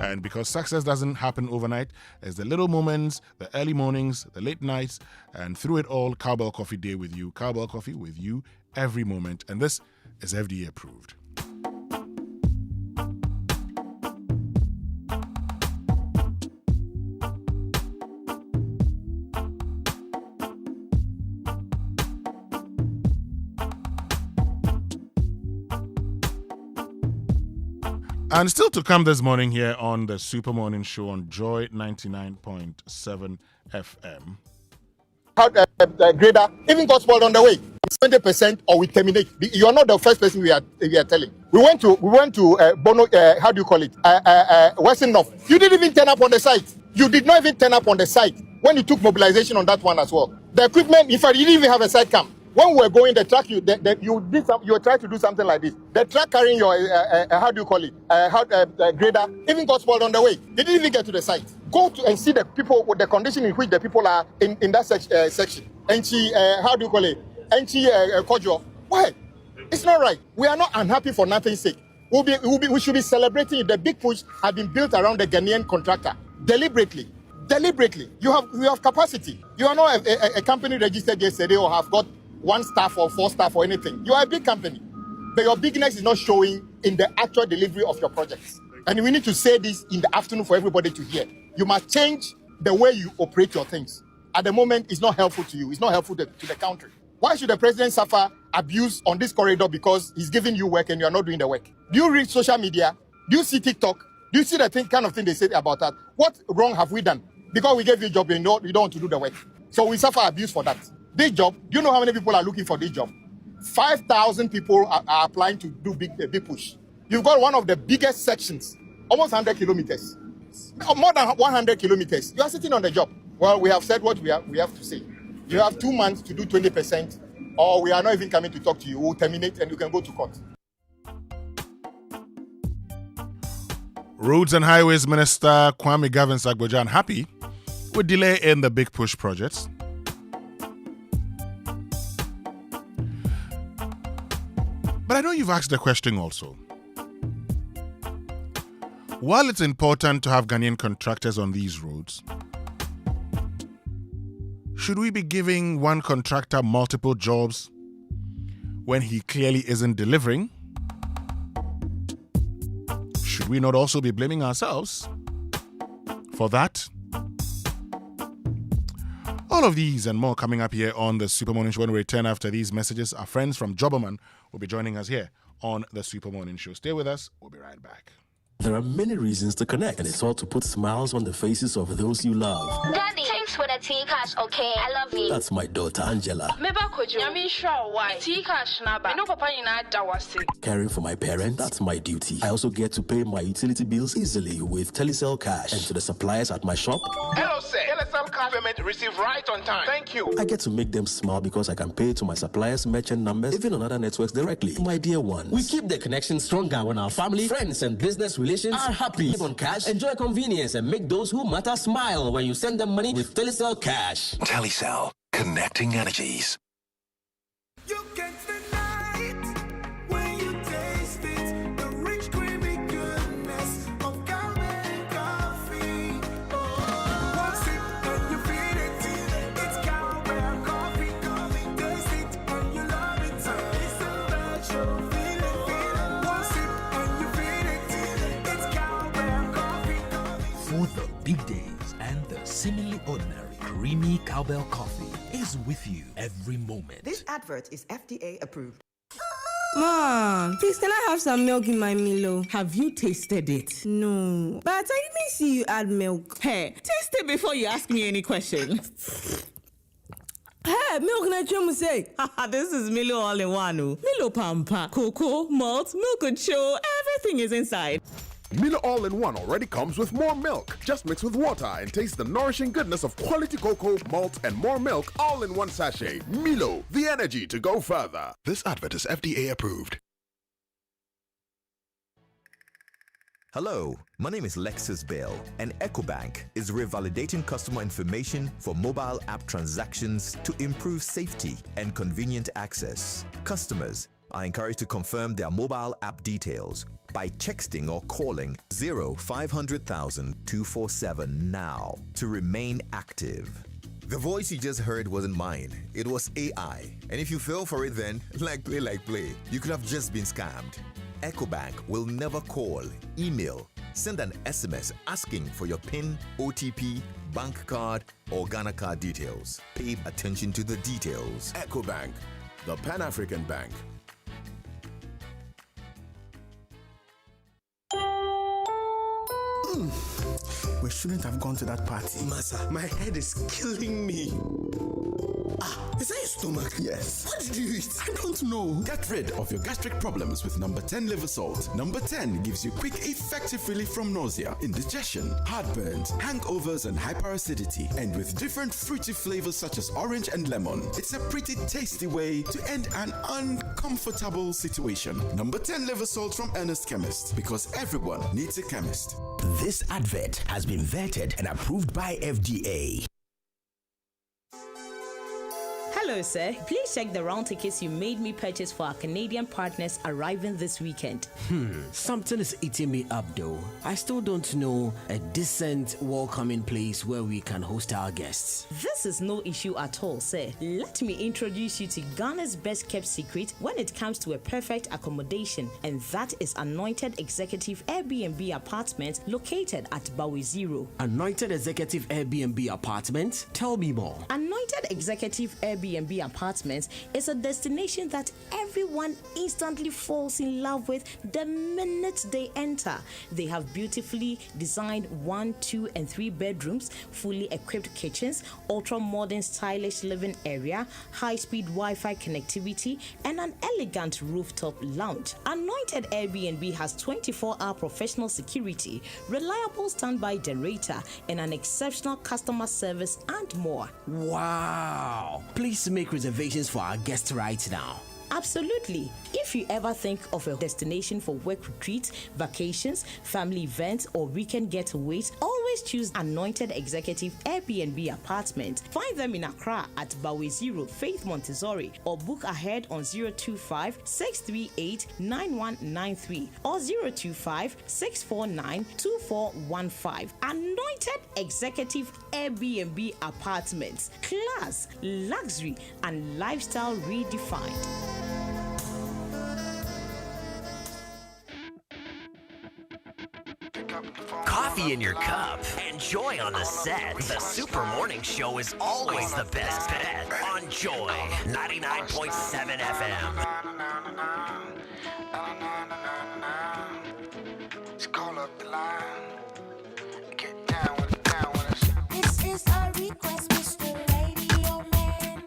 And because success doesn't happen overnight, it's the little moments, the early mornings, the late nights, and through it all, Cowbell Coffee Day with you. Cowbell Coffee with you every moment. And this is FDA approved. And still to come this morning here on the Super Morning Show on Joy 99.7 FM. Grader even got spoiled on the way. 20% or we terminate. You are not the first person we are telling. We went to Bono. How do you call it? Winston Amoah. You didn't even turn up on the site. You did not even turn up on the site when you took mobilization on that one as well. The equipment, in fact, you didn't even have a side cam. When we were going, the truck you were trying to do something like this. The truck carrying your how do you call it? Grader even got spoiled on the way. They didn't even get to the site. Go to and see the people with the condition in which the people are in that section. And how do you call it? And Kojo. Why? It's not right. We are not unhappy for nothing's sake. We should be celebrating. The big push has been built around the Ghanaian contractor deliberately. You have capacity. You are not a company registered yesterday or have got 1 staff or 4 staff or anything. You are a big company, but your bigness is not showing in the actual delivery of your projects. And we need to say this in the afternoon for everybody to hear. You must change the way you operate your things. At the moment, it's not helpful to you. It's not helpful to the country. Why should the president suffer abuse on this corridor because he's giving you work and you are not doing the work? Do you read social media? Do you see TikTok? Do you see the kind of thing they say about that? What wrong have we done? Because we gave you a job, you don't want to do the work. So we suffer abuse for that. This job, do you know how many people are looking for this job? 5,000 people are applying to do big push. You've got one of the biggest sections, almost 100 kilometers. More than 100 kilometers. You are sitting on the job. Well, we have said what we have to say. You have 2 months to do 20%, or we are not even coming to talk to you. We'll terminate and you can go to court. Roads and Highways Minister Kwame Gavin Sagbojan happy with delay in the big push projects. But I know you've asked the question also. While it's important to have Ghanaian contractors on these roads, should we be giving one contractor multiple jobs when he clearly isn't delivering? Should we not also be blaming ourselves for that? All of these and more coming up here on the Super Morning Show. When we return after these messages, our friends from Jobberman will be joining us here on the Super Morning Show. Stay with us. We'll be right back. There are many reasons to connect, and it's all to put smiles on the faces of those you love. Daddy, thanks for the tea cash, okay? I love you. That's my daughter, Angela. Caring for my parents, that's my duty. I also get to pay my utility bills easily with Telecel Cash. And to the suppliers at my shop, hello, sir. Telecel Cash payment received right on time. Thank you. I get to make them smile because I can pay to my suppliers' merchant numbers, even on other networks directly. My dear ones, we keep the connection stronger when our family, friends, and business relations are happy. Live on cash, enjoy convenience, and make those who matter smile when you send them money with Telecel Cash. Telecel, connecting energies. You can't deny it when you taste it. The rich, creamy goodness of Cowbell coffee. One sip and you feel it. It's Cowbell coffee. Taste it and you love it. It's a special feeling. One sip and you feel it. It's Cowbell coffee. For the big days and the seemingly ordinary, creamy Cowbell coffee is with you every moment. This advert is FDA approved. Mom, please can I have some milk in my Milo? Have you tasted it? No, but I didn't see you add milk. Hey, taste it before you ask me any question. Hey, milk na chemu say. This is Milo all in one. Milo pampa, cocoa, malt, milk and show, everything is inside. Milo All-in-One already comes with more milk. Just mix with water and taste the nourishing goodness of quality cocoa, malt, and more milk all in one sachet. Milo, the energy to go further. This advert is FDA approved. Hello, my name is Lexus Bell, and EcoBank is revalidating customer information for mobile app transactions to improve safety and convenient access. Customers are encouraged to confirm their mobile app details by texting or calling 0500,000 247 now to remain active. The voice you just heard wasn't mine, it was AI. And if you fell for it then, like play, you could have just been scammed. EcoBank will never call, email, send an SMS asking for your PIN, OTP, bank card, or Ghana card details. Pay attention to the details. EcoBank, the Pan-African Bank. We shouldn't have gone to that party. Masa, my head is killing me. Is that your stomach. Yes. What did you eat? I don't know. Get rid of your gastric problems with number 10 liver salt. Number 10 gives you quick, effective relief from nausea, indigestion, heartburns, hangovers, and hyperacidity. And with different fruity flavors such as orange and lemon, it's a pretty tasty way to end an uncomfortable situation. Number 10 liver salt from Ernest Chemist, because everyone needs a chemist. This advert has been vetted and approved by FDA. Hello, sir. Please check the round tickets you made me purchase for our Canadian partners arriving this weekend. Something is eating me up though. I still don't know a decent welcoming place where we can host our guests. This is no issue at all, sir. Let me introduce you to Ghana's best kept secret when it comes to a perfect accommodation, and that is Anointed Executive Airbnb Apartment located at Bawe Zero. Anointed Executive Airbnb Apartment? Tell me more. Anointed Executive Airbnb Apartments is a destination that everyone instantly falls in love with the minute they enter. They have beautifully designed 1, 2, and 3 bedrooms, fully equipped kitchens, ultra-modern stylish living area, high-speed Wi-Fi connectivity, and an elegant rooftop lounge. Anointed Airbnb has 24-hour professional security, reliable standby generator, and an exceptional customer service and more. Wow! Please make reservations for our guests right now. Absolutely. If you ever think of a destination for work retreats, vacations, family events, or weekend getaways, always choose Anointed Executive Airbnb Apartment. Find them in Accra at Bawe Zero, Faith Montessori, or book ahead on 025-638-9193 or 025-649-2415. Anointed Executive Airbnb Apartments. Class, luxury, and lifestyle redefined. Coffee in your cup. Enjoy on the set. The Super Morning Show is always the best bet on Joy 99.7 FM. Let's call up the line. Get down with it, down with us. This is a request, Mr. Radio Man.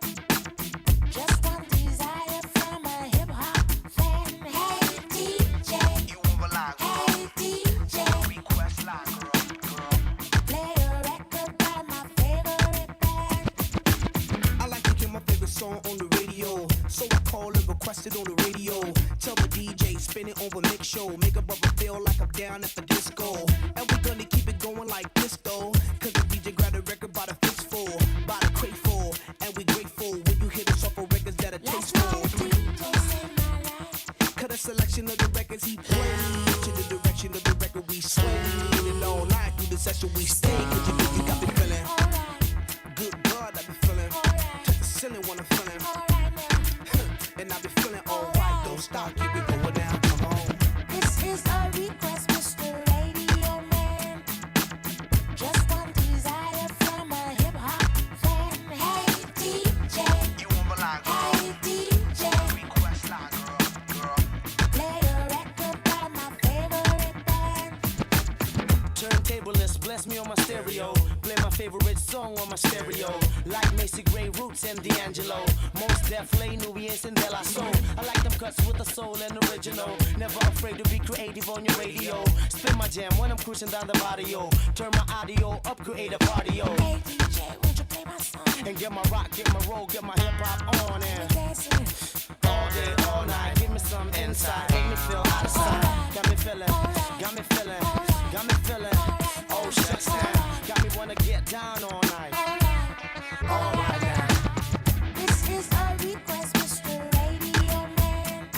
Just one desire from a hip hop fan. Hey DJ, you move along. Hey DJ, request line, girl. Play a record by my favorite band. I like to hear my favorite song on the radio, so I call and request it on the radio. Tell the DJ, spin it over mix show, make a brother feel like I'm down at the disco. And we're gonna keep it going like this though, cause the DJ grabbed a record by the fistful, by the crateful, and we grateful when you hit us off of records that are tasteful. Cut a selection of the records he played, to the direction of the record we sway. And all night through the session we stay, cause you know you got me feeling. Good God, I be feeling. Touch the ceiling when I'm feeling. And I be feeling alright, don't stop, keep it going down, come on. This is a request, Mr. Radio Man. Just one desire from a hip hop fan. Hey DJ, you move along. Hey DJ, request line, girl. Play a record by my favorite band. Turntablist, bless me on my stereo. Play my favorite song on my stereo. Like Macy Gray, Roots, and D'Angelo. Most definitely Nubians and De La Soul. I like them cuts with the soul and original. Never afraid to be creative on your radio. Spin my jam when I'm cruising down the barrio. Turn my audio up, create a party. Hey DJ, won't you play my song? And get my rock, get my roll, get my hip hop on and all day, all night. Give me some insight, make me feel out of sight. Got me feeling, got me feeling, got me feeling. Oh shucks now, got me wanna get down all night. All right now. This is a request, Mr. Radio Man.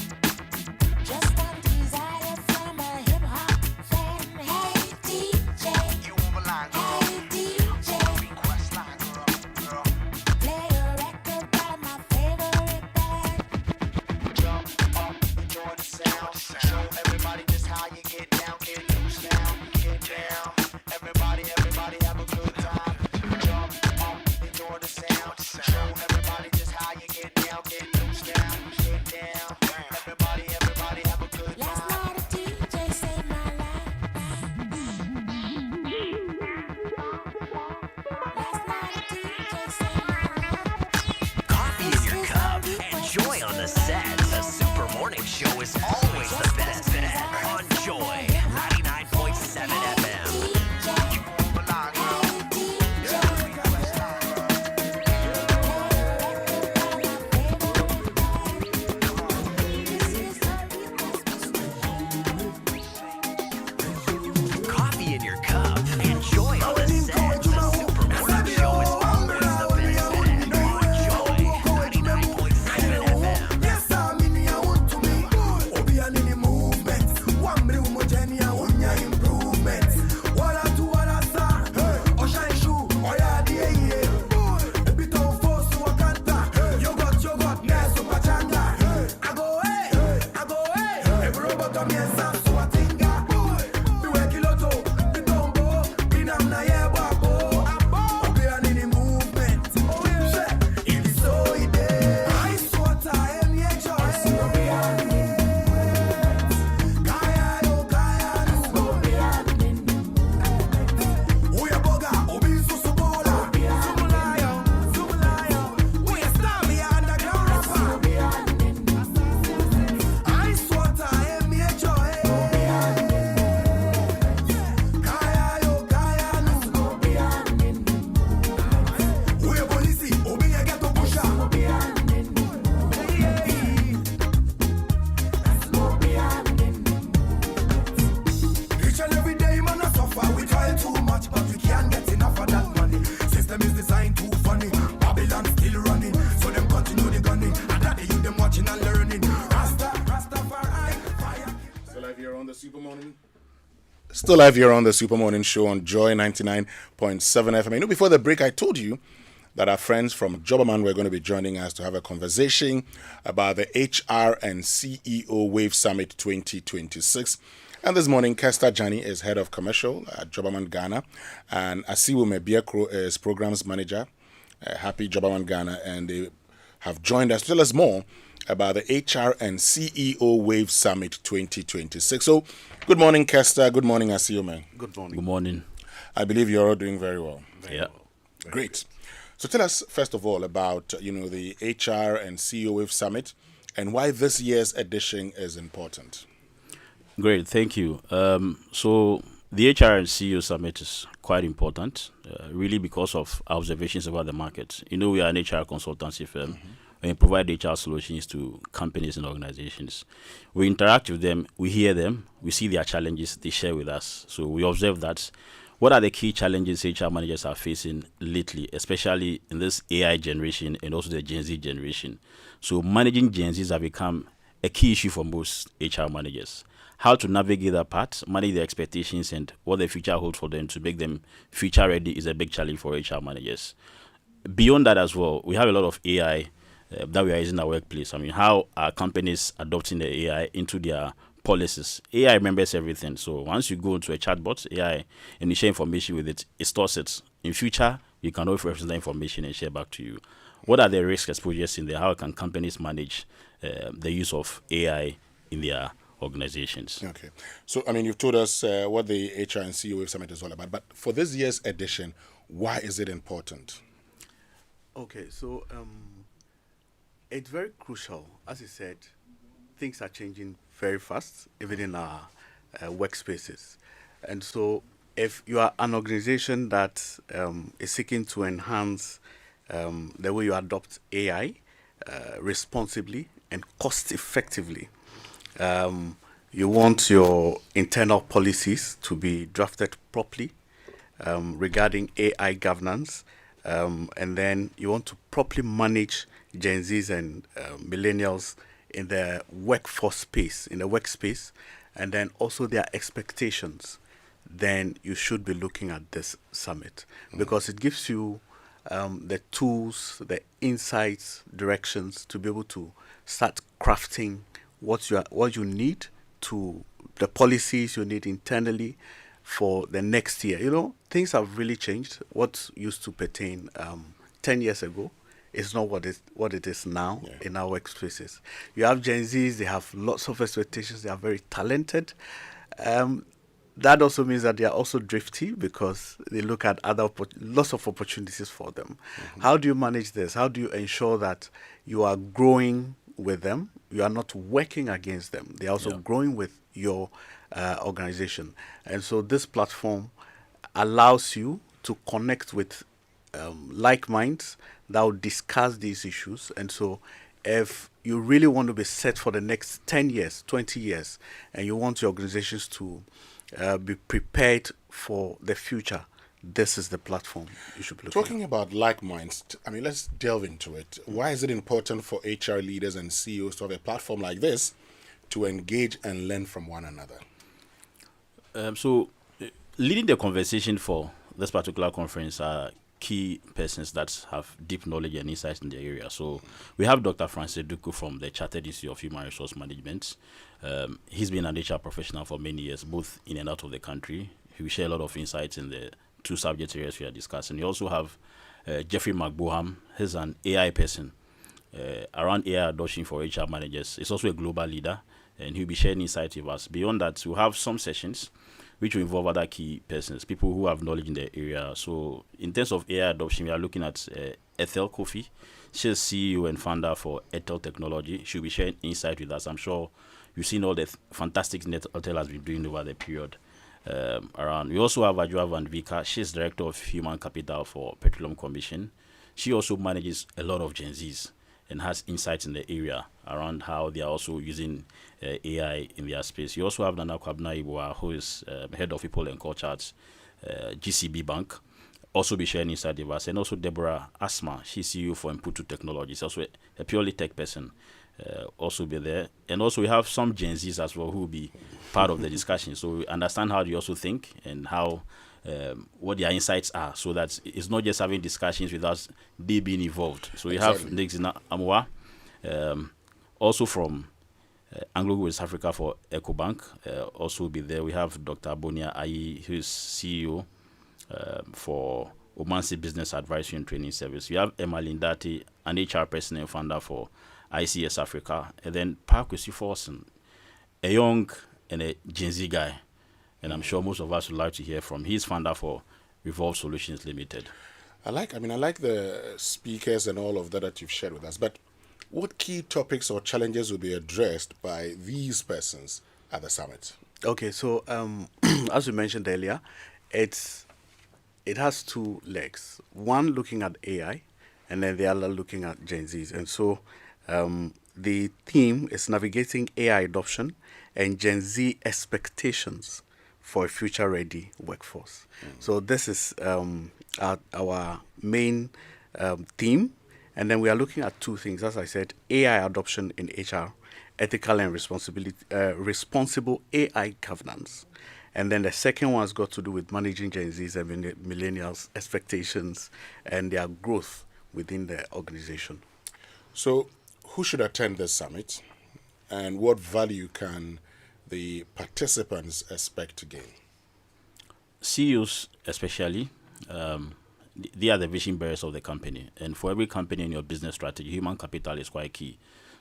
Just one desire from a hip hop fan. Hey DJ, you move along. Hey DJ, request line, girl. Play a record by my favorite band. Jump up, enjoy the sound. Show everybody just how you get down, get loose now, get down. Everybody have a good time. Jump up, enjoy the sound. Show everybody just how you get down, get loose now, get down. Everybody have a good time. Last night a DJ saved my life. Last night a DJ saved my life. Coffee in your cup. Show is always the best bet on Joy 99.7 FM. Coffee in your cup. Enjoy on the set. The Super Morning Show is always the best bet on Joy 99.7 FM. Yes, I'm in here, want to me. Obi and in the movement. One bring homogenia, one ya improvement. What I do, what I say. Oshine shoe, oya die. A bit of force to Wakanda. Yogurt, next to Pachanga. I go, hey. Every robot on me and Sam Swatinga. Be working auto, be tombo. Be nam na ye babo. Obi and in the movement. It is so ide. Ice water, em ye joy. Kaya yo, kaya no. Uya boga, obi susubola. Sumulayo. Uya star me underground rapper. Ice water, em ye joy. Kaya yo, kaya no. Uya polisi, obi ye get to pusha. Each and every day, man, I suffer. We try too much, but we can't get enough of that money. System is designed too funny. Babylon still running, so them continue the gunning. And that they you them watching and learning. Rastafari, fire. Still live here on the Super Morning. Still live here on the Super Morning Show on Joy 99.7 FM. You know, before the break, I told you that our friends from Jobberman were going to be joining us to have a conversation about the HR and CEO Wave Summit 2026. And this morning, Kester Jani is head of commercial at Jobberman Ghana, and Asiwu Mebiakro is programs manager. Happy Jobberman Ghana, and they have joined us to tell us more about the HR and CEO Wave Summit 2026. So, good morning, Kester. Good morning, Asiwu, man. Good morning. Good morning. I believe you're all doing very well. Yeah. Great. So tell us, first of all, about, the HR and CEO Wave Summit and why this year's edition is important. Great, thank you. So the HR and CEO Summit is quite important, really because of our observations about the market. You know, we are an HR consultancy firm. And we provide HR solutions to companies and organizations. We interact with them, we hear them, we see their challenges, they share with us. So we observe that. What are the key challenges HR managers are facing lately, especially in this AI generation and also the Gen Z generation? So managing Gen Zs have become a key issue for most HR managers. How to navigate that part, manage their expectations and what the future holds for them to make them future ready is a big challenge for HR managers. Beyond that as well, we have a lot of AI that we are using in our workplace. I mean, how are companies adopting the AI into their policies? AI remembers everything. So once you go to a chatbot, AI, and you share information with it, it stores it. In future, you can always reference that information and share back to you. What are the risk exposures in there? How can companies manage the use of AI in their organizations? Okay. So, I mean, you've told us what the HR and CEO Wave Summit is all about, but for this year's edition, why is it important? Okay, so it's very crucial. As you said, things are changing very fast, even in our workspaces. And so if you are an organization that is seeking to enhance the way you adopt AI responsibly and cost effectively, you want your internal policies to be drafted properly regarding AI governance, and then you want to properly manage Gen Zs and millennials in the workforce space, in the workspace, and then also their expectations, then you should be looking at this summit because it gives you the tools, the insights, directions to be able to start crafting what you need, to the policies you need internally for the next year. You know, things have really changed. What used to pertain 10 years ago is not what it is now in our workspaces. You have Gen Zs, they have lots of expectations, they are very talented. That also means that they are also drifty because they look at lots of opportunities for them. How do you manage this? How do you ensure that you are growing with them. You are not working against them. They are also growing with your organization. And so this platform allows you to connect with like minds that will discuss these issues. And so if you really want to be set for the next 10 years, 20 years, and you want your organizations to be prepared for the future, this is the platform you should be looking Talking about like minds, I mean, let's delve into it. Why is it important for HR leaders and CEOs to have a platform like this to engage and learn from one another? Leading the conversation for this particular conference are key persons that have deep knowledge and insights in the area. So we have Dr. Francis Duku from the Chartered Institute of Human Resource Management. He's been an HR professional for many years, both in and out of the country. He will share a lot of insights in the two subject areas we are discussing. You also have Jeffrey McBoham. He's an AI person around AI adoption for HR managers. He's also a global leader, and he'll be sharing insights with us. Beyond that, we'll have some sessions which will involve other key persons, people who have knowledge in the area. So in terms of AI adoption, we are looking at Ethel Kofi. She's CEO and founder for Ethel Technology. She'll be sharing insight with us. I'm sure you've seen all the fantastic things Ethel has been doing over the period around. We also have Ajua Van Vika. She's Director of Human Capital for Petroleum Commission. She also manages a lot of Gen Zs and has insights in the area around how they are also using AI in their space. You also have Nana Kwabna Ibua, who is Head of People and Culture at GCB Bank, also be sharing insight with us. And also Deborah Asma, she's CEO for Inputu Technologies, also a purely tech person, also be there. And also we have some Gen Zs as well who will be part of the discussion. So we understand how they also think and how what their insights are, so that it's not just having discussions without they being involved. So we have Winston Amoah, also from Anglo-West Africa for EcoBank, also will be there. We have Dr. Bonia Ayi, who is CEO for Omansi Business Advisory and Training Service. We have Emma Lindati, an HR person and founder for ICS Africa. And then Park Forson, a young and a Gen Z guy. And I'm sure most of us would like to hear from his founder for Revolve Solutions Limited. I like the speakers and all of that you've shared with us. But what key topics or challenges will be addressed by these persons at the summit? Okay, so as we mentioned earlier, it has two legs. One looking at AI, and then the other looking at Gen Zs. And so the theme is navigating AI adoption and Gen Z expectations for a future-ready workforce. So this is our main theme. And then we are looking at two things. As I said, AI adoption in HR, ethical and responsible AI governance. And then the second one has got to do with managing Gen Zs and millennials' expectations and their growth within the organization. So who should attend this summit, and what value can the participants expect to gain? CEOs especially, they are the vision bearers of the company. And for every company in your business strategy, human capital is quite key.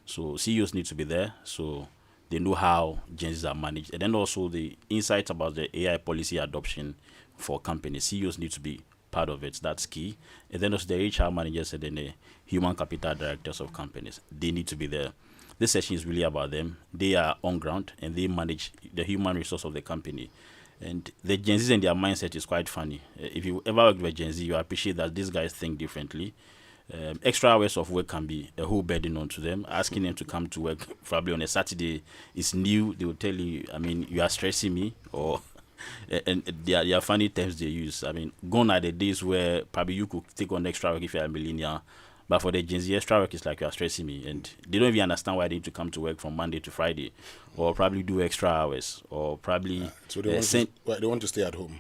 So CEOs need to be there so they know how Gen Zs are managed. And then also the insights about the AI policy adoption for companies. CEOs need to be part of it. That's key. And then also the HR managers and then the human capital directors of companies. They need to be there. This session is really about them. They are on ground and they manage the human resource of the company. And the Gen Zs and their mindset is quite funny. If you ever work with Gen Z, you appreciate that these guys think differently. Extra hours of work can be a whole burden onto them. Asking them to come to work probably on a Saturday is new. They will tell you, I mean, you are stressing me, or and there are funny terms they use. I mean, gone are the days where probably you could take on extra work if you're a millennial. But for the Gen Z, extra work is like you are stressing me. And they don't even understand why they need to come to work from Monday to Friday. Or probably do extra hours. Or probably... so they want to stay at home.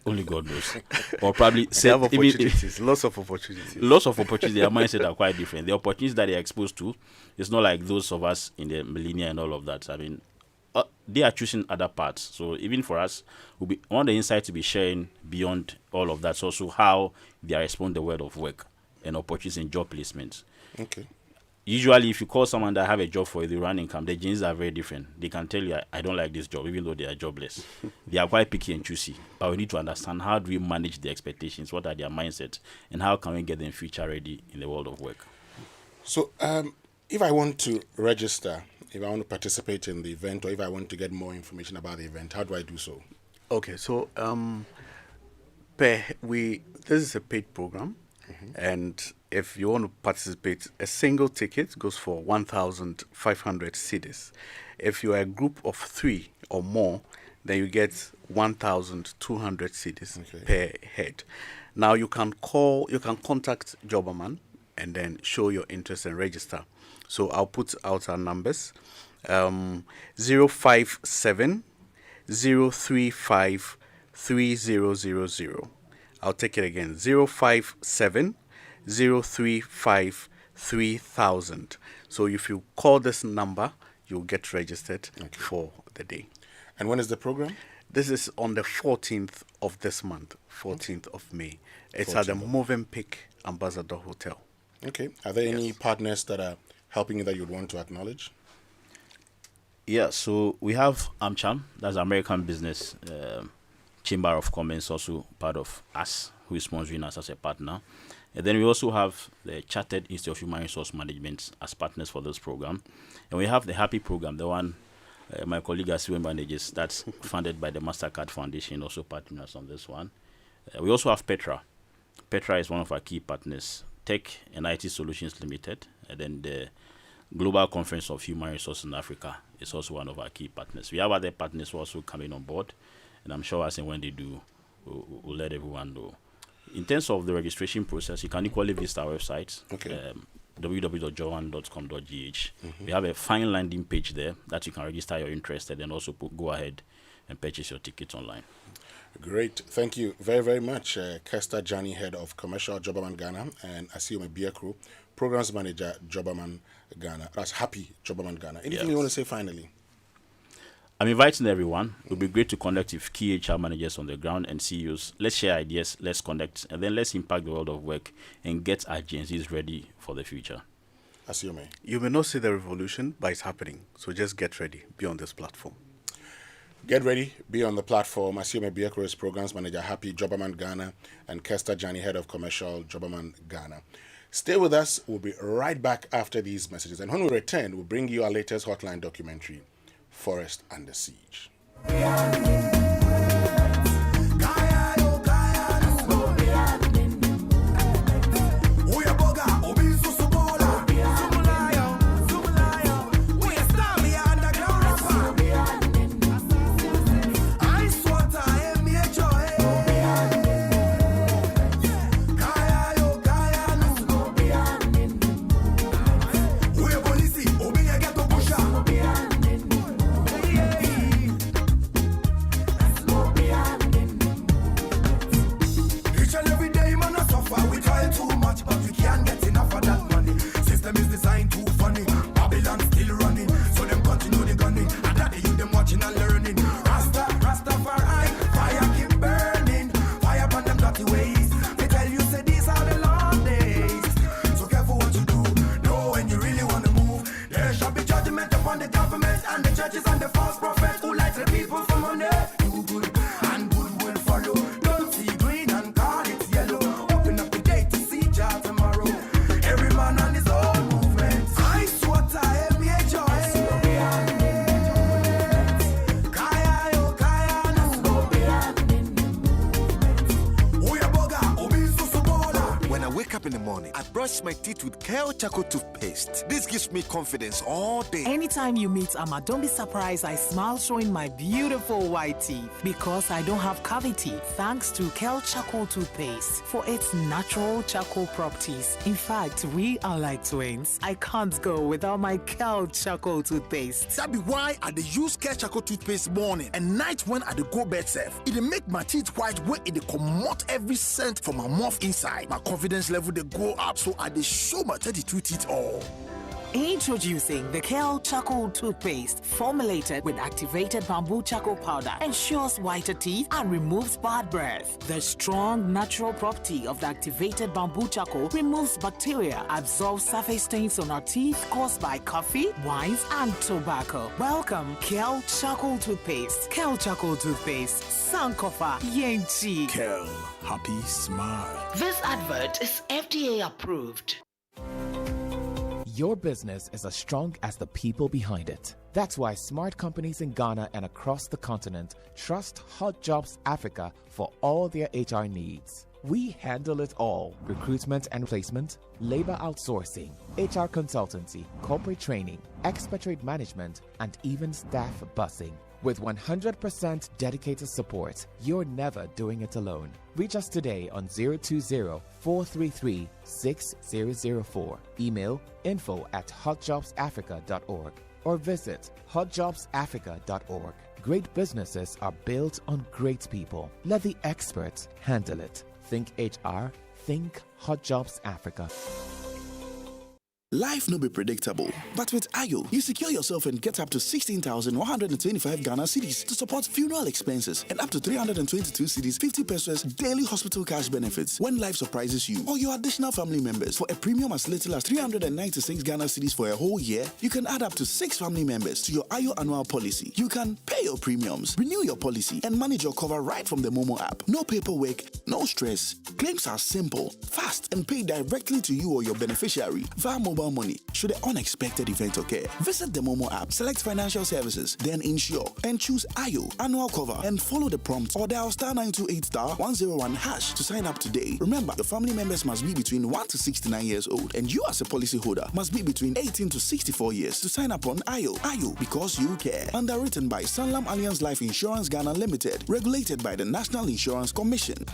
Only God knows. Or probably... They have opportunities. Lots of opportunities. Lots of opportunities. Their mindset are quite different. The opportunities that they are exposed to, it's not like those of us in the millennial and all of that. I mean, they are choosing other parts. So even for us, we want the insight to be sharing beyond all of that. So also how they are responding to the world of work and opportunities in job placements. Okay. Usually, if you call someone that have a job for you, they run income, the Gen Zs are very different. They can tell you, I don't like this job, even though they are jobless. They are quite picky and choosy. But we need to understand, how do we manage the expectations? What are their mindsets? And how can we get them future ready in the world of work? So If I want to register, if I want to participate in the event, or if I want to get more information about the event, how do I do so? Okay, so this is a paid program, and if you want to participate, a single ticket goes for 1,500 cedis. If you are a group of 3 or more, then you get 1,200 cedis per head. Now you can contact Jobberman and then show your interest and register. So I'll put out our numbers: 057 035 3000. I'll take it again: 057 035 3000. So if you call this number, you'll get registered for the day. And when is the program? This is on the 14th of this month, 14th of May. It's at the Movenpick Ambassador Hotel. Okay. Are there any partners that are helping you that you'd want to acknowledge? Yeah, so we have AmCham, that's American Business Chamber of Commerce, also part of us, who is sponsoring us as a partner. And then we also have the Chartered Institute of Human Resource Management as partners for this program. And we have the Happy program, the one my colleague Asiwe manages, that's funded by the MasterCard Foundation, also partnering us on this one. We also have Petra. Petra is one of our key partners. Tech and IT Solutions Limited, and then the Global Conference of Human Resources in Africa is also one of our key partners. We have other partners who are also coming on board, and I'm sure as and when they do, we'll let everyone know. In terms of the registration process, you can equally visit our website, www.johan.com.gh. We have a fine landing page there that you can register your interest and then also go ahead and purchase your tickets online. Great. Thank you very, very much. Kester Jani, Head of Commercial, Jobberman Ghana, and Asiome Biakru, Programs Manager, Jobberman Ghana. That's Happy, Jobberman Ghana. Anything you want to say finally? I'm inviting everyone. It would be great to connect with key HR managers on the ground and CEOs. Let's share ideas, let's connect, and then let's impact the world of work and get our agencies ready for the future. Asiome. You may not see the revolution, but it's happening. So just get ready. Be on this platform. Get ready, be on the platform. Asiome Biakru is Programs Manager, Happy, Jobberman Ghana, and Kester Jani, Head of Commercial, Jobberman Ghana. Stay with us. We'll be right back after these messages. And when we return, we'll bring you our latest Hotline documentary, Forest Under Siege. My teeth with Kale Charcoal toothpaste. This gives me confidence all day. Anytime you meet Amma, don't be surprised I smile showing my beautiful white teeth because I don't have cavity thanks to Kale Charcoal toothpaste for its natural charcoal properties. In fact, we are like twins. I can't go without my Kale Charcoal toothpaste. That be why I dey use Kale Charcoal toothpaste morning and night when I dey go bed safe. It dey make my teeth white when it dey comot every scent from my mouth inside. My confidence level dey go up, so I dey show my 32 teeth all. Introducing the Kale Charcoal toothpaste, formulated with activated bamboo charcoal powder, ensures whiter teeth and removes bad breath. The strong natural property of the activated bamboo charcoal removes bacteria, absorbs surface stains on our teeth caused by coffee, wines, and tobacco. Welcome, Kale Charcoal toothpaste. Kale Charcoal toothpaste, Sankofa Yenchi. Kale, happy smile. This advert is FDA approved. Your business is as strong as the people behind it. That's why smart companies in Ghana and across the continent trust Hot Jobs Africa for all their HR needs. We handle it all: recruitment and placement, labor outsourcing, HR consultancy, corporate training, expatriate management, and even staff busing. With 100% dedicated support, you're never doing it alone. Reach us today on 020-433-6004. Email info@hotjobsafrica.org or visit hotjobsafrica.org. Great businesses are built on great people. Let the experts handle it. Think HR, think Hot Jobs Africa. Life no be predictable, but with Ayo, you secure yourself and get up to 16,125 Ghana cedis to support funeral expenses and up to 322 cedis 50 pesos daily hospital cash benefits when life surprises you or your additional family members. For a premium as little as 396 Ghana cedis for a whole year, you can add up to 6 family members to your Ayo annual policy. You can pay your premiums, renew your policy, and manage your cover right from the Momo app. No paperwork, no stress. Claims are simple, fast, and paid directly to you or your beneficiary via mobile money should an unexpected event occur. Visit the Momo app, select financial services, then insure, and choose Ayo annual cover and follow the prompt or dial *928*101# to sign up today. Remember, your family members must be between 1 to 69 years old, and you as a policyholder must be between 18 to 64 years to sign up on Ayo. Ayo, because you care. Underwritten by Sanlam Alliance Life Insurance Ghana Limited, regulated by the National Insurance Commission.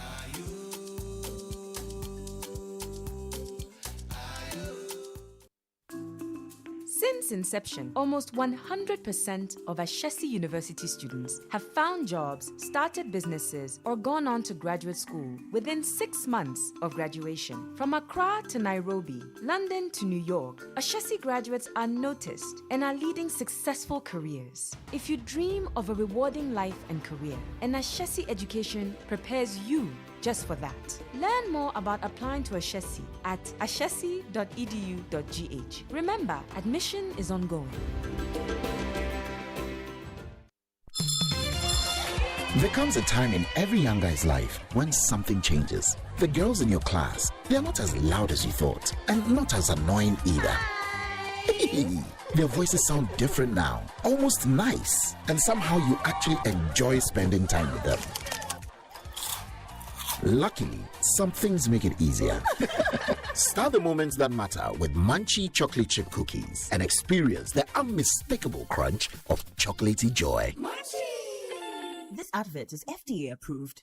Since inception, almost 100% of Ashesi University students have found jobs, started businesses, or gone on to graduate school within 6 months of graduation. From Accra to Nairobi, London to New York, Ashesi graduates are noticed and are leading successful careers. If you dream of a rewarding life and career, an Ashesi education prepares you just for that. Learn more about applying to Ashesi at ashesi.edu.gh. Remember, admission is ongoing. There comes a time in every young guy's life when something changes. The girls in your class, they're not as loud as you thought, and not as annoying either. Their voices sound different now, almost nice, and somehow you actually enjoy spending time with them. Luckily, some things make it easier. Start the moments that matter with Munchie chocolate chip cookies and experience the unmistakable crunch of chocolatey joy. Munchie! This advert is FDA approved.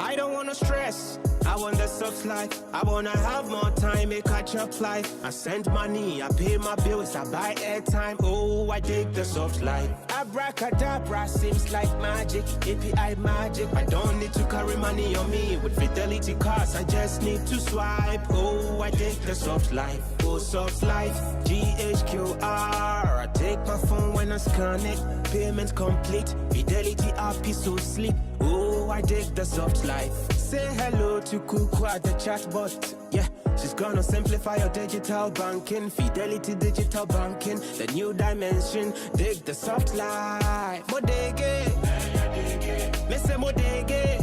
I don't wanna stress, I want the soft life. I wanna have more time, make catch up life. I send money, I pay my bills, I buy airtime. Oh, I dig the soft life. Abracadabra seems like magic, API magic. I don't need to carry money on me. With Fidelity cards, I just need to swipe. Oh, I dig the soft life. Oh, soft life, GHQR. I take my phone when I scan it. Payment complete, Fidelity app is so sleek. Oh, I dig the soft life. Say hello to Kukwa, the chatbot. Yeah, she's gonna simplify your digital banking. Fidelity digital banking, the new dimension. Dig the soft life. Modege, Mr. Modege.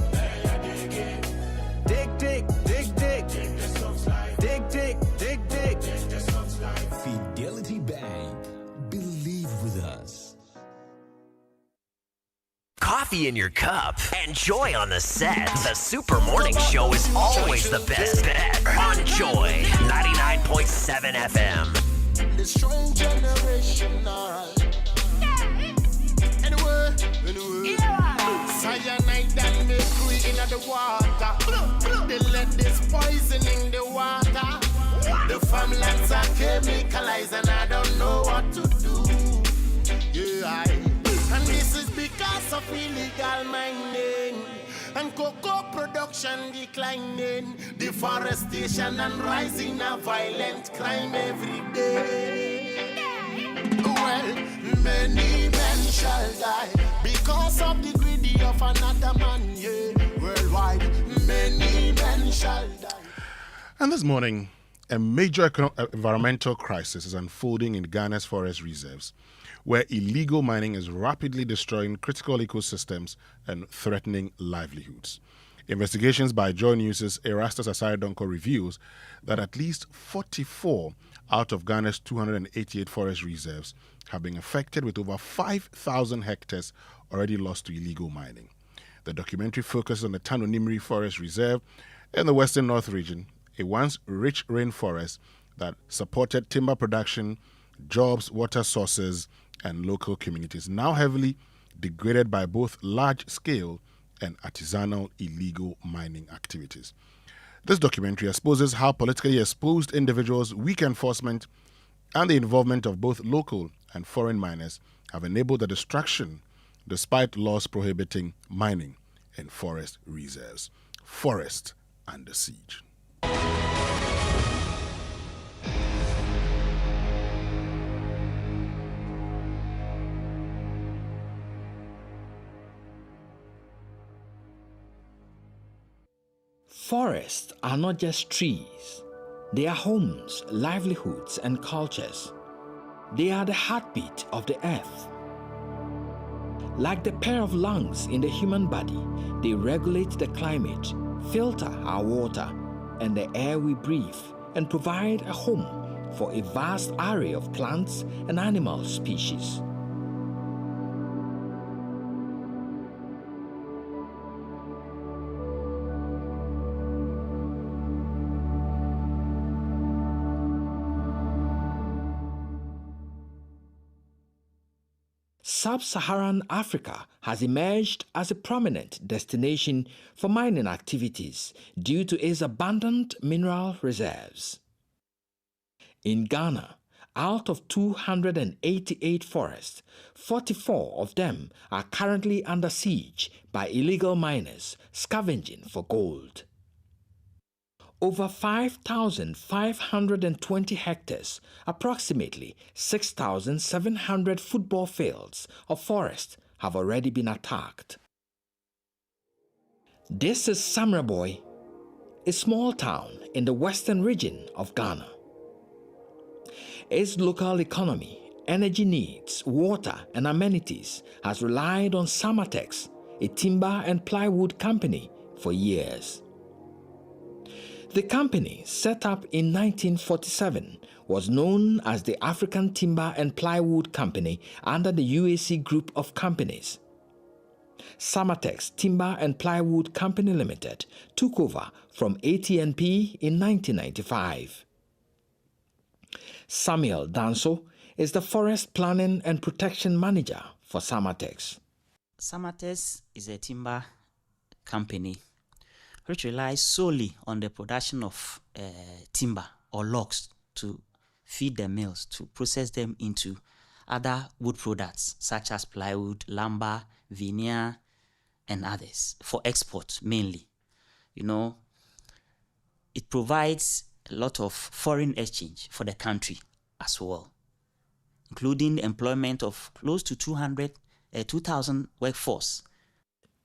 Dig, dig, dig, dig. Dig the soft life. Dig, dig, dig, dig. Dig the soft life. Fidelity Bank. Believe with us. Coffee in your cup and joy on the set. The Super Morning Show is always the best bet on Joy 99.7 FM. The strong generation, anyway. Cyanide and mercury in the water. They let this poisoning the water. The farmlands are chemicalized and I don't know what to do. Yeah, and this is because of illegal mining and cocoa production declining, deforestation and rising of violent crime every day. Well, many men shall die because of the greedy of another man. Yeah, worldwide, many men shall die. And this morning, a major environmental crisis is unfolding in Ghana's forest reserves, where illegal mining is rapidly destroying critical ecosystems and threatening livelihoods. Investigations by Joy News' Erastus Asare Donko reveals that at least 44 out of Ghana's 288 forest reserves have been affected, with over 5,000 hectares already lost to illegal mining. The documentary focuses on the Tanonimri Forest Reserve in the Western North region, a once rich rainforest that supported timber production, jobs, water sources, and local communities, now heavily degraded by both large-scale and artisanal illegal mining activities. This documentary exposes how politically exposed individuals, weak enforcement, and the involvement of both local and foreign miners have enabled the destruction despite laws prohibiting mining in forest reserves. Forest under siege. Forests are not just trees. They are homes, livelihoods, and cultures. They are the heartbeat of the earth. Like the pair of lungs in the human body, they regulate the climate, filter our water and the air we breathe, and provide a home for a vast array of plants and animal species. Sub-Saharan Africa has emerged as a prominent destination for mining activities due to its abundant mineral reserves. In Ghana, out of 288 forests, 44 of them are currently under siege by illegal miners scavenging for gold. Over 5,520 hectares, approximately 6,700 football fields of forest have already been attacked. This is Samraboy, a small town in the western region of Ghana. Its local economy, energy needs, water, and amenities has relied on Samatex, a timber and plywood company, for years. The company, set up in 1947, was known as the African Timber and Plywood Company under the UAC Group of Companies. Samatex Timber and Plywood Company Limited took over from AT&P in 1995. Samuel Danso is the Forest Planning and Protection Manager for Samatex. Samatex is a timber company which relies solely on the production of timber or logs to feed the mills, to process them into other wood products such as plywood, lumber, veneer, and others for export mainly. You know, it provides a lot of foreign exchange for the country as well, including the employment of close to 2,000 workforce.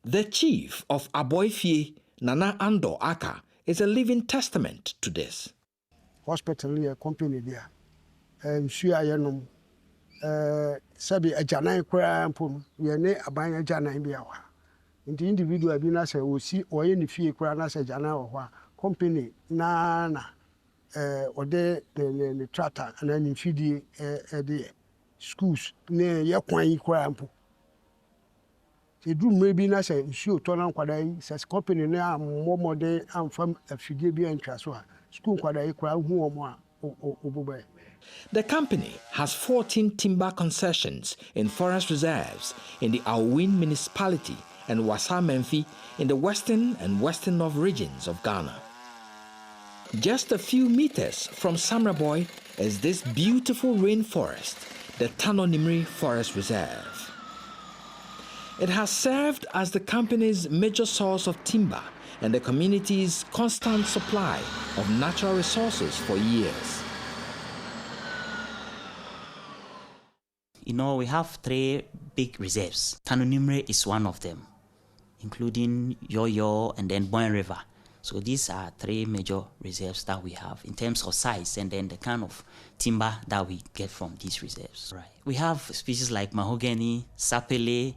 The chief of Aboifie, Nana Ando Aka, is a living testament to this. Hospital here, company there. Suyanom, Sabi Ajana Kram, we are ne Abanya Jana in Biawa. In the individual Binasa will see or any fee Kranas Jana or company, Nana, or the trata, and then in Fidi schools near Yakwai Krampo. The do maybe not say, sure, Tonan Quadai says company now more modern and from a figure and Traswa. School Quadai crowd who or more. The company has 14 timber concessions in forest reserves in the Awin municipality and Wasa Memfi in the western and western north regions of Ghana. Just a few meters from Samraboy is this beautiful rainforest, the Tanonimri Forest Reserve. It has served as the company's major source of timber and the community's constant supply of natural resources for years. You know, we have 3 big reserves. Tanonimre is one of them, including Yoyo and then Boyne River. So these are 3 major reserves that we have in terms of size and then the kind of timber that we get from these reserves. Right. We have species like mahogany, sapele,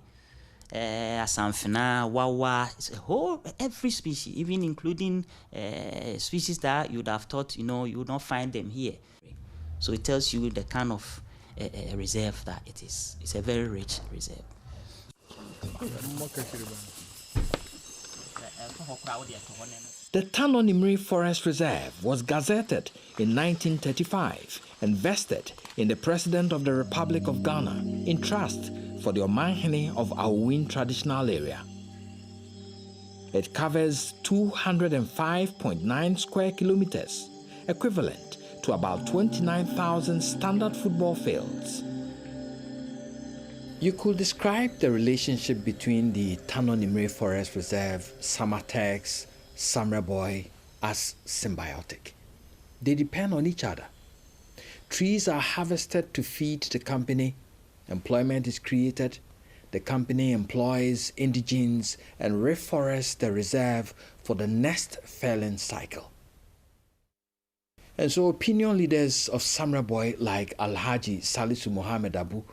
Asamfina, Wawa, it's a whole, every species, even including species that you would have thought, you would not find them here. So it tells you the kind of reserve that it is. It's a very rich reserve. The Tanonimri Forest Reserve was gazetted in 1935 and vested in the President of the Republic of Ghana in trust for the Omanhene of Awin traditional area. It covers 205.9 square kilometers, equivalent to about 29,000 standard football fields. You could describe the relationship between the Tanonimri Forest Reserve, Samatex, Samreboy as symbiotic. They depend on each other. Trees are harvested to feed the company, employment is created, the company employs indigenes and reforests the reserve for the next felling cycle. And so opinion leaders of Samreboy like Alhaji Salisu Mohammed Abu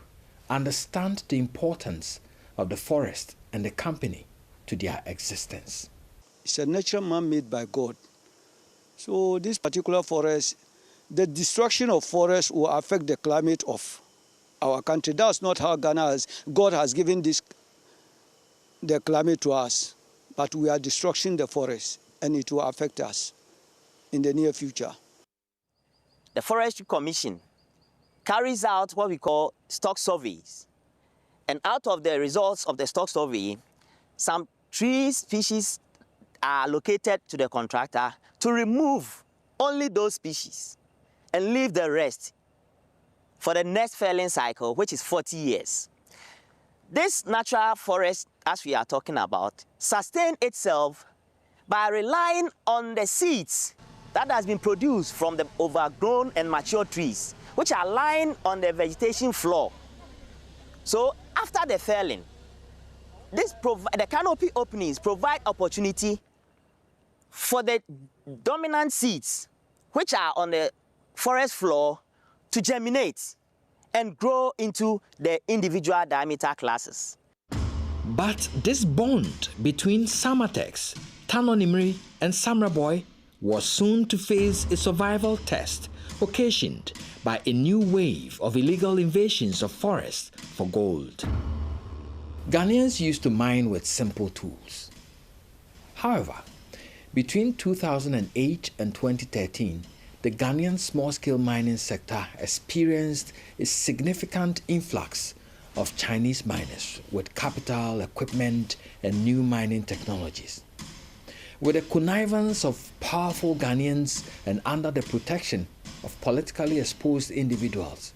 understand the importance of the forest and the company to their existence. It's a natural man made by God. So this particular forest, the destruction of forest will affect the climate of our country. That's not how God has given the climate to us. But we are destroying the forest and it will affect us in the near future. The Forestry Commission carries out what we call stock surveys. And out of the results of the stock survey, some tree species are allocated to the contractor to remove only those species and leave the rest for the next felling cycle, which is 40 years. This natural forest, as we are talking about, sustains itself by relying on the seeds that has been produced from the overgrown and mature trees, which are lying on the vegetation floor. So after the felling, the canopy openings provide opportunity for the dominant seeds, which are on the forest floor, to germinate and grow into the individual diameter classes. But this bond between Samatex, Tanonimri, and Samreboy was soon to face a survival test occasioned by a new wave of illegal invasions of forests for gold. Ghanaians used to mine with simple tools. However, between 2008 and 2013, the Ghanaian small-scale mining sector experienced a significant influx of Chinese miners with capital, equipment, and new mining technologies. With the connivance of powerful Ghanaians and under the protection of politically exposed individuals,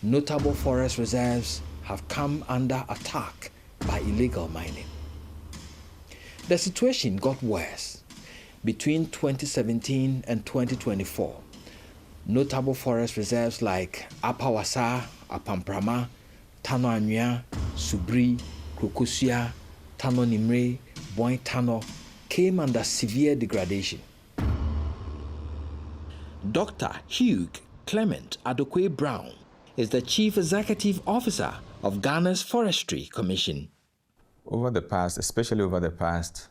notable forest reserves have come under attack by illegal mining. The situation got worse. Between 2017 and 2024, notable forest reserves like Apawasa, Apamprama, Tano Anua, Subri, Krokosia, Tanonimri, Boy Tano came under severe degradation. Dr. Hugh Clement Adokwe Brown is the Chief Executive Officer of Ghana's Forestry Commission. Especially over the past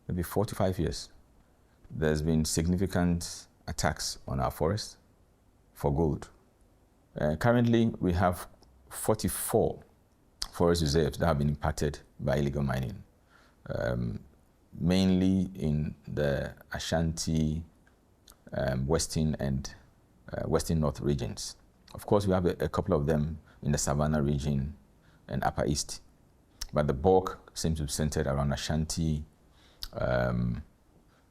maybe 4 to 5 years, there's been significant attacks on our forests for gold. Currently, we have 44 forest reserves that have been impacted by illegal mining, mainly in the Ashanti, Western and Western North regions. Of course, we have a couple of them in the Savannah region and Upper East, but the bulk seems to be centered around Ashanti,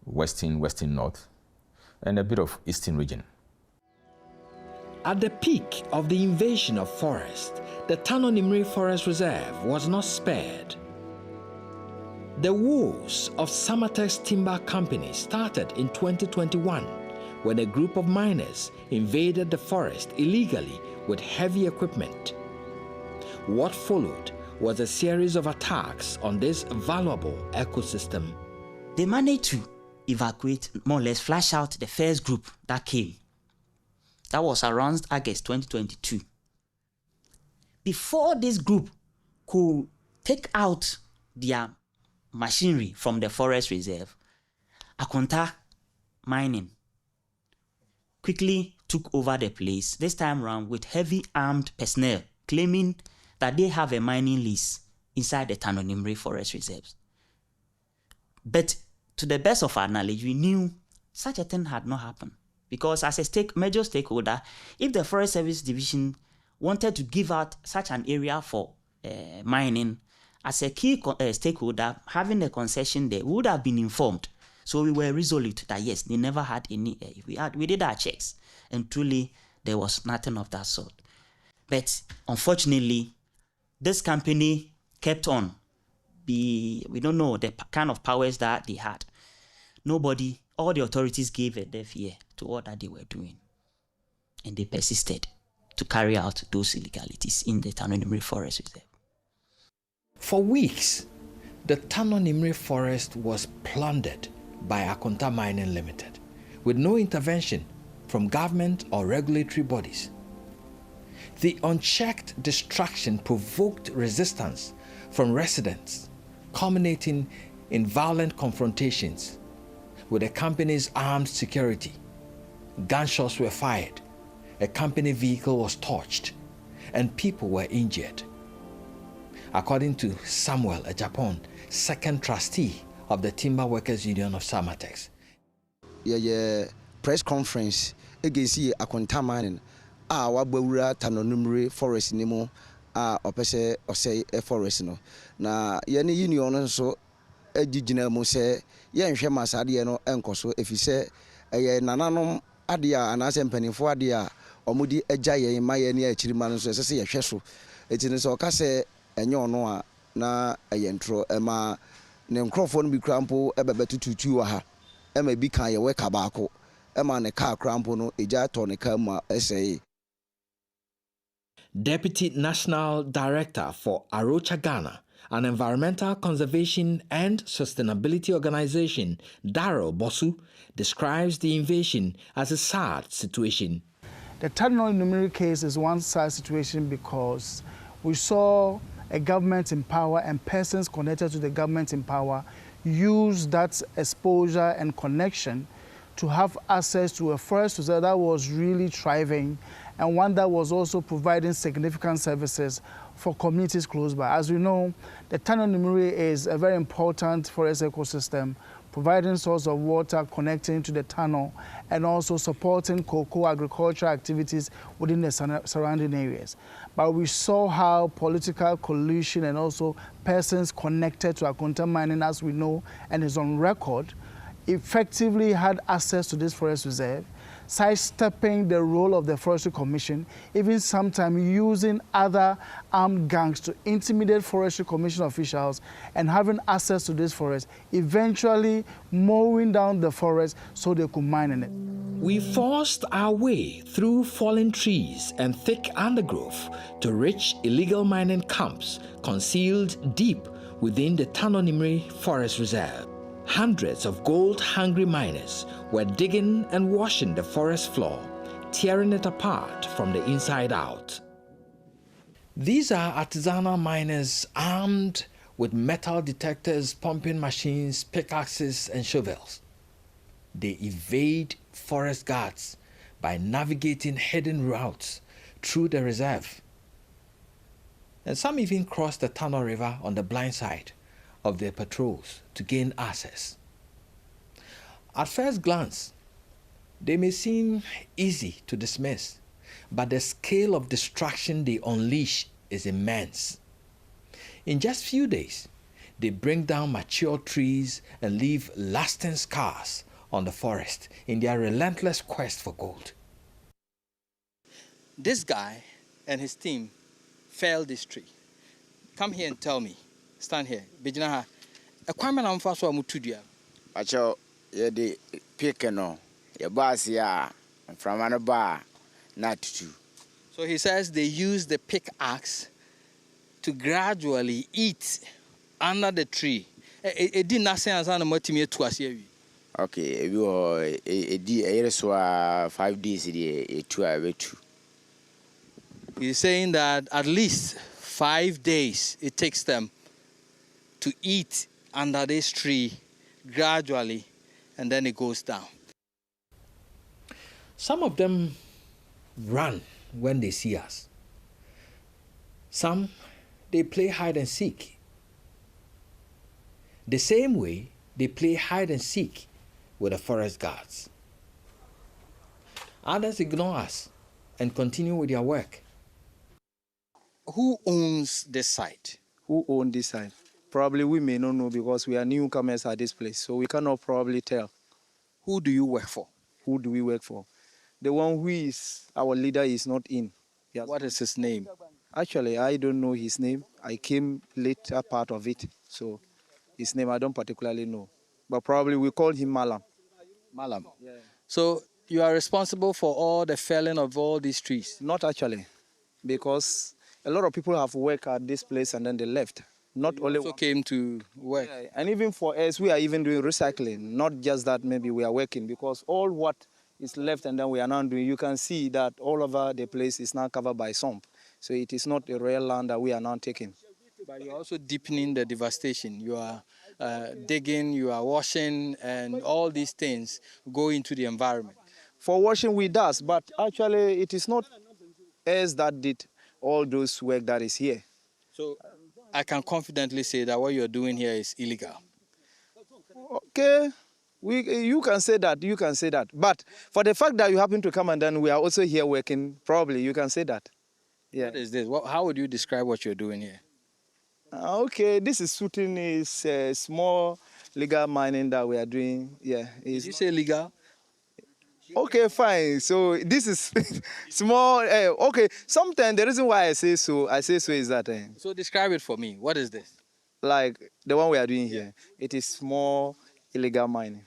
Western North, and a bit of Eastern region. At the peak of the invasion of forest, the Tanonimri Forest Reserve was not spared. The woes of Samatex Timber Company started in 2021 when a group of miners invaded the forest illegally with heavy equipment. What followed was a series of attacks on this valuable ecosystem. They managed to evacuate, more or less flush out the first group that came. That was around August 2022. Before this group could take out their machinery from the forest reserve, Akonta Mining quickly took over the place, this time around with heavy armed personnel, claiming that they have a mining lease inside the Tanonimre forest reserves. But to the best of our knowledge, we knew such a thing had not happened. Because as a major stakeholder, if the Forest Service Division wanted to give out such an area for mining, as a key stakeholder, having the concession there, we would have been informed. So we were resolute that yes, they never had any. We did our checks, and truly there was nothing of that sort. But unfortunately, this company kept on. We don't know the kind of powers that they had. Nobody, all the authorities gave a deaf ear to all that they were doing, and they persisted to carry out those illegalities in the Tanonimre Forest Reserve. For weeks, the Tanonimre forest was plundered by Akonta Mining Limited, with no intervention from government or regulatory bodies. The unchecked destruction provoked resistance from residents, culminating in violent confrontations with the company's armed security. Gunshots were fired, a company vehicle was torched, and people were injured. According to Samuel Ejapon, second trustee of the Timber Workers Union of Samatex. Press conference against Akonta Mining wabawura Tanonimre forest nimo opese osei forest no na yene union no so agigina mu se yenhwe masade no enkoso efise nananom ade a anase mpanifo ade a omudi agya yen maye ne akirima no so sese yehwe so etine so kase enye ono a na ayentro ema ne nkrofo no bi krampo ebebetututu wa ha ema bi kan ye weka baako ema ne car krampo no eja to ne ka ma esei. Deputy National Director for Arocha Ghana, an environmental conservation and sustainability organization, Darrell Bosu, describes the invasion as a sad situation. The Tanonimre case is one sad situation because we saw a government in power and persons connected to the government in power use that exposure and connection to have access to a forest reserve that was really thriving and one that was also providing significant services for communities close by. As we know, the Tanonimre is a very important forest ecosystem, providing source of water, connecting to the tunnel, and also supporting cocoa agricultural activities within the surrounding areas. But we saw how political collusion and also persons connected to Akonta Mining, as we know, and is on record, effectively had access to this forest reserve, sidestepping the role of the Forestry Commission, even sometimes using other armed gangs to intimidate Forestry Commission officials and having access to this forest, eventually mowing down the forest so they could mine in it. We forced our way through fallen trees and thick undergrowth to reach illegal mining camps concealed deep within the Tanonimre Forest Reserve. Hundreds of gold-hungry miners were digging and washing the forest floor, tearing it apart from the inside out. These are artisanal miners armed with metal detectors, pumping machines, pickaxes, and shovels. They evade forest guards by navigating hidden routes through the reserve. And some even cross the Tano River on the blind side of their patrols to gain access. At first glance, they may seem easy to dismiss, but the scale of destruction they unleash is immense. In just few days, they bring down mature trees and leave lasting scars on the forest in their relentless quest for gold. This guy and his team felled this tree. Come here and tell me. Stand here. Bijinaha. A kwame na mfa so amutudia. Acho ye de pick no. Ye boss ya from an bar not to. So he says they use the pickaxe to gradually eat under the tree. It did not say as an motimi to us here. Okay, we were a 5 days a 2 hour 2. He's saying that at least 5 days it takes them to eat under this tree gradually, and then it goes down. Some of them run when they see us. Some, they play hide and seek. The same way they play hide and seek with the forest guards. Others ignore us and continue with their work. Who owns this site? Who owns this site? Probably we may not know because we are newcomers at this place, so we cannot probably tell. Who do you work for? Who do we work for? The one who is our leader is not in. Yes. What is his name? Actually, I don't know his name. I came later part of it, so his name I don't particularly know. But probably we call him Malam. Malam. Yeah. So you are responsible for all the felling of all these trees? Not actually, because a lot of people have worked at this place and then they left. Not you only also came to work. Yeah, and even for us, we are even doing recycling. Not just that maybe we are working, because all what is left and then we are now doing, you can see that all over the place is now covered by swamp. So it is not a real land that we are now taking. But you're also deepening the devastation. You are digging, you are washing, and all these things go into the environment. For washing we does, but actually it is not us that did all those work that is here. So I can confidently say that what you're doing here is illegal. Okay, you can say that. But for the fact that you happen to come and then we are also here working, probably you can say that. Yeah. What is this? How would you describe what you're doing here? Okay, this is shooting is small legal mining that we are doing. Yeah. Did you say legal? Okay, fine. So this is small. Okay, sometimes the reason why I say so is that. So describe it for me. What is this? Like the one we are doing here. It is small illegal mining.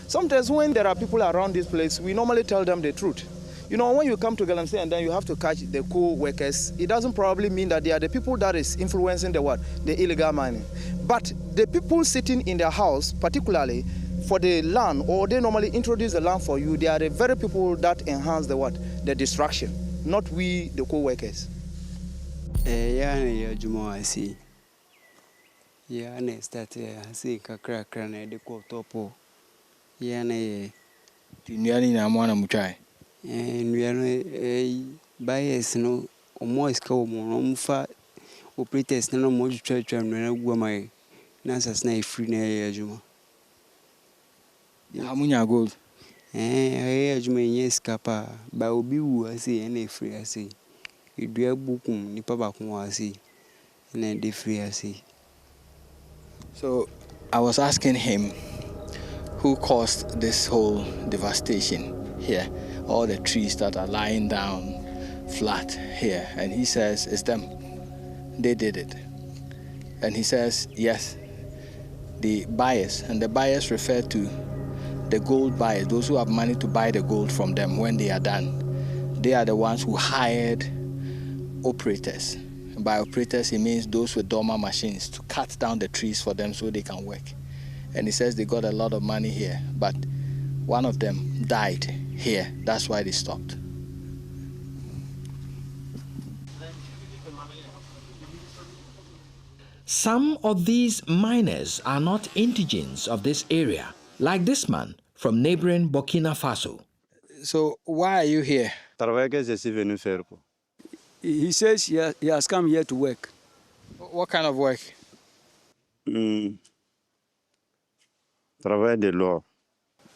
Sometimes when there are people around this place, we normally tell them the truth. You know, when you come to Galamsey and then you have to catch the co-workers, it doesn't probably mean that they are the people that is influencing the illegal mining. But the people sitting in their house, particularly for the land, or they normally introduce the land for you, they are the very people that enhance the destruction, not we, the co-workers. Yeah, I see. Yeah, I start I see kakra na de ko topo. Yeah, na tinuani na mwana muchai. BECE no omo iska omo no mfa operators no mo twatwa na gua mai na sasna free na adwuma. Amunya gold. Adwuma yes kapa ba obi wu ase na free ase. Edua bukum ni pa ba ko ase na de free ase. So I was asking him who caused this whole devastation here, all the trees that are lying down flat here, and he says it's them. They did it. And he says yes, the buyers, and the buyers refer to the gold buyers, those who have money to buy the gold from them when they are done. They are the ones who hired operators. And by operators, he means those with dormer machines to cut down the trees for them so they can work. And he says they got a lot of money here, but one of them died here. That's why they stopped. Some of these miners are not indigents of this area, like this man from neighboring Burkina Faso. So why are you here? He says he has come here to work. What kind of work? Travail de law.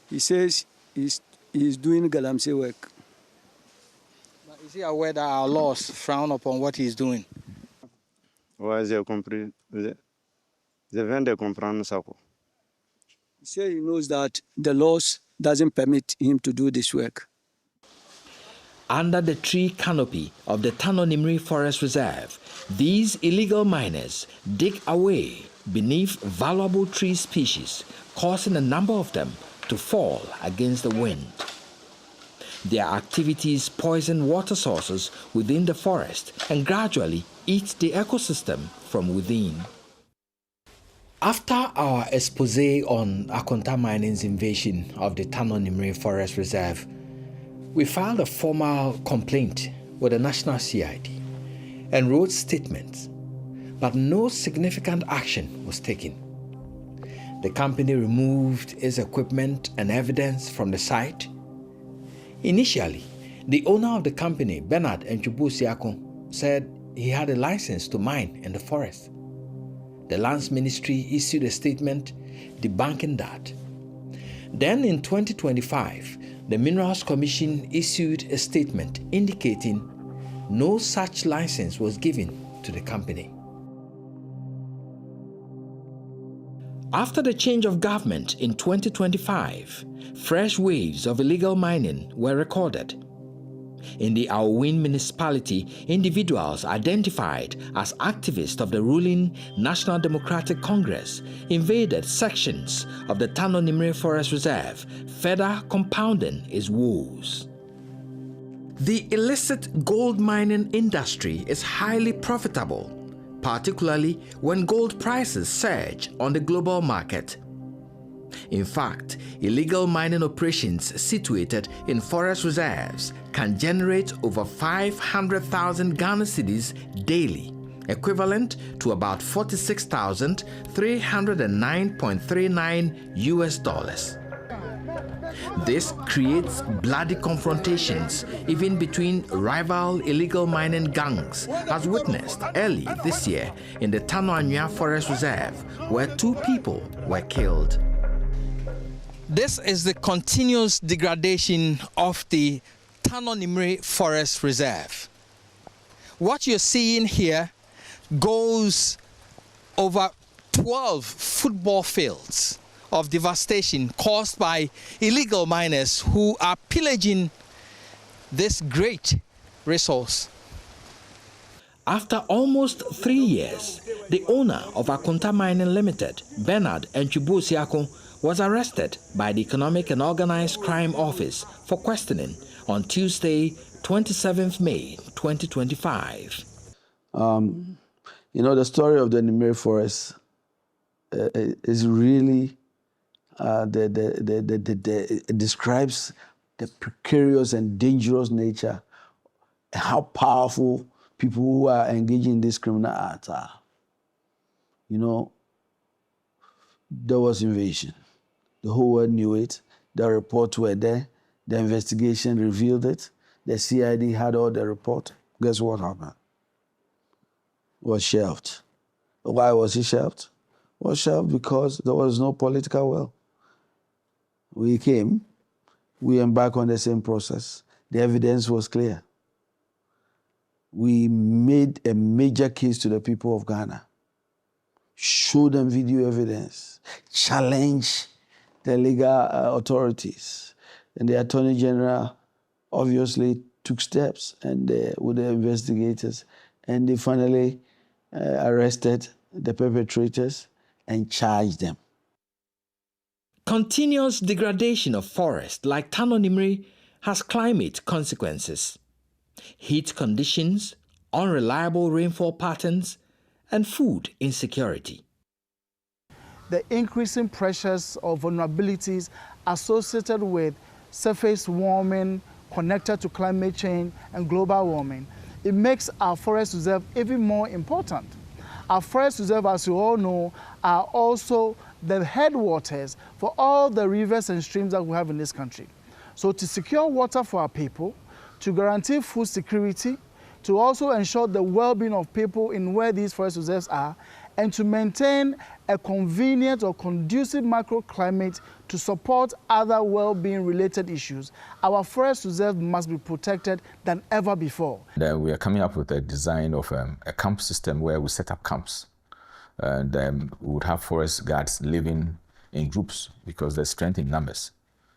He says he's doing Galamsey work. But is he aware that our laws frown upon what he's doing? Ouais, j'ai compris. Je viens de comprendre ça. He says he knows that the laws doesn't permit him to do this work. Under the tree canopy of the Tanonimri Forest Reserve, these illegal miners dig away beneath valuable tree species, causing a number of them to fall against the wind. Their activities poison water sources within the forest and gradually eat the ecosystem from within. After our expose on Akonta Mining's invasion of the Tanonimri Forest Reserve, we filed a formal complaint with the National CID and wrote statements. but no significant action was taken. The company removed its equipment and evidence from the site. Initially, the owner of the company, Bernard Enchubusiako, said he had a license to mine in the forest. The Lands Ministry issued a statement debunking that. Then in 2025, the Minerals Commission issued a statement indicating no such license was given to the company. After the change of government in 2025, fresh waves of illegal mining were recorded. In the Awin municipality, individuals identified as activists of the ruling National Democratic Congress invaded sections of the Tano Nimre Forest Reserve, further compounding its woes. The illicit gold mining industry is highly profitable, particularly when gold prices surge on the global market. In fact, illegal mining operations situated in forest reserves can generate over 500,000 Ghana cedis daily, equivalent to about $46,309.39 US. This creates bloody confrontations even between rival illegal mining gangs, as witnessed early this year in the Tano Anua Forest Reserve, where 2 people were killed. This is the continuous degradation of the Tano Nimre Forest Reserve. What you're seeing here goes over 12 football fields of devastation caused by illegal miners who are pillaging this great resource. After almost 3 years, the owner of Akunta Mining Limited, Bernard Enchubusiako, was arrested by the Economic and Organized Crime Office for questioning on Tuesday, 27th May 2025. The story of the Nimre Forest is really it describes the precarious and dangerous nature, and how powerful people who are engaging in this criminal act are. There was invasion. The whole world knew it. The reports were there. The investigation revealed it. The CID had all the report. Guess what happened? It was shelved. Why was it shelved? It was shelved because there was no political will. We came, we embarked on the same process. The evidence was clear. We made a major case to the people of Ghana, showed them video evidence, challenged the legal authorities. And the Attorney General obviously took steps and with the investigators, and they finally arrested the perpetrators and charged them. Continuous degradation of forest like Tano Nimre has climate consequences. Heat conditions, unreliable rainfall patterns, and food insecurity. The increasing pressures or vulnerabilities associated with surface warming connected to climate change and global warming, it makes our forest reserve even more important. Our forest reserve, as you all know, are also the headwaters for all the rivers and streams that we have in this country. So to secure water for our people, to guarantee food security, to also ensure the well-being of people in where these forest reserves are, and to maintain a convenient or conducive microclimate to support other well-being related issues, our forest reserve must be protected than ever before. We are coming up with a design of a camp system where we set up camps. And we would have forest guards living in groups because there's strength in numbers.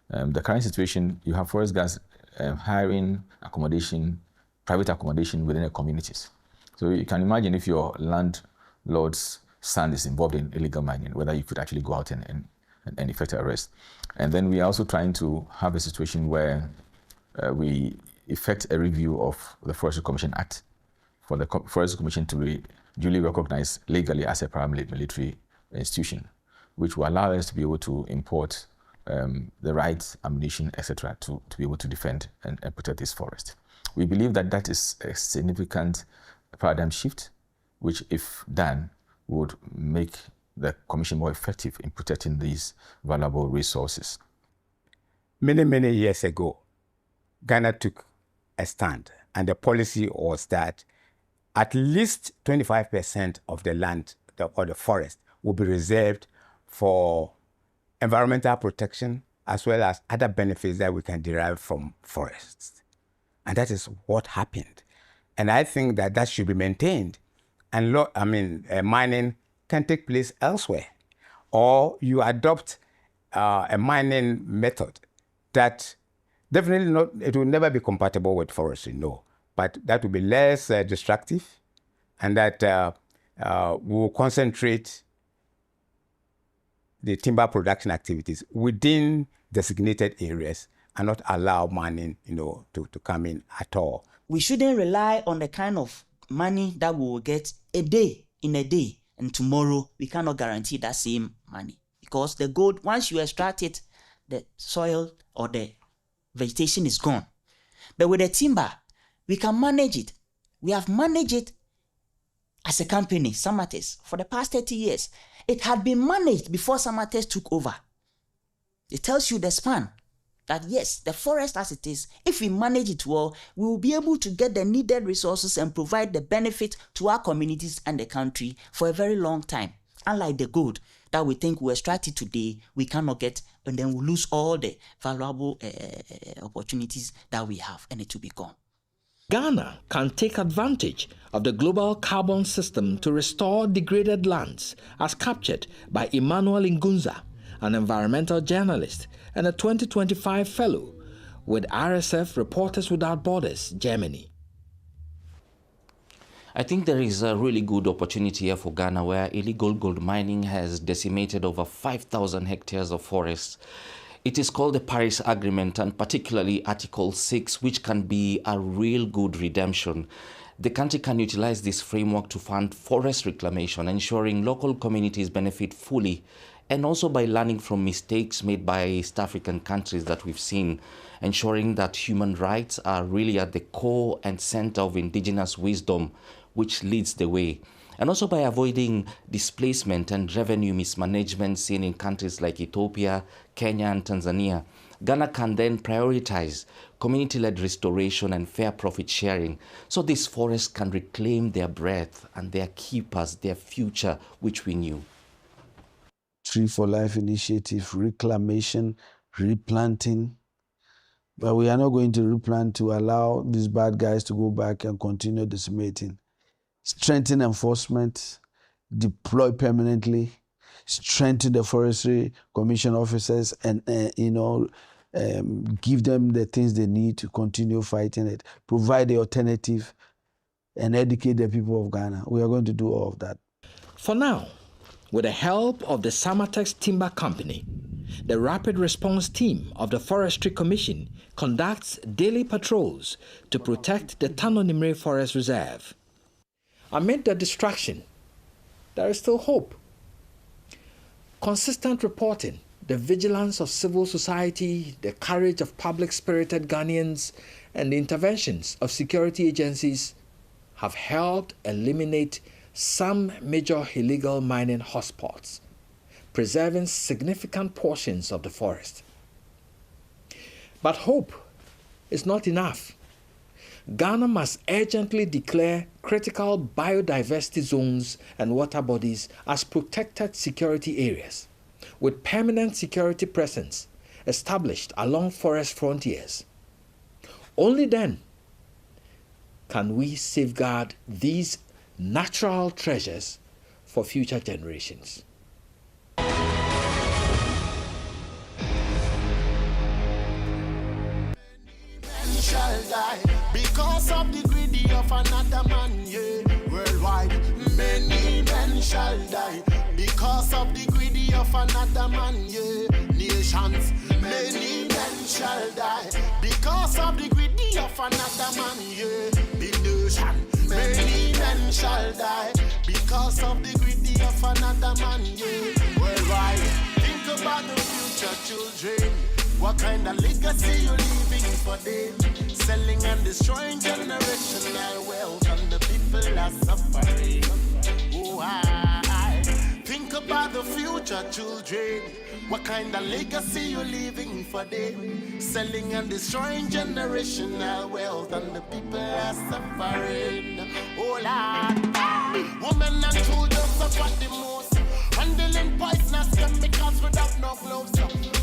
The current situation, you have forest guards hiring accommodation, private accommodation within the communities. So you can imagine if your landlord's son is involved in illegal mining, whether you could actually go out and effect arrest. And then we are also trying to have a situation where we effect a review of the Forestry Commission Act for the Forestry Commission to be duly recognized legally as a paramilitary institution, which will allow us to be able to import the right ammunition, etc., to be able to defend and protect this forest. We believe that that is a significant paradigm shift which, if done, would make the Commission more effective in protecting these valuable resources. Many years ago, Ghana took a stand, and the policy was that at least 25% of the land or the forest will be reserved for environmental protection as well as other benefits that we can derive from forests. And that is what happened. And I think that that should be maintained. And mining can take place elsewhere. Or you adopt a mining method that definitely it will never be compatible with forestry, no. But that will be less destructive, and that will concentrate the timber production activities within designated areas and not allow mining, to come in at all. We shouldn't rely on the kind of money that we will get in a day, and tomorrow we cannot guarantee that same money. Because the gold, once you extract it, the soil or the vegetation is gone. But with the timber, we can manage it. We have managed it as a company, Samates, for the past 30 years. It had been managed before Samates took over. It tells you the span that yes, the forest as it is, if we manage it well, we will be able to get the needed resources and provide the benefit to our communities and the country for a very long time. Unlike the gold that we think we extract it today, we cannot get, and then we lose all the valuable opportunities that we have, and it will be gone. Ghana can take advantage of the global carbon system to restore degraded lands, as captured by Emmanuel Ngunza, an environmental journalist and a 2025 fellow with RSF Reporters Without Borders, Germany. I think there is a really good opportunity here for Ghana, where illegal gold mining has decimated over 5,000 hectares of forests. It is called the Paris Agreement, and particularly Article 6, which can be a real good redemption. The country can utilize this framework to fund forest reclamation, ensuring local communities benefit fully, and also by learning from mistakes made by East African countries that we've seen, ensuring that human rights are really at the core and center of indigenous wisdom, which leads the way. And also by avoiding displacement and revenue mismanagement seen in countries like Ethiopia, Kenya, and Tanzania, Ghana can then prioritize community-led restoration and fair profit sharing, so these forests can reclaim their breath and their keepers, their future, which we knew. Tree for Life initiative, reclamation, replanting. But we are not going to replant to allow these bad guys to go back and continue decimating. Strengthen enforcement, deploy permanently, strengthen the Forestry Commission officers, and give them the things they need to continue fighting it. Provide the alternative and educate the people of Ghana. We are going to do all of that. For now, with the help of the Samatex Timber Company, the Rapid Response Team of the Forestry Commission conducts daily patrols to protect the Tanonimire Forest Reserve. Amid the distraction, there is still hope. Consistent reporting, the vigilance of civil society, the courage of public-spirited Ghanaians, and the interventions of security agencies have helped eliminate some major illegal mining hotspots, preserving significant portions of the forest. But hope is not enough. Ghana must urgently declare critical biodiversity zones and water bodies as protected security areas, with permanent security presence established along forest frontiers. Only then can we safeguard these natural treasures for future generations. Shall die because of the greedy of another man, yeah. Worldwide, many men shall die because of the greedy of another man, yeah. Nations, many men shall die because of the greedy of another man, yeah. The nation, many men shall die because of the greedy of another man, yeah. Worldwide, think about the future children. What kind of legacy you leaving for them? Selling and destroying generational wealth, and the people are suffering. I think about the future children. What kind of legacy you leaving for them? Selling and destroying generational wealth, and the people are suffering. Oh Lord, women and children suffer the most. Handling poisonous chemicals without no gloves.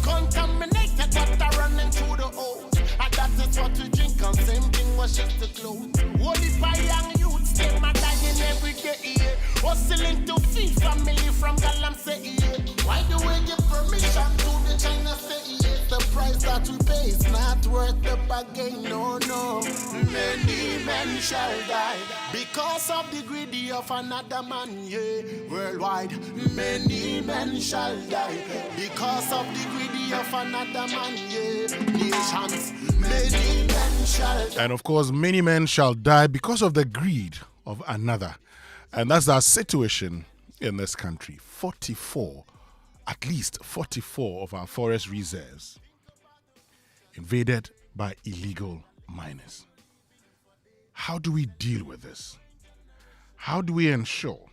Contaminated water running through the hose. And that is what we drink, and same thing washes the clothes. Only by young youths, they are dying every day. Hustling to feed family from Galam say. Why do we give permission to the China say? The price that we pay is not worth the bargain, no. Many men shall die because of the greedy of another man, yeah. Worldwide, many men shall die because of the greedy of another man, yeah. Nations, many men shall die. And of course, many men shall die because of the greed of another. And that's our situation in this country. 44, at least 44 of our forest reserves invaded by illegal miners. How do we deal with this? How do we ensure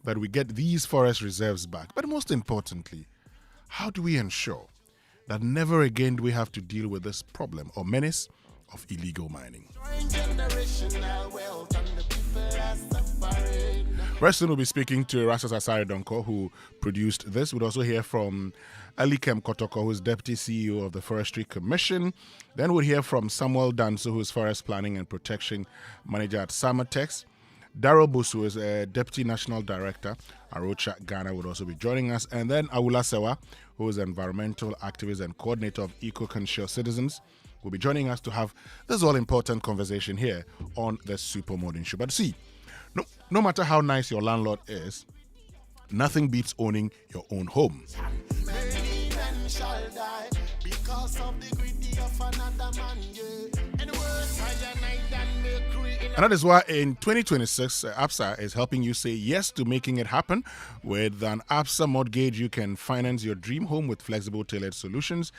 that we get these forest reserves back? But most importantly, how do we ensure that never again do we have to deal with this problem or menace of illegal mining? Very soon we'll be speaking to Erastus Asare Donko, who produced this. We'll also hear from Alikem Kotoko, who is Deputy CEO of the Forestry Commission. Then we'll hear from Samuel Danso, who is Forest Planning and Protection Manager at Samatex. Darrell Busu, who is Deputy National Director, Arocha Ghana, would also be joining us. And then Awula Sewa, who is Environmental Activist and Coordinator of Eco-Conscious Citizens, will be joining us to have this all-important conversation here on the Super Morning Show. But see, no matter how nice your landlord is, nothing beats owning your own home. Many men shall die because of the greedy of another man, yeah. And worse, cyanide than mercury in. And that is why in 2026, ABSA is helping you say yes to making it happen. With an ABSA mortgage, you can finance your dream home with flexible tailored solutions.